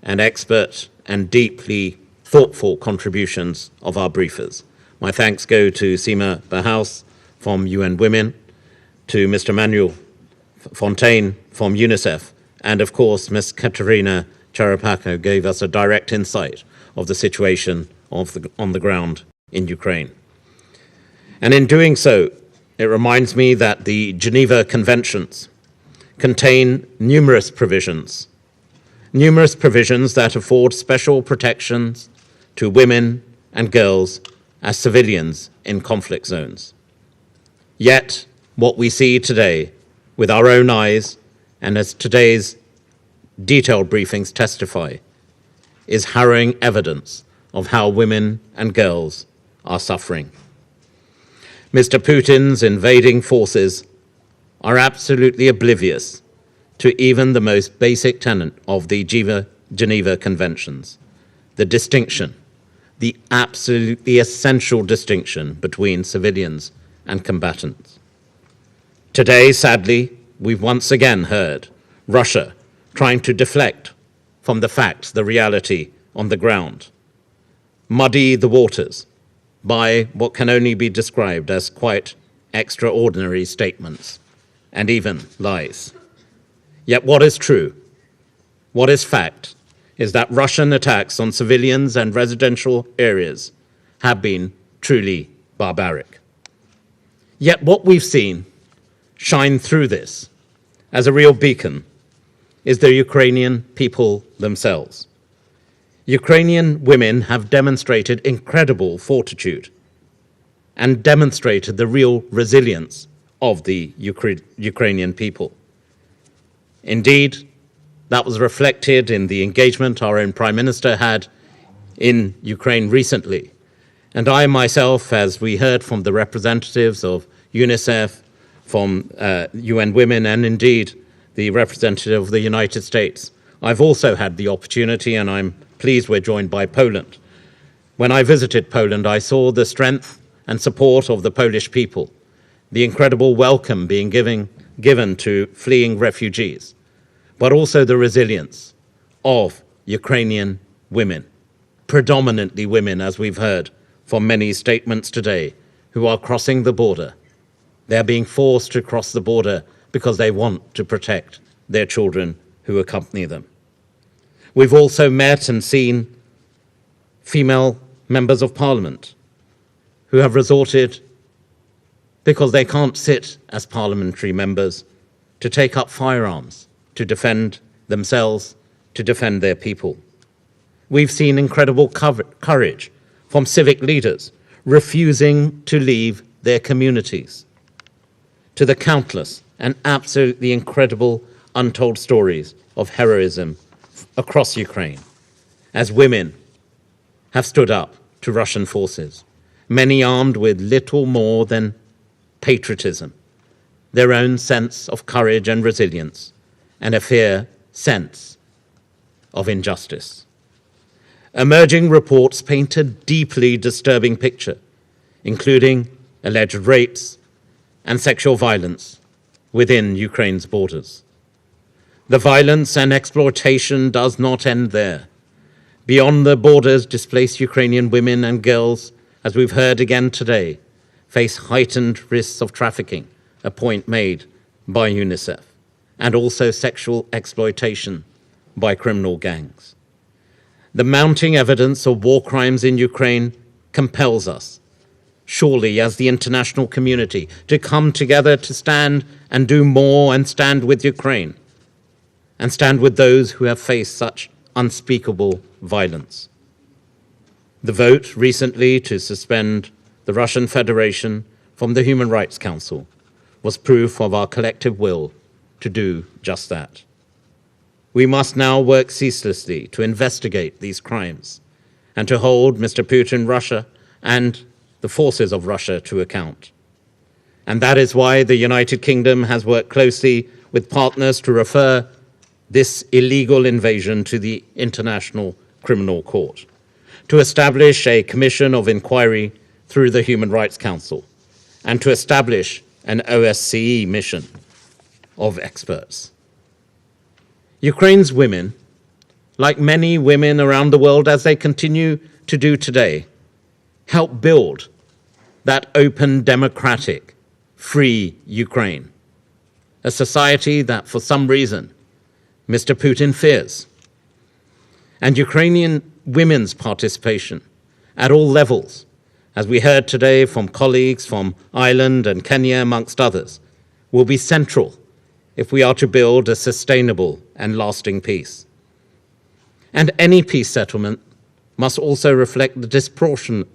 and expert and deeply thoughtful contributions of our briefers. My thanks go to Seema Bahaus from UN Women, to Mr. Manuel Fontaine from UNICEF, and of course, Ms. Katerina Charapaka gave us a direct insight of the situation on the ground in Ukraine. And in doing so, it reminds me that the Geneva Conventions contain numerous provisions that afford special protections to women and girls as civilians in conflict zones. Yet, what we see today with our own eyes, and as today's detailed briefings testify, is harrowing evidence of how women and girls are suffering. Mr. Putin's invading forces are absolutely oblivious to even the most basic tenet of the Geneva Conventions, the distinction, the absolutely essential distinction between civilians and combatants. Today, sadly, we've once again heard Russia trying to deflect from the facts, the reality on the ground, muddy the waters by what can only be described as quite extraordinary statements and even lies. Yet what is true, what is fact, is that Russian attacks on civilians and residential areas have been truly barbaric. Yet what we've seen shine through this as a real beacon is the Ukrainian people themselves. Ukrainian women have demonstrated incredible fortitude and demonstrated the real resilience of the Ukrainian people. Indeed, that was reflected in the engagement our own Prime Minister had in Ukraine recently. And I myself, as we heard from the representatives of UNICEF, from UN Women, and indeed the representative of the United States, I've also had the opportunity, and I'm pleased we're joined by Poland. When I visited Poland, I saw the strength and support of the Polish people, the incredible welcome being given to fleeing refugees, but also the resilience of Ukrainian women, predominantly women, as we've heard from many statements today, who are crossing the border. They're being forced to cross the border because they want to protect their children who accompany them. We've also met and seen female members of parliament who have resorted, because they can't sit as parliamentary members, to take up firearms, to defend themselves, to defend their people. We've seen incredible courage from civic leaders refusing to leave their communities, to the countless and absolutely incredible untold stories of heroism across Ukraine, as women have stood up to Russian forces, many armed with little more than patriotism, their own sense of courage and resilience, and a fair sense of injustice. Emerging reports paint a deeply disturbing picture, including alleged rapes and sexual violence within Ukraine's borders. The violence and exploitation does not end there. Beyond the borders, displaced Ukrainian women and girls, as we've heard again today, face heightened risks of trafficking, a point made by UNICEF, and also sexual exploitation by criminal gangs. The mounting evidence of war crimes in Ukraine compels us, surely as the international community, to come together to stand and do more and stand with Ukraine, and stand with those who have faced such unspeakable violence. The vote recently to suspend the Russian Federation from the Human Rights Council was proof of our collective will to do just that. We must now work ceaselessly to investigate these crimes and to hold Mr. Putin, Russia, and the forces of Russia to account. And that is why the United Kingdom has worked closely with partners to refer this illegal invasion to the International Criminal Court, to establish a commission of inquiry through the Human Rights Council, and to establish an OSCE mission of experts. Ukraine's women, like many women around the world as they continue to do today, help build that open, democratic, free Ukraine, a society that for some reason Mr. Putin fears. And Ukrainian women's participation at all levels, as we heard today from colleagues from Ireland and Kenya, amongst others, will be central if we are to build a sustainable and lasting peace. And any peace settlement must also reflect the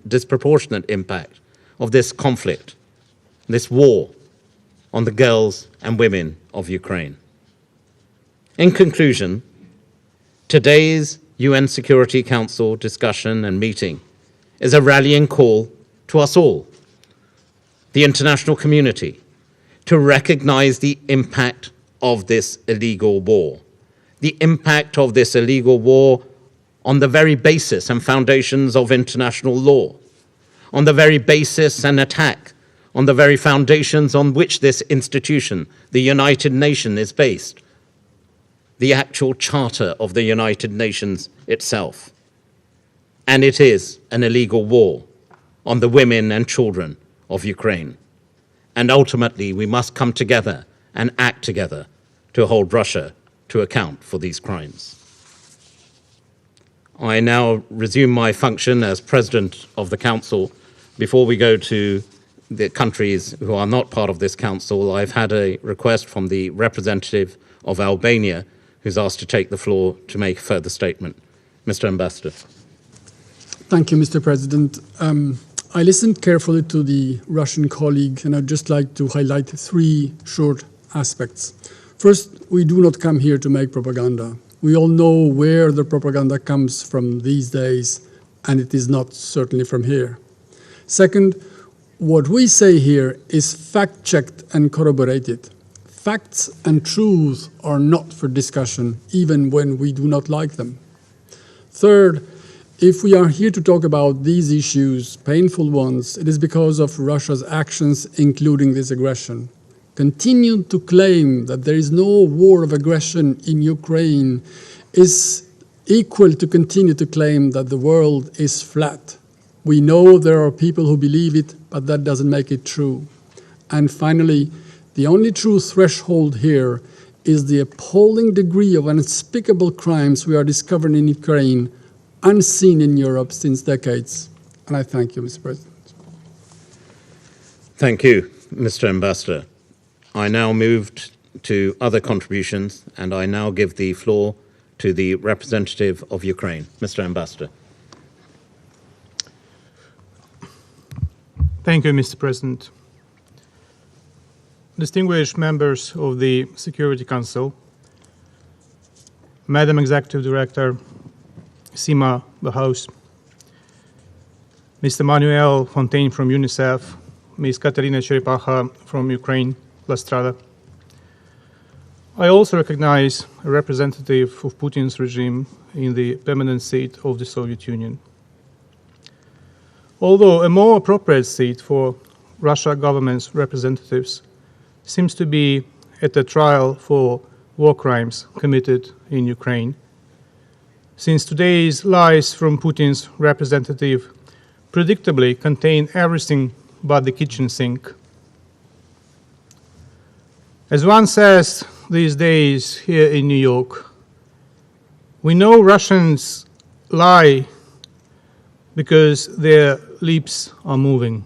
disproportionate impact of this conflict, this war, on the girls and women of Ukraine. In conclusion, today's UN Security Council discussion and meeting is a rallying call to us all, the international community, to recognize the impact of this illegal war, the impact of this illegal war on the very basis and foundations of international law, on the very basis and attack on the very foundations on which this institution, the United Nations, is based, the actual Charter of the United Nations itself. And it is an illegal war on the women and children of Ukraine. And ultimately, we must come together and act together to hold Russia to account for these crimes. I now resume my function as President of the Council. Before we go to the countries who are not part of this Council, I've had a request from the representative of Albania who's asked to take the floor to make a further statement. Mr. Ambassador. Thank you, Mr. President. I listened carefully to the Russian colleague, and I'd just like to highlight three short aspects. First, we do not come here to make propaganda. We all know where the propaganda comes from these days, and it is not certainly from here. Second, what we say here is fact-checked and corroborated. Facts and truth are not for discussion, even when we do not like them. Third, if we are here to talk about these issues, painful ones, it is because of Russia's actions, including this aggression. Continue to claim that there is no war of aggression in Ukraine is equal to continue to claim that the world is flat. We know there are people who believe it, but that doesn't make it true. And finally, the only true threshold here is the appalling degree of unspeakable crimes we are discovering in Ukraine, unseen in Europe since decades. And I thank you, Mr. President. Thank you, Mr. Ambassador. I now move to other contributions, and I now give the floor to the representative of Ukraine. Mr. Ambassador. Thank you, Mr. President. Distinguished members of the Security Council, Madam Executive Director Sima Bahaus, Mr. Manuel Fontaine from UNICEF, Ms. Katerina Cherepakha from Ukraine, La Strada. I also recognize a representative of Putin's regime in the permanent seat of the Soviet Union. Although a more appropriate seat for Russia government's representatives seems to be at a trial for war crimes committed in Ukraine, since today's lies from Putin's representative predictably contain everything but the kitchen sink. As one says these days here in New York, we know Russians lie because their lips are moving.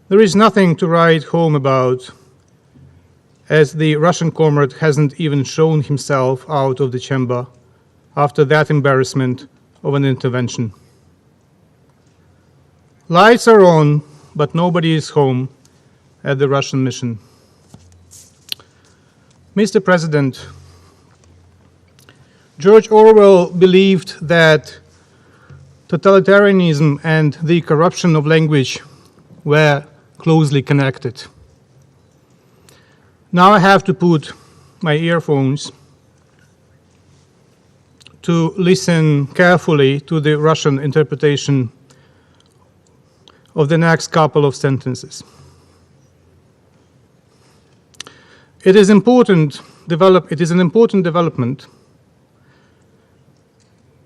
There is nothing to write home about, as the Russian comrade hasn't even shown himself out of the chamber after that embarrassment of an intervention. Lights are on, but nobody is home at the Russian mission. Mr. President, George Orwell believed that totalitarianism and the corruption of language were closely connected. Now I have to put my earphones to listen carefully to the Russian interpretation of the next couple of sentences. It is an important development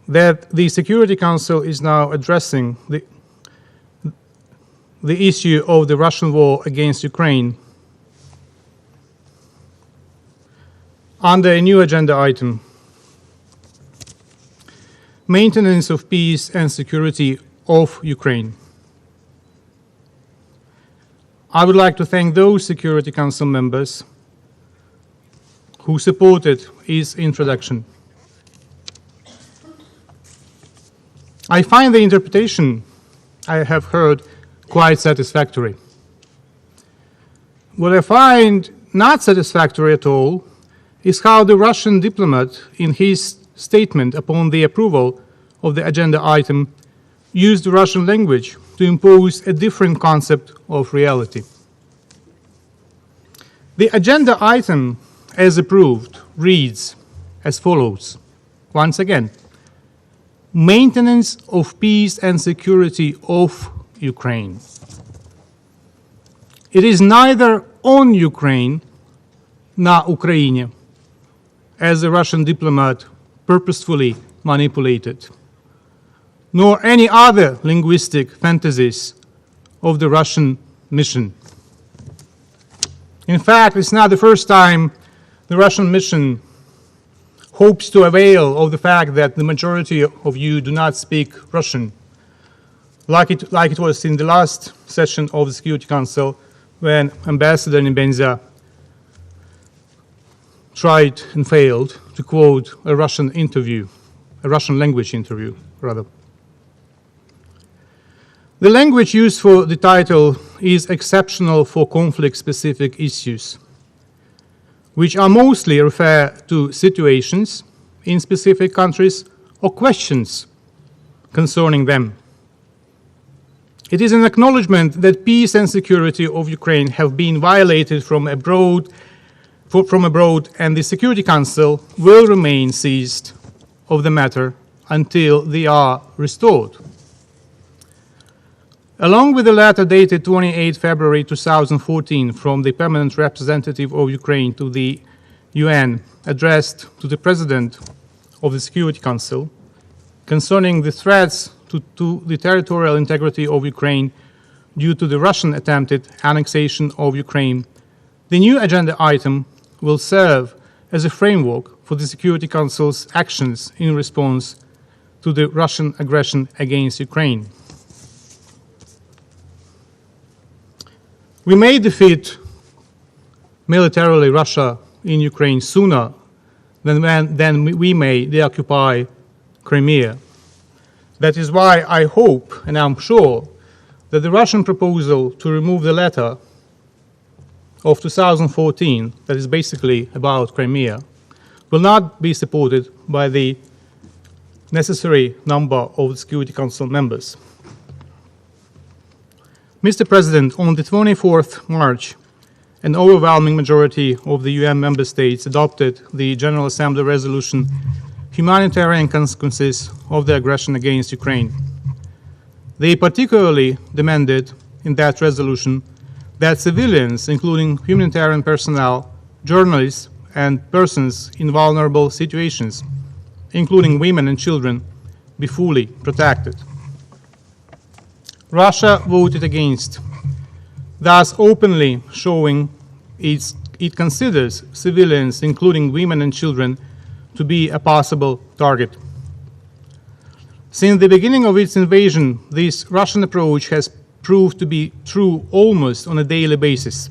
that the Security Council is now addressing the issue of the Russian war against Ukraine under a new agenda item, maintenance of peace and security of Ukraine. I would like to thank those Security Council members who supported its introduction. I find the interpretation I have heard quite satisfactory. What I find not satisfactory at all is how the Russian diplomat, in his statement upon the approval of the agenda item, used the Russian language to impose a different concept of reality. The agenda item, as approved, reads as follows. Once again, maintenance of peace and security of Ukraine. It is neither on Ukraine, na Ukraine, as the Russian diplomat purposefully manipulated, nor any other linguistic fantasies of the Russian mission. In fact, it's not the first time the Russian mission hopes to avail of the fact that the majority of you do not speak Russian, like it was in the last session of the Security Council when Ambassador Nebenza tried and failed to quote a Russian language interview, rather. The language used for the title is exceptional for conflict-specific issues, which are mostly refer to situations in specific countries or questions concerning them. It is an acknowledgement that peace and security of Ukraine have been violated from abroad, and the Security Council will remain seized of the matter until they are restored. Along with the letter dated 28 February 2014 from the Permanent Representative of Ukraine to the UN addressed to the President of the Security Council concerning the threats to the territorial integrity of Ukraine due to the Russian attempted annexation of Ukraine, the new agenda item will serve as a framework for the Security Council's actions in response to the Russian aggression against Ukraine. We may defeat militarily Russia in Ukraine sooner than we may deoccupy Crimea. That is why I hope, and I'm sure, that the Russian proposal to remove the letter of 2014, that is basically about Crimea, will not be supported by the necessary number of the Security Council members. Mr. President, on the 24th March, an overwhelming majority of the UN member states adopted the General Assembly resolution Humanitarian Consequences of the Aggression against Ukraine. They particularly demanded in that resolution that civilians, including humanitarian personnel, journalists, and persons in vulnerable situations, including women and children, be fully protected. Russia voted against, thus openly showing it considers civilians, including women and children, to be a possible target. Since the beginning of its invasion, this Russian approach has proved to be true almost on a daily basis.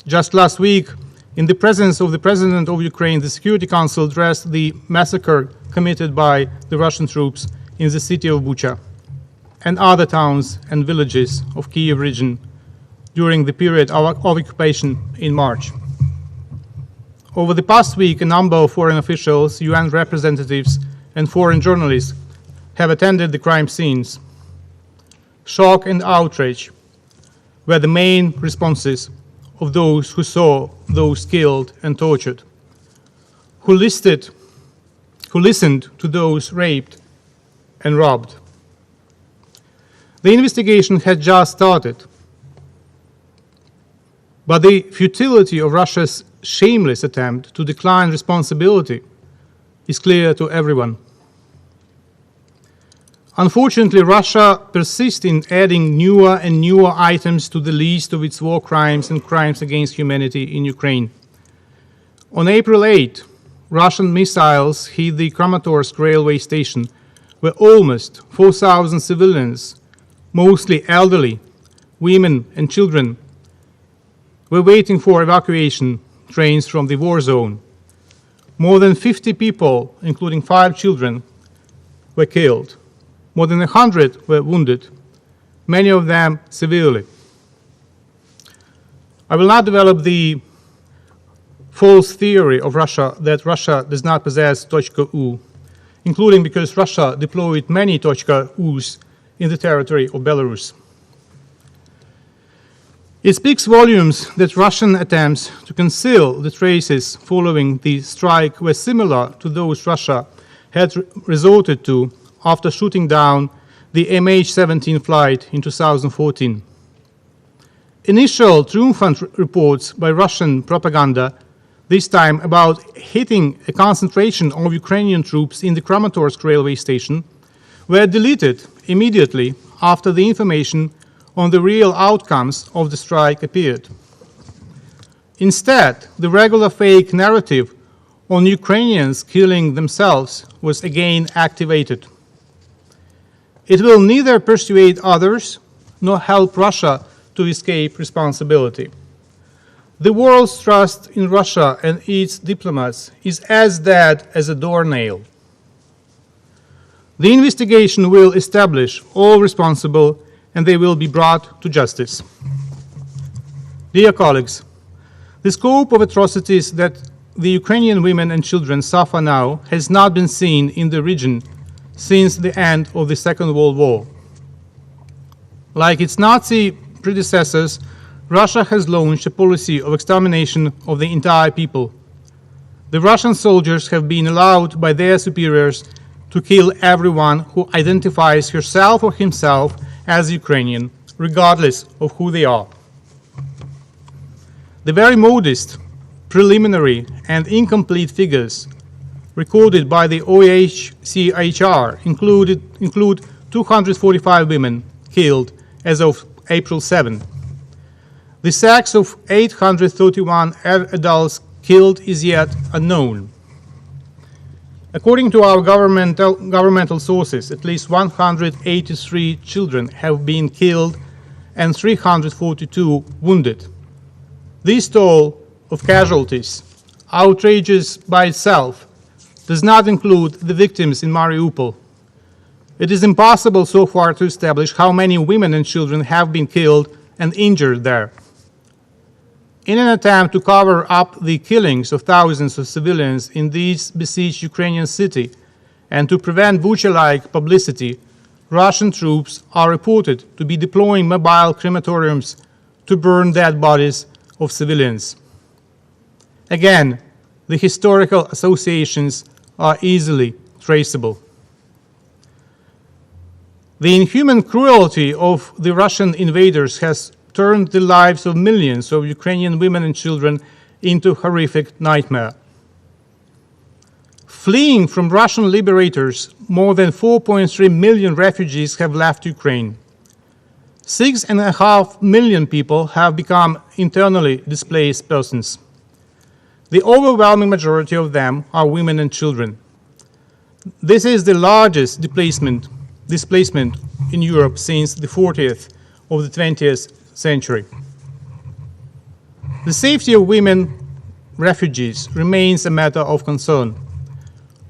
Just last week, in the presence of the President of Ukraine, the Security Council addressed the massacre committed by the Russian troops in the city of Bucha and other towns and villages of Kyiv region during the period of occupation in March. Over the past week, a number of foreign officials, UN representatives, and foreign journalists have attended the crime scenes. Shock and outrage were the main responses of those who saw those killed and tortured, who listened to those raped and robbed. The investigation had just started, but the futility of Russia's shameless attempt to decline responsibility is clear to everyone. Unfortunately, Russia persists in adding newer and newer items to the list of its war crimes and crimes against humanity in Ukraine. On April 8, Russian missiles hit the Kramatorsk railway station, where almost 4,000 civilians, mostly elderly, women and children, were waiting for evacuation trains from the war zone. More than 50 people, including 5 children, were killed. More than 100 were wounded, many of them severely. I will not develop the false theory of Russia that Russia does not possess .U, including because Russia deployed many .U's in the territory of Belarus. It speaks volumes that Russian attempts to conceal the traces following the strike were similar to those Russia had resorted to after shooting down the MH17 flight in 2014. Initial triumphant reports by Russian propaganda, this time about hitting a concentration of Ukrainian troops in the Kramatorsk railway station, were deleted immediately after the information on the real outcomes of the strike appeared. Instead, the regular fake narrative on Ukrainians killing themselves was again activated. It will neither persuade others nor help Russia to escape responsibility. The world's trust in Russia and its diplomats is as dead as a doornail. The investigation will establish all responsible and they will be brought to justice. Dear colleagues, the scope of atrocities that the Ukrainian women and children suffer now has not been seen in the region since the end of the Second World War. Like its Nazi predecessors, Russia has launched a policy of extermination of the entire people. The Russian soldiers have been allowed by their superiors to kill everyone who identifies herself or himself as Ukrainian, regardless of who they are. The very modest, preliminary, and incomplete figures recorded by the OHCHR include 245 women killed as of April 7. The sex of 831 adults killed is yet unknown. According to our governmental sources, at least 183 children have been killed and 342 wounded. This toll of casualties, outrageous by itself, does not include the victims in Mariupol. It is impossible so far to establish how many women and children have been killed and injured there. In an attempt to cover up the killings of thousands of civilians in this besieged Ukrainian city and to prevent Bucha-like publicity, Russian troops are reported to be deploying mobile crematoriums to burn dead bodies of civilians. Again, the historical associations are easily traceable. The inhuman cruelty of the Russian invaders has turned the lives of millions of Ukrainian women and children into a horrific nightmare. Fleeing from Russian liberators, more than 4.3 million refugees have left Ukraine. 6.5 million people have become internally displaced persons. The overwhelming majority of them are women and children. This is the largest displacement in Europe since the 40th of the 20th century. The safety of women refugees remains a matter of concern.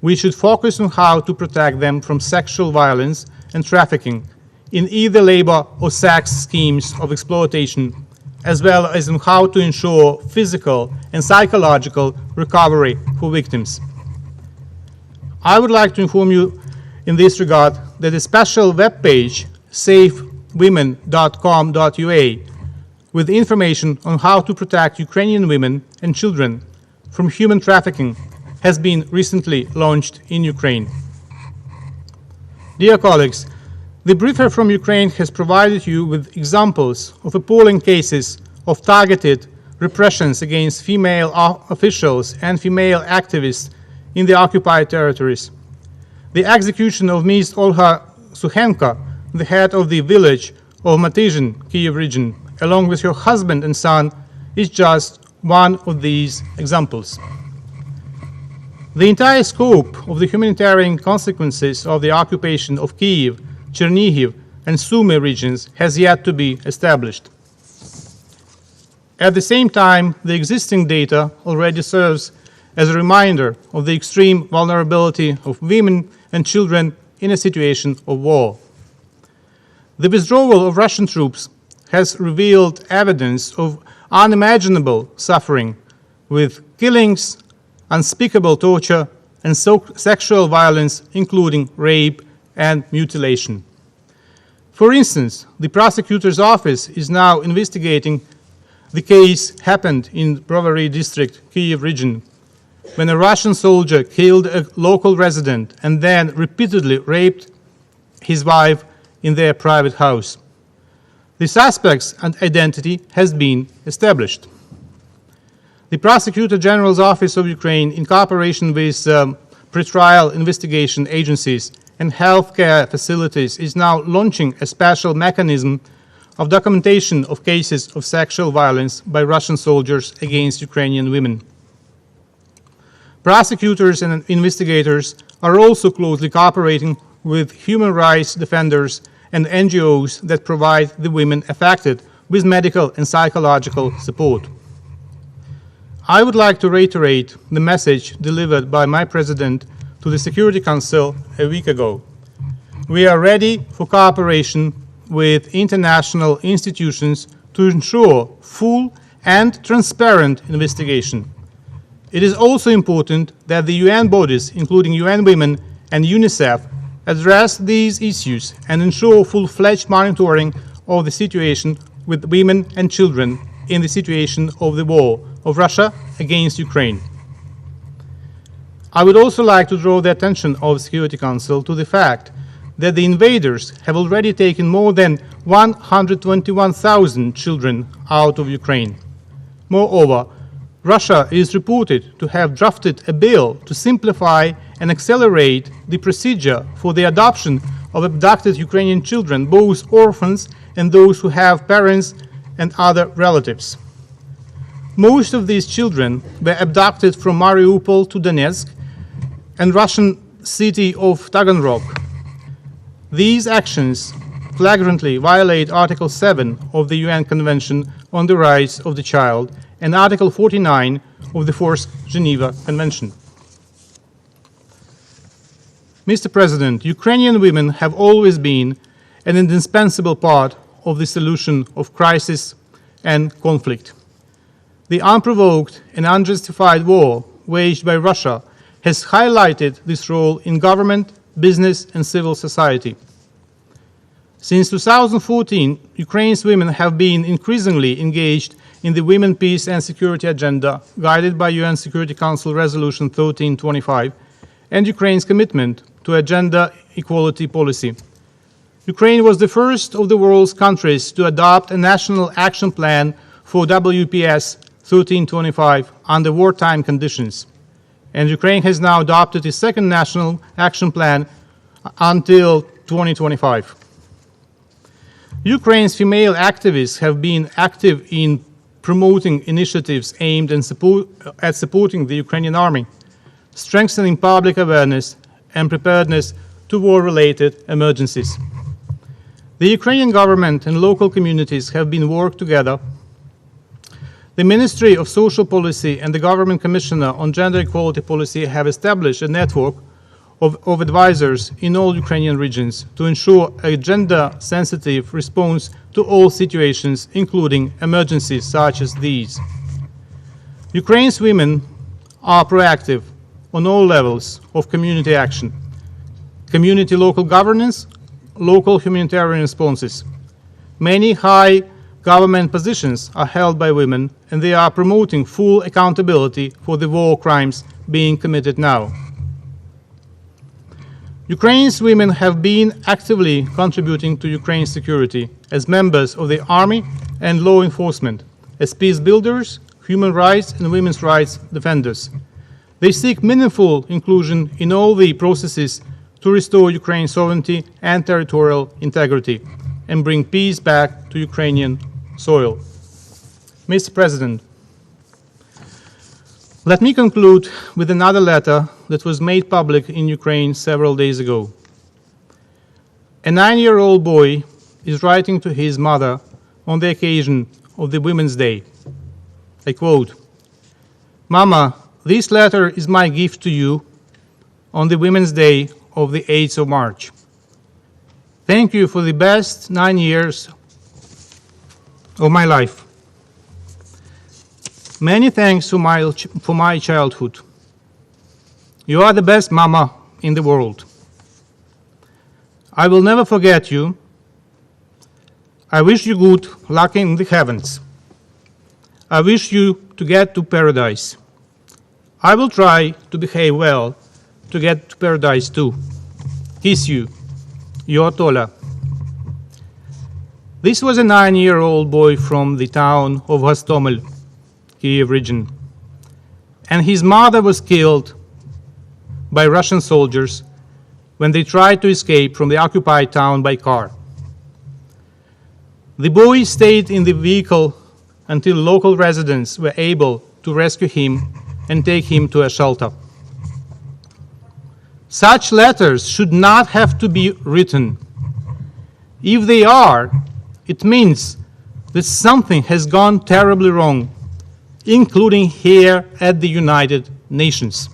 We should focus on how to protect them from sexual violence and trafficking in either labor or sex schemes of exploitation, as well as on how to ensure physical and psychological recovery for victims. I would like to inform you in this regard that a special web page, safewomen.com.ua, with information on how to protect Ukrainian women and children from human trafficking, has been recently launched in Ukraine. Dear colleagues, the briefer from Ukraine has provided you with examples of appalling cases of targeted repressions against female officials and female activists in the occupied territories. The execution of Ms. Olha Sukhenko, the head of the village of Matizhin, Kyiv region, along with her husband and son, is just one of these examples. The entire scope of the humanitarian consequences of the occupation of Kyiv, Chernihiv, and Sumy regions has yet to be established. At the same time, the existing data already serves as a reminder of the extreme vulnerability of women and children in a situation of war. The withdrawal of Russian troops has revealed evidence of unimaginable suffering, with killings, unspeakable torture, and sexual violence, including rape and mutilation. For instance, the prosecutor's office is now investigating the case happened in Brovary district, Kyiv region, when a Russian soldier killed a local resident and then repeatedly raped his wife in their private house. The suspect's identity has been established. The Prosecutor General's Office of Ukraine, in cooperation with pretrial investigation agencies and healthcare facilities, is now launching a special mechanism of documentation of cases of sexual violence by Russian soldiers against Ukrainian women. Prosecutors and investigators are also closely cooperating with human rights defenders and NGOs that provide the women affected with medical and psychological support. I would like to reiterate the message delivered by my President to the Security Council a week ago. We are ready for cooperation with international institutions to ensure full and transparent investigation. It is also important that the UN bodies, including UN Women and UNICEF, address these issues and ensure full-fledged monitoring of the situation with women and children in the situation of the war of Russia against Ukraine. I would also like to draw the attention of the Security Council to the fact that the invaders have already taken more than 121,000 children out of Ukraine. Moreover, Russia is reported to have drafted a bill to simplify and accelerate the procedure for the adoption of abducted Ukrainian children, both orphans and those who have parents and other relatives. Most of these children were abducted from Mariupol to Donetsk and Russian city of Taganrog. These actions flagrantly violate Article 7 of the UN Convention on the Rights of the Child and Article 49 of the Fourth Geneva Convention. Mr. President, Ukrainian women have always been an indispensable part of the solution of crisis and conflict. The unprovoked and unjustified war waged by Russia has highlighted this role in government, business, and civil society. Since 2014, Ukraine's women have been increasingly engaged in the Women, Peace and Security agenda, guided by UN Security Council Resolution 1325, and Ukraine's commitment to a gender equality policy. Ukraine was the first of the world's countries to adopt a national action plan for WPS 1325 under wartime conditions, and Ukraine has now adopted a second national action plan until 2025. Ukraine's female activists have been active in promoting initiatives aimed at supporting the Ukrainian army, strengthening public awareness and preparedness to war-related emergencies. The Ukrainian government and local communities have been working together. The Ministry of Social Policy and the Government Commissioner on Gender Equality Policy have established a network of advisors in all Ukrainian regions to ensure a gender-sensitive response to all situations, including emergencies such as these. Ukraine's women are proactive on all levels of community action: community local governance, local humanitarian responses. Many high government positions are held by women, and they are promoting full accountability for the war crimes being committed now. Ukraine's women have been actively contributing to Ukraine's security as members of the army and law enforcement, as peace builders, human rights and women's rights defenders. They seek meaningful inclusion in all the processes to restore Ukraine's sovereignty and territorial integrity and bring peace back to Ukrainian soil. Mr. President, let me conclude with another letter that was made public in Ukraine several days ago. A 9-year-old boy is writing to his mother on the occasion of the Women's Day. I quote, "Mama, this letter is my gift to you on the Women's Day of the 8th of March. Thank you for the best 9 years of my life. Many thanks for my childhood. You are the best mama in the world. I will never forget you. I wish you good luck in the heavens. I wish you to get to paradise. I will try to behave well to get to paradise too. Kiss you, your Tola." This was a 9-year-old boy from the town of Hostomel, Kiev region, and his mother was killed by Russian soldiers when they tried to escape from the occupied town by car. The boy stayed in the vehicle until local residents were able to rescue him and take him to a shelter. Such letters should not have to be written. If they are, it means that something has gone terribly wrong, including here at the United Nations.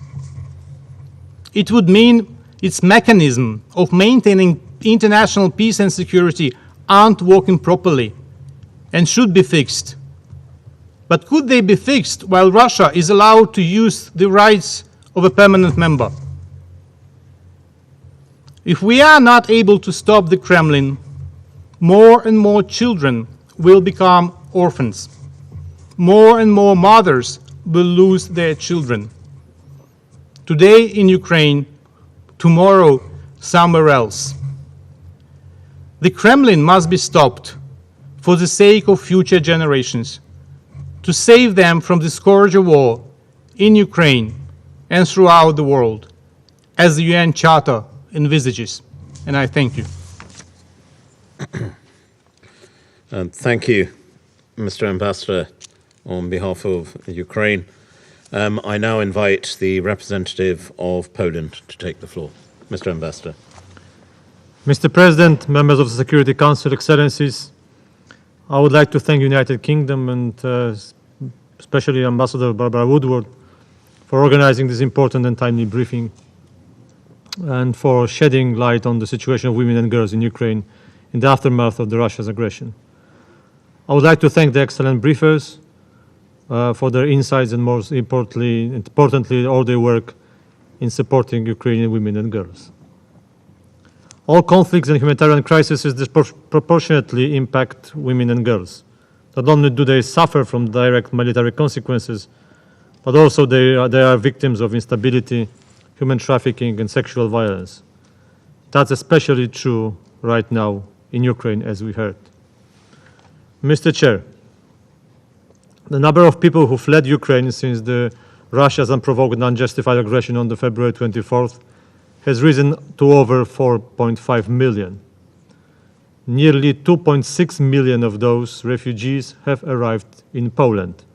It would mean its mechanism of maintaining international peace and security aren't working properly and should be fixed. But could they be fixed while Russia is allowed to use the rights of a permanent member? If we are not able to stop the Kremlin, more and more children will become orphans. More and more mothers will lose their children. Today in Ukraine, tomorrow somewhere else. The Kremlin must be stopped for the sake of future generations, to save them from the scourge of war in Ukraine and throughout the world, as the UN Charter envisages. And I thank you. Thank you, Mr. Ambassador, on behalf of Ukraine. I now invite the representative of Poland to take the floor. Mr. Ambassador. Mr. President, members of the Security Council, Excellencies, I would like to thank the United Kingdom and especially Ambassador Barbara Woodward for organizing this important and timely briefing and for shedding light on the situation of women and girls in Ukraine in the aftermath of Russia's aggression. I would like to thank the excellent briefers for their insights and most importantly, all their work in supporting Ukrainian women and girls. All conflicts and humanitarian crises disproportionately impact women and girls. Not only do they suffer from direct military consequences, but also they are victims of instability, human trafficking, and sexual violence. That's especially true right now in Ukraine, as we heard. Mr. Chair, the number of people who fled Ukraine since Russia's unprovoked and unjustified aggression on the February 24th has risen to over 4.5 million. Nearly 2.6 million of those refugees have arrived in Poland.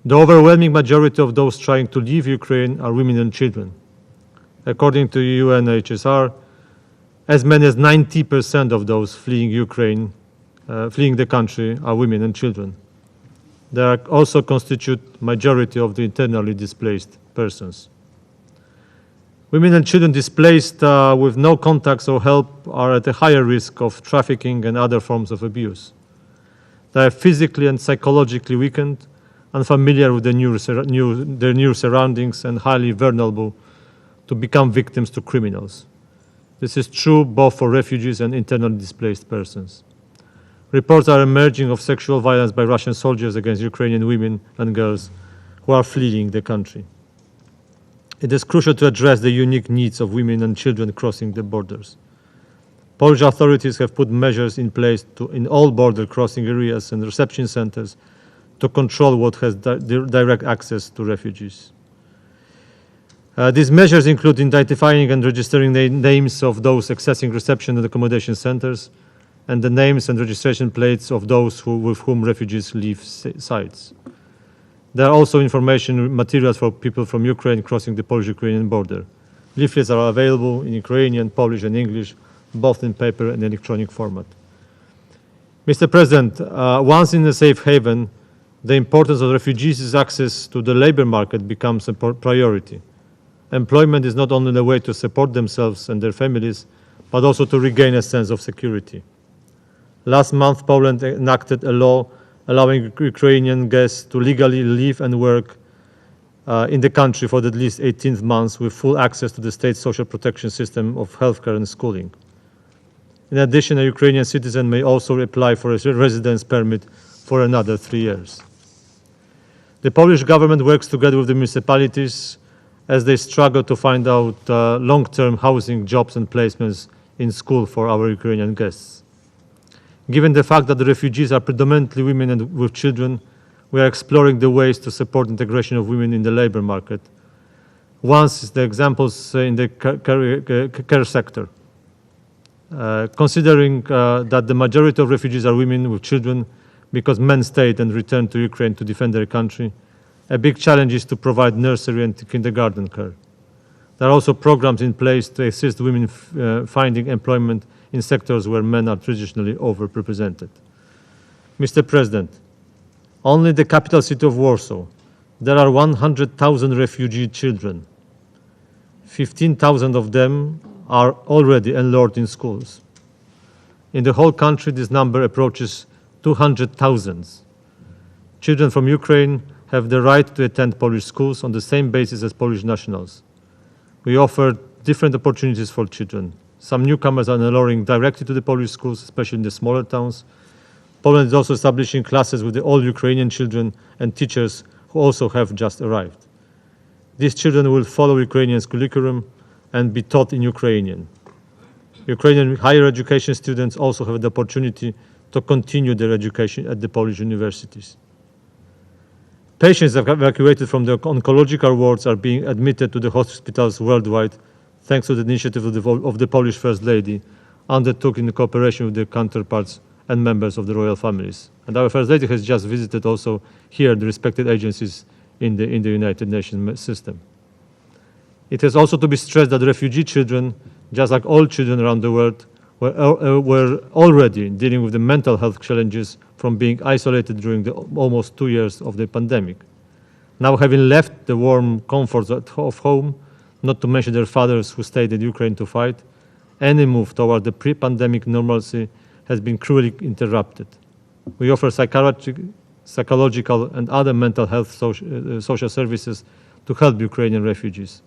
The overwhelming majority of those trying to leave Ukraine are women and children. According to UNHCR, as many as 90% of those fleeing Ukraine, fleeing the country, are women and children. They also constitute majority of the internally displaced persons. Women and children displaced with no contacts or help are at a higher risk of trafficking and other forms of abuse. They are physically and psychologically weakened, unfamiliar with their new surroundings, and highly vulnerable to become victims to criminals. This is true both for refugees and internally displaced persons. Reports are emerging of sexual violence by Russian soldiers against Ukrainian women and girls who are fleeing the country. It is crucial to address the unique needs of women and children crossing the borders. Polish authorities have put measures in place in all border crossing areas and reception centers to control what has direct access to refugees. These measures include identifying and registering the names of those accessing reception and accommodation centers, and the names and registration plates of those with whom refugees leave sites. There are also information materials for people from Ukraine crossing the Polish-Ukrainian border. Leaflets are available in Ukrainian, Polish, and English, both in paper and electronic format. Mr. President, once in a safe haven, the importance of refugees' access to the labor market becomes a priority. Employment is not only a way to support themselves and their families, but also to regain a sense of security. Last month, Poland enacted a law allowing Ukrainian guests to legally live and work in the country for at least 18 months with full access to the state social protection system of healthcare and schooling. In addition, a Ukrainian citizen may also apply for a residence permit for another 3 years. The Polish government works together with the municipalities as they struggle to find out long-term housing, jobs and placements in school for our Ukrainian guests. Given the fact that the refugees are predominantly women and with children, we are exploring the ways to support integration of women in the labor market. One is the examples in the care sector. Considering that the majority of refugees are women with children because men stayed and returned to Ukraine to defend their country, a big challenge is to provide nursery and kindergarten care. There are also programs in place to assist women finding employment in sectors where men are traditionally overrepresented. Mr. President, only the capital city of Warsaw, there are 100,000 refugee children. 15,000 of them are already enrolled in schools. In the whole country, this number approaches 200,000. Children from Ukraine have the right to attend Polish schools on the same basis as Polish nationals. We offer different opportunities for children. Some newcomers are enrolling directly to the Polish schools, especially in the smaller towns. Poland is also establishing classes with all Ukrainian children and teachers who also have just arrived. These children will follow Ukrainian curriculum and be taught in Ukrainian. Ukrainian higher education students also have the opportunity to continue their education at the Polish universities. Patients evacuated from the oncological wards are being admitted to the hospitals worldwide thanks to the initiative of the Polish First Lady, undertook in cooperation with their counterparts and members of the royal families. And our First Lady has just visited also here the respected agencies in the United Nations system. It has also to be stressed that refugee children, just like all children around the world, were already dealing with the mental health challenges from being isolated during the almost 2 years of the pandemic. Now, having left the warm comforts of home, not to mention their fathers who stayed in Ukraine to fight, any move toward the pre-pandemic normalcy has been cruelly interrupted. We offer psychological and other mental health social services to help Ukrainian refugees.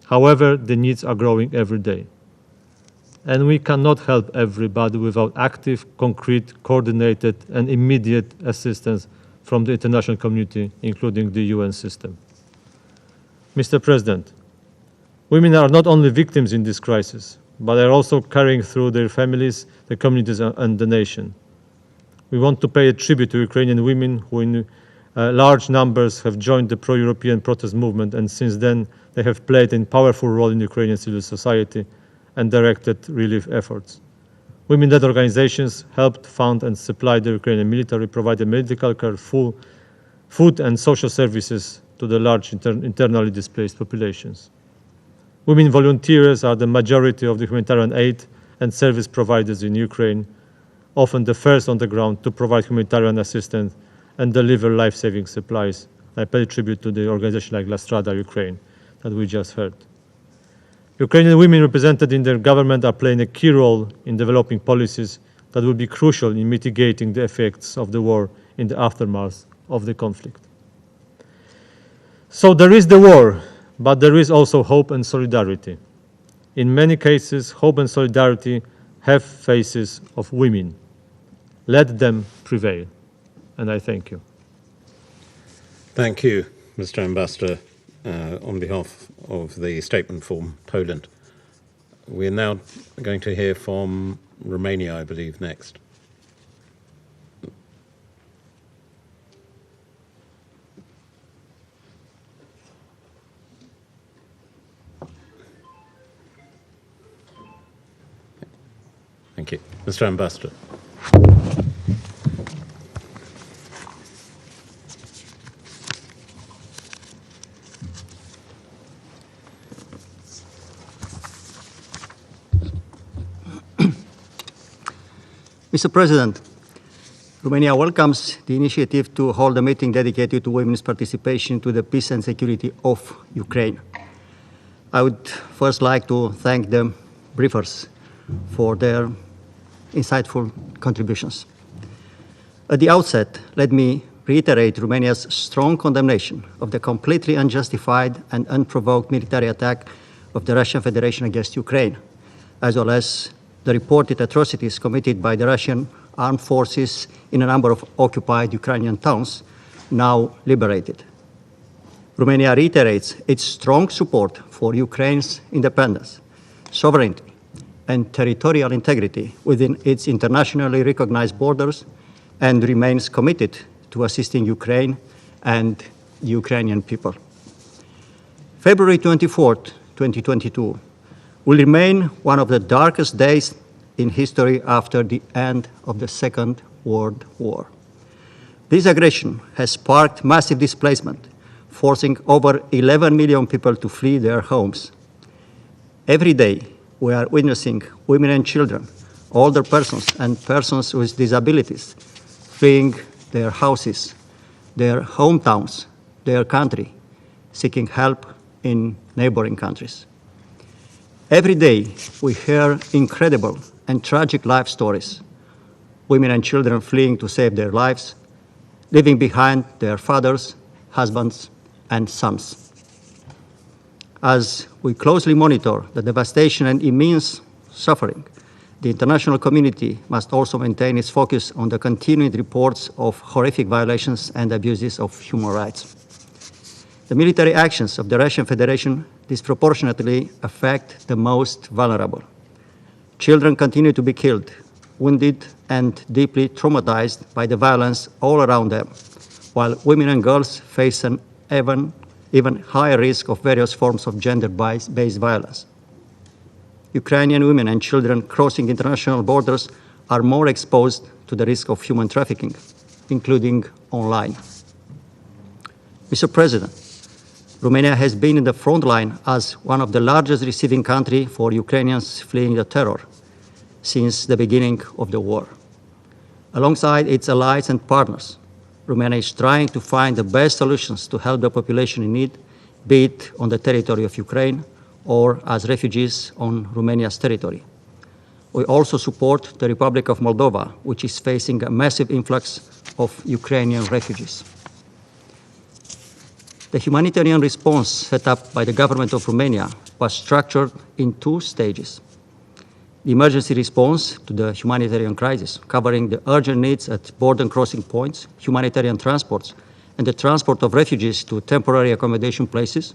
However, the needs are growing every day. And we cannot help everybody without active, concrete, coordinated, and immediate assistance from the international community, including the UN system. Mr. President, women are not only victims in this crisis, but are also carrying through their families, the communities, and the nation. We want to pay a tribute to Ukrainian women who in large numbers have joined the pro-European protest movement, and since then they have played a powerful role in Ukrainian civil society and directed relief efforts. Women-led organizations helped fund and supply the Ukrainian military, provided medical care, food and social services to the large internally displaced populations. Women volunteers are the majority of the humanitarian aid and service providers in Ukraine, often the first on the ground to provide humanitarian assistance and deliver life-saving supplies. I pay tribute to the organization like La Strada Ukraine that we just heard. Ukrainian women represented in their government are playing a key role in developing policies that will be crucial in mitigating the effects of the war in the aftermath of the conflict. So there is the war, but there is also hope and solidarity. In many cases, hope and solidarity have faces of women. Let them prevail. And I thank you. Thank you, Mr. Ambassador, on behalf of the statement from Poland. We're now going to hear from Romania, I believe, next. Thank you. Mr. Ambassador. Mr. President, Romania welcomes the initiative to hold a meeting dedicated to women's participation to the peace and security of Ukraine. I would first like to thank the briefers for their insightful contributions. At the outset, let me reiterate Romania's strong condemnation of the completely unjustified and unprovoked military attack of the Russian Federation against Ukraine, as well as the reported atrocities committed by the Russian armed forces in a number of occupied Ukrainian towns, now liberated. Romania reiterates its strong support for Ukraine's independence, sovereignty, and territorial integrity within its internationally recognized borders and remains committed to assisting Ukraine and the Ukrainian people. February 24th, 2022 will remain one of the darkest days in history after the end of the Second World War. This aggression has sparked massive displacement, forcing over 11 million people to flee their homes. Every day, we are witnessing women and children, older persons, and persons with disabilities fleeing their houses, their hometowns, their country, seeking help in neighboring countries. Every day, we hear incredible and tragic life stories, women and children fleeing to save their lives, leaving behind their fathers, husbands, and sons. As we closely monitor the devastation and immense suffering, the international community must also maintain its focus on the continuing reports of horrific violations and abuses of human rights. The military actions of the Russian Federation disproportionately affect the most vulnerable. Children continue to be killed, wounded, and deeply traumatized by the violence all around them, while women and girls face an even higher risk of various forms of gender-based violence. Ukrainian women and children crossing international borders are more exposed to the risk of human trafficking, including online. Mr. President, Romania has been in the front line as one of the largest receiving countries for Ukrainians fleeing the terror since the beginning of the war. Alongside its allies and partners, Romania is trying to find the best solutions to help the population in need, be it on the territory of Ukraine or as refugees on Romania's territory. We also support the Republic of Moldova, which is facing a massive influx of Ukrainian refugees. The humanitarian response set up by the government of Romania was structured in 2 stages. The emergency response to the humanitarian crisis, covering the urgent needs at border crossing points, humanitarian transports, and the transport of refugees to temporary accommodation places,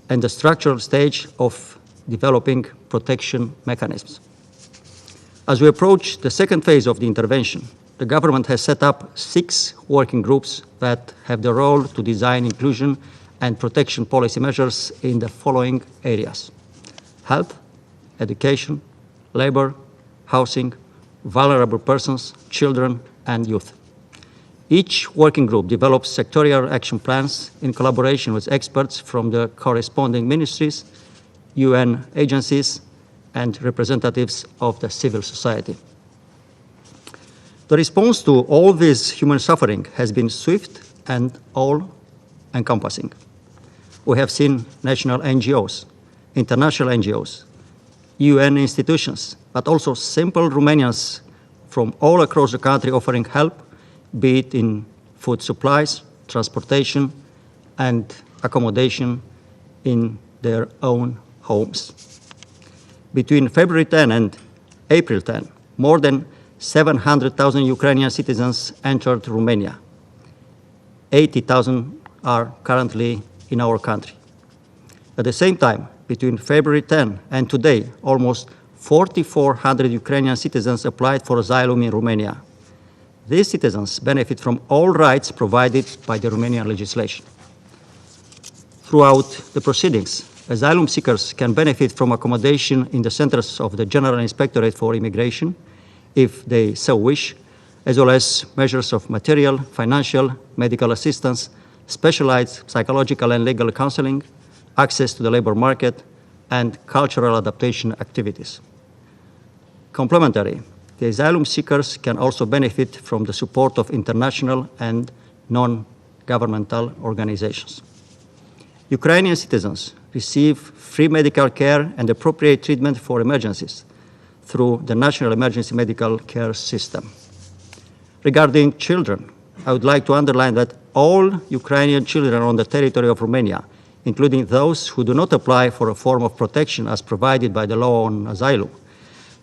and the structural stage of developing protection mechanisms. As we approach the second phase of the intervention, the government has set up 6 working groups that have the role to design inclusion and protection policy measures in the following areas: health, education, labor, housing, vulnerable persons, children, and youth. Each working group develops sectorial action plans in collaboration with experts from the corresponding ministries, UN agencies, and representatives of the civil society. The response to all this human suffering has been swift and all-encompassing. We have seen national NGOs, international NGOs, UN institutions, but also simple Romanians from all across the country offering help, be it in food supplies, transportation, and accommodation in their own homes. Between February 10 and April 10, more than 700,000 Ukrainian citizens entered Romania. 80,000 are currently in our country. At the same time, between February 10 and today, almost 4,400 Ukrainian citizens applied for asylum in Romania. These citizens benefit from all rights provided by the Romanian legislation. Throughout the proceedings, asylum seekers can benefit from accommodation in the centers of the General Inspectorate for Immigration, if they so wish, as well as measures of material, financial, medical assistance, specialized psychological and legal counseling, access to the labor market, and cultural adaptation activities. Complementary, the asylum seekers can also benefit from the support of international and non-governmental organizations. Ukrainian citizens receive free medical care and appropriate treatment for emergencies through the National Emergency Medical Care System. Regarding children, I would like to underline that all Ukrainian children on the territory of Romania, including those who do not apply for a form of protection as provided by the law on asylum,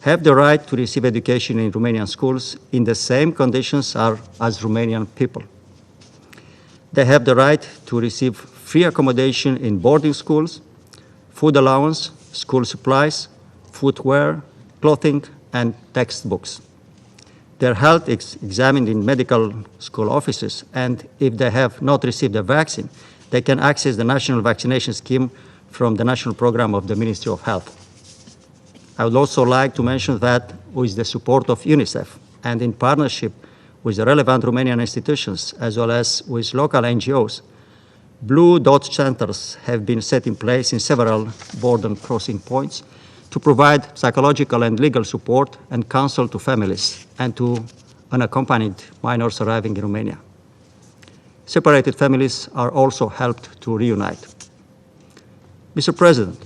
have the right to receive education in Romanian schools in the same conditions as Romanian people. They have the right to receive free accommodation in boarding schools, food allowance, school supplies, footwear, clothing, and textbooks. Their health is examined in medical school offices, and if they have not received a vaccine, they can access the national vaccination scheme from the national program of the Ministry of Health. I would also like to mention that with the support of UNICEF and in partnership with the relevant Romanian institutions as well as with local NGOs, Blue Dot centers have been set in place in several border crossing points to provide psychological and legal support and counsel to families and to unaccompanied minors arriving in Romania. Separated families are also helped to reunite. Mr. President,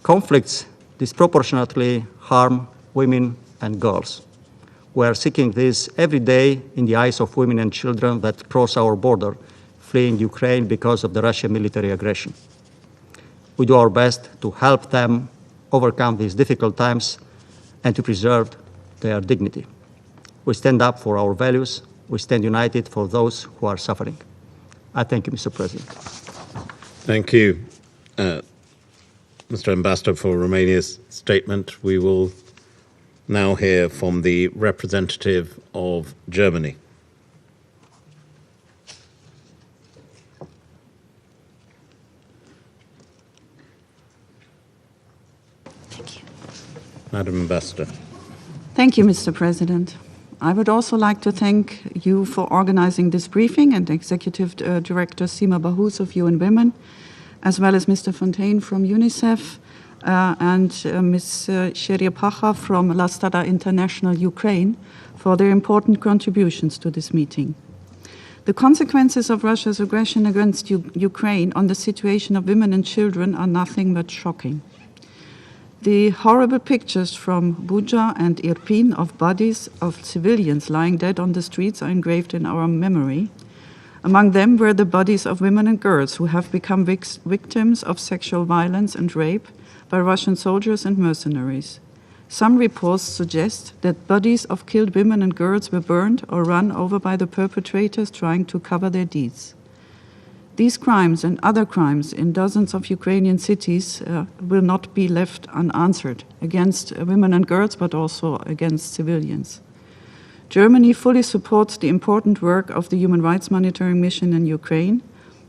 conflicts disproportionately harm women and girls. We are seeking this every day in the eyes of women and children that cross our border, fleeing Ukraine because of the Russian military aggression. We do our best to help them overcome these difficult times and to preserve their dignity. We stand up for our values. We stand united for those who are suffering. I thank you, Mr. President. Thank you, Mr. Ambassador, for Romania's statement. We will now hear from the representative of Germany. Thank you. Madam Ambassador. Thank you, Mr. President. I would also like to thank you for organizing this briefing and Executive Director Sima Bahous of UN Women, as well as Mr. Fontaine from UNICEF and Ms. Sheria from La Stada International Ukraine for their important contributions to this meeting. The consequences of Russia's aggression against Ukraine on the situation of women and children are nothing but shocking. The horrible pictures from Bucha and Irpin of bodies of civilians lying dead on the streets are engraved in our memory. Among them were the bodies of women and girls who have become victims of sexual violence and rape by Russian soldiers and mercenaries. Some reports suggest that bodies of killed women and girls were burned or run over by the perpetrators trying to cover their deeds. These crimes and other crimes in dozens of Ukrainian cities will not be left unanswered against women and girls, but also against civilians. Germany fully supports the important work of the Human Rights Monitoring Mission in Ukraine,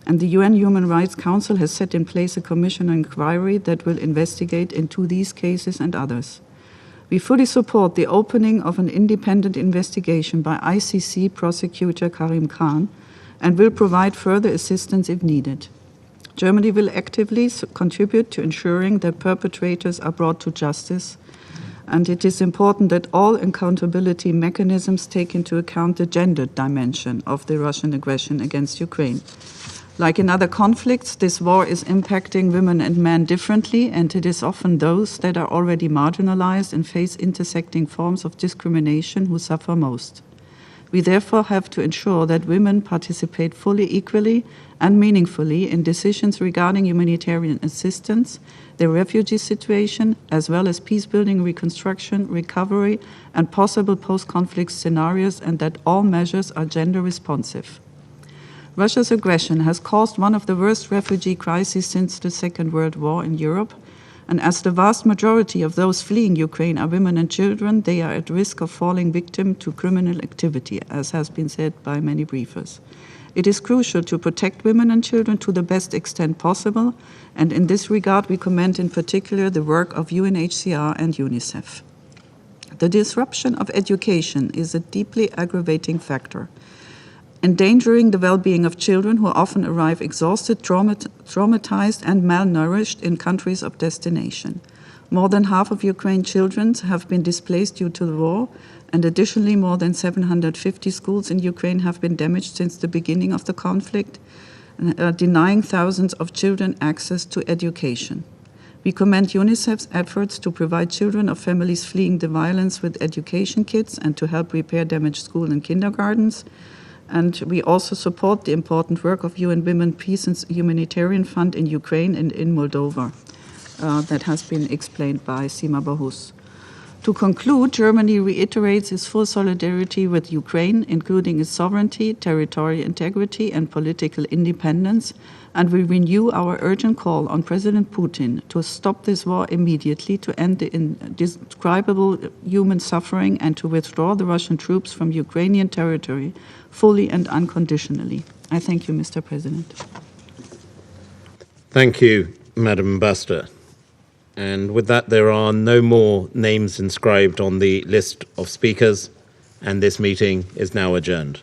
and the UN Human Rights Council has set in place a commission of inquiry that will investigate into these cases and others. We fully support the opening of an independent investigation by ICC prosecutor Karim Khan and will provide further assistance if needed. Germany will actively contribute to ensuring that perpetrators are brought to justice, and it is important that all accountability mechanisms take into account the gender dimension of the Russian aggression against Ukraine. Like in other conflicts, this war is impacting women and men differently, and it is often those that are already marginalized and face intersecting forms of discrimination who suffer most. We therefore have to ensure that women participate fully, equally, and meaningfully in decisions regarding humanitarian assistance, their refugee situation, as well as peace-building, reconstruction, recovery, and possible post-conflict scenarios, and that all measures are gender-responsive. Russia's aggression has caused one of the worst refugee crises since the Second World War in Europe, and as the vast majority of those fleeing Ukraine are women and children, they are at risk of falling victim to criminal activity, as has been said by many briefers. It is crucial to protect women and children to the best extent possible, and in this regard we commend in particular the work of UNHCR and UNICEF. The disruption of education is a deeply aggravating factor, endangering the well-being of children who often arrive exhausted, traumatized, and malnourished in countries of destination. More than half of Ukraine's children have been displaced due to the war, and additionally more than 750 schools in Ukraine have been damaged since the beginning of the conflict, denying thousands of children access to education. We commend UNICEF's efforts to provide children of families fleeing the violence with education kits and to help repair damaged schools and kindergartens. And we also support the important work of UN Women, Peace and Humanitarian Fund in Ukraine and in Moldova that has been explained by Sima Bahous. To conclude, Germany reiterates its full solidarity with Ukraine, including its sovereignty, territorial integrity, and political independence, and we renew our urgent call on President Putin to stop this war immediately, to end the indescribable human suffering, and to withdraw the Russian troops from Ukrainian territory fully and unconditionally. I thank you, Mr. President. Thank you, Madam Ambassador. And with that, there are no more names inscribed on the list of speakers, and this meeting is now adjourned.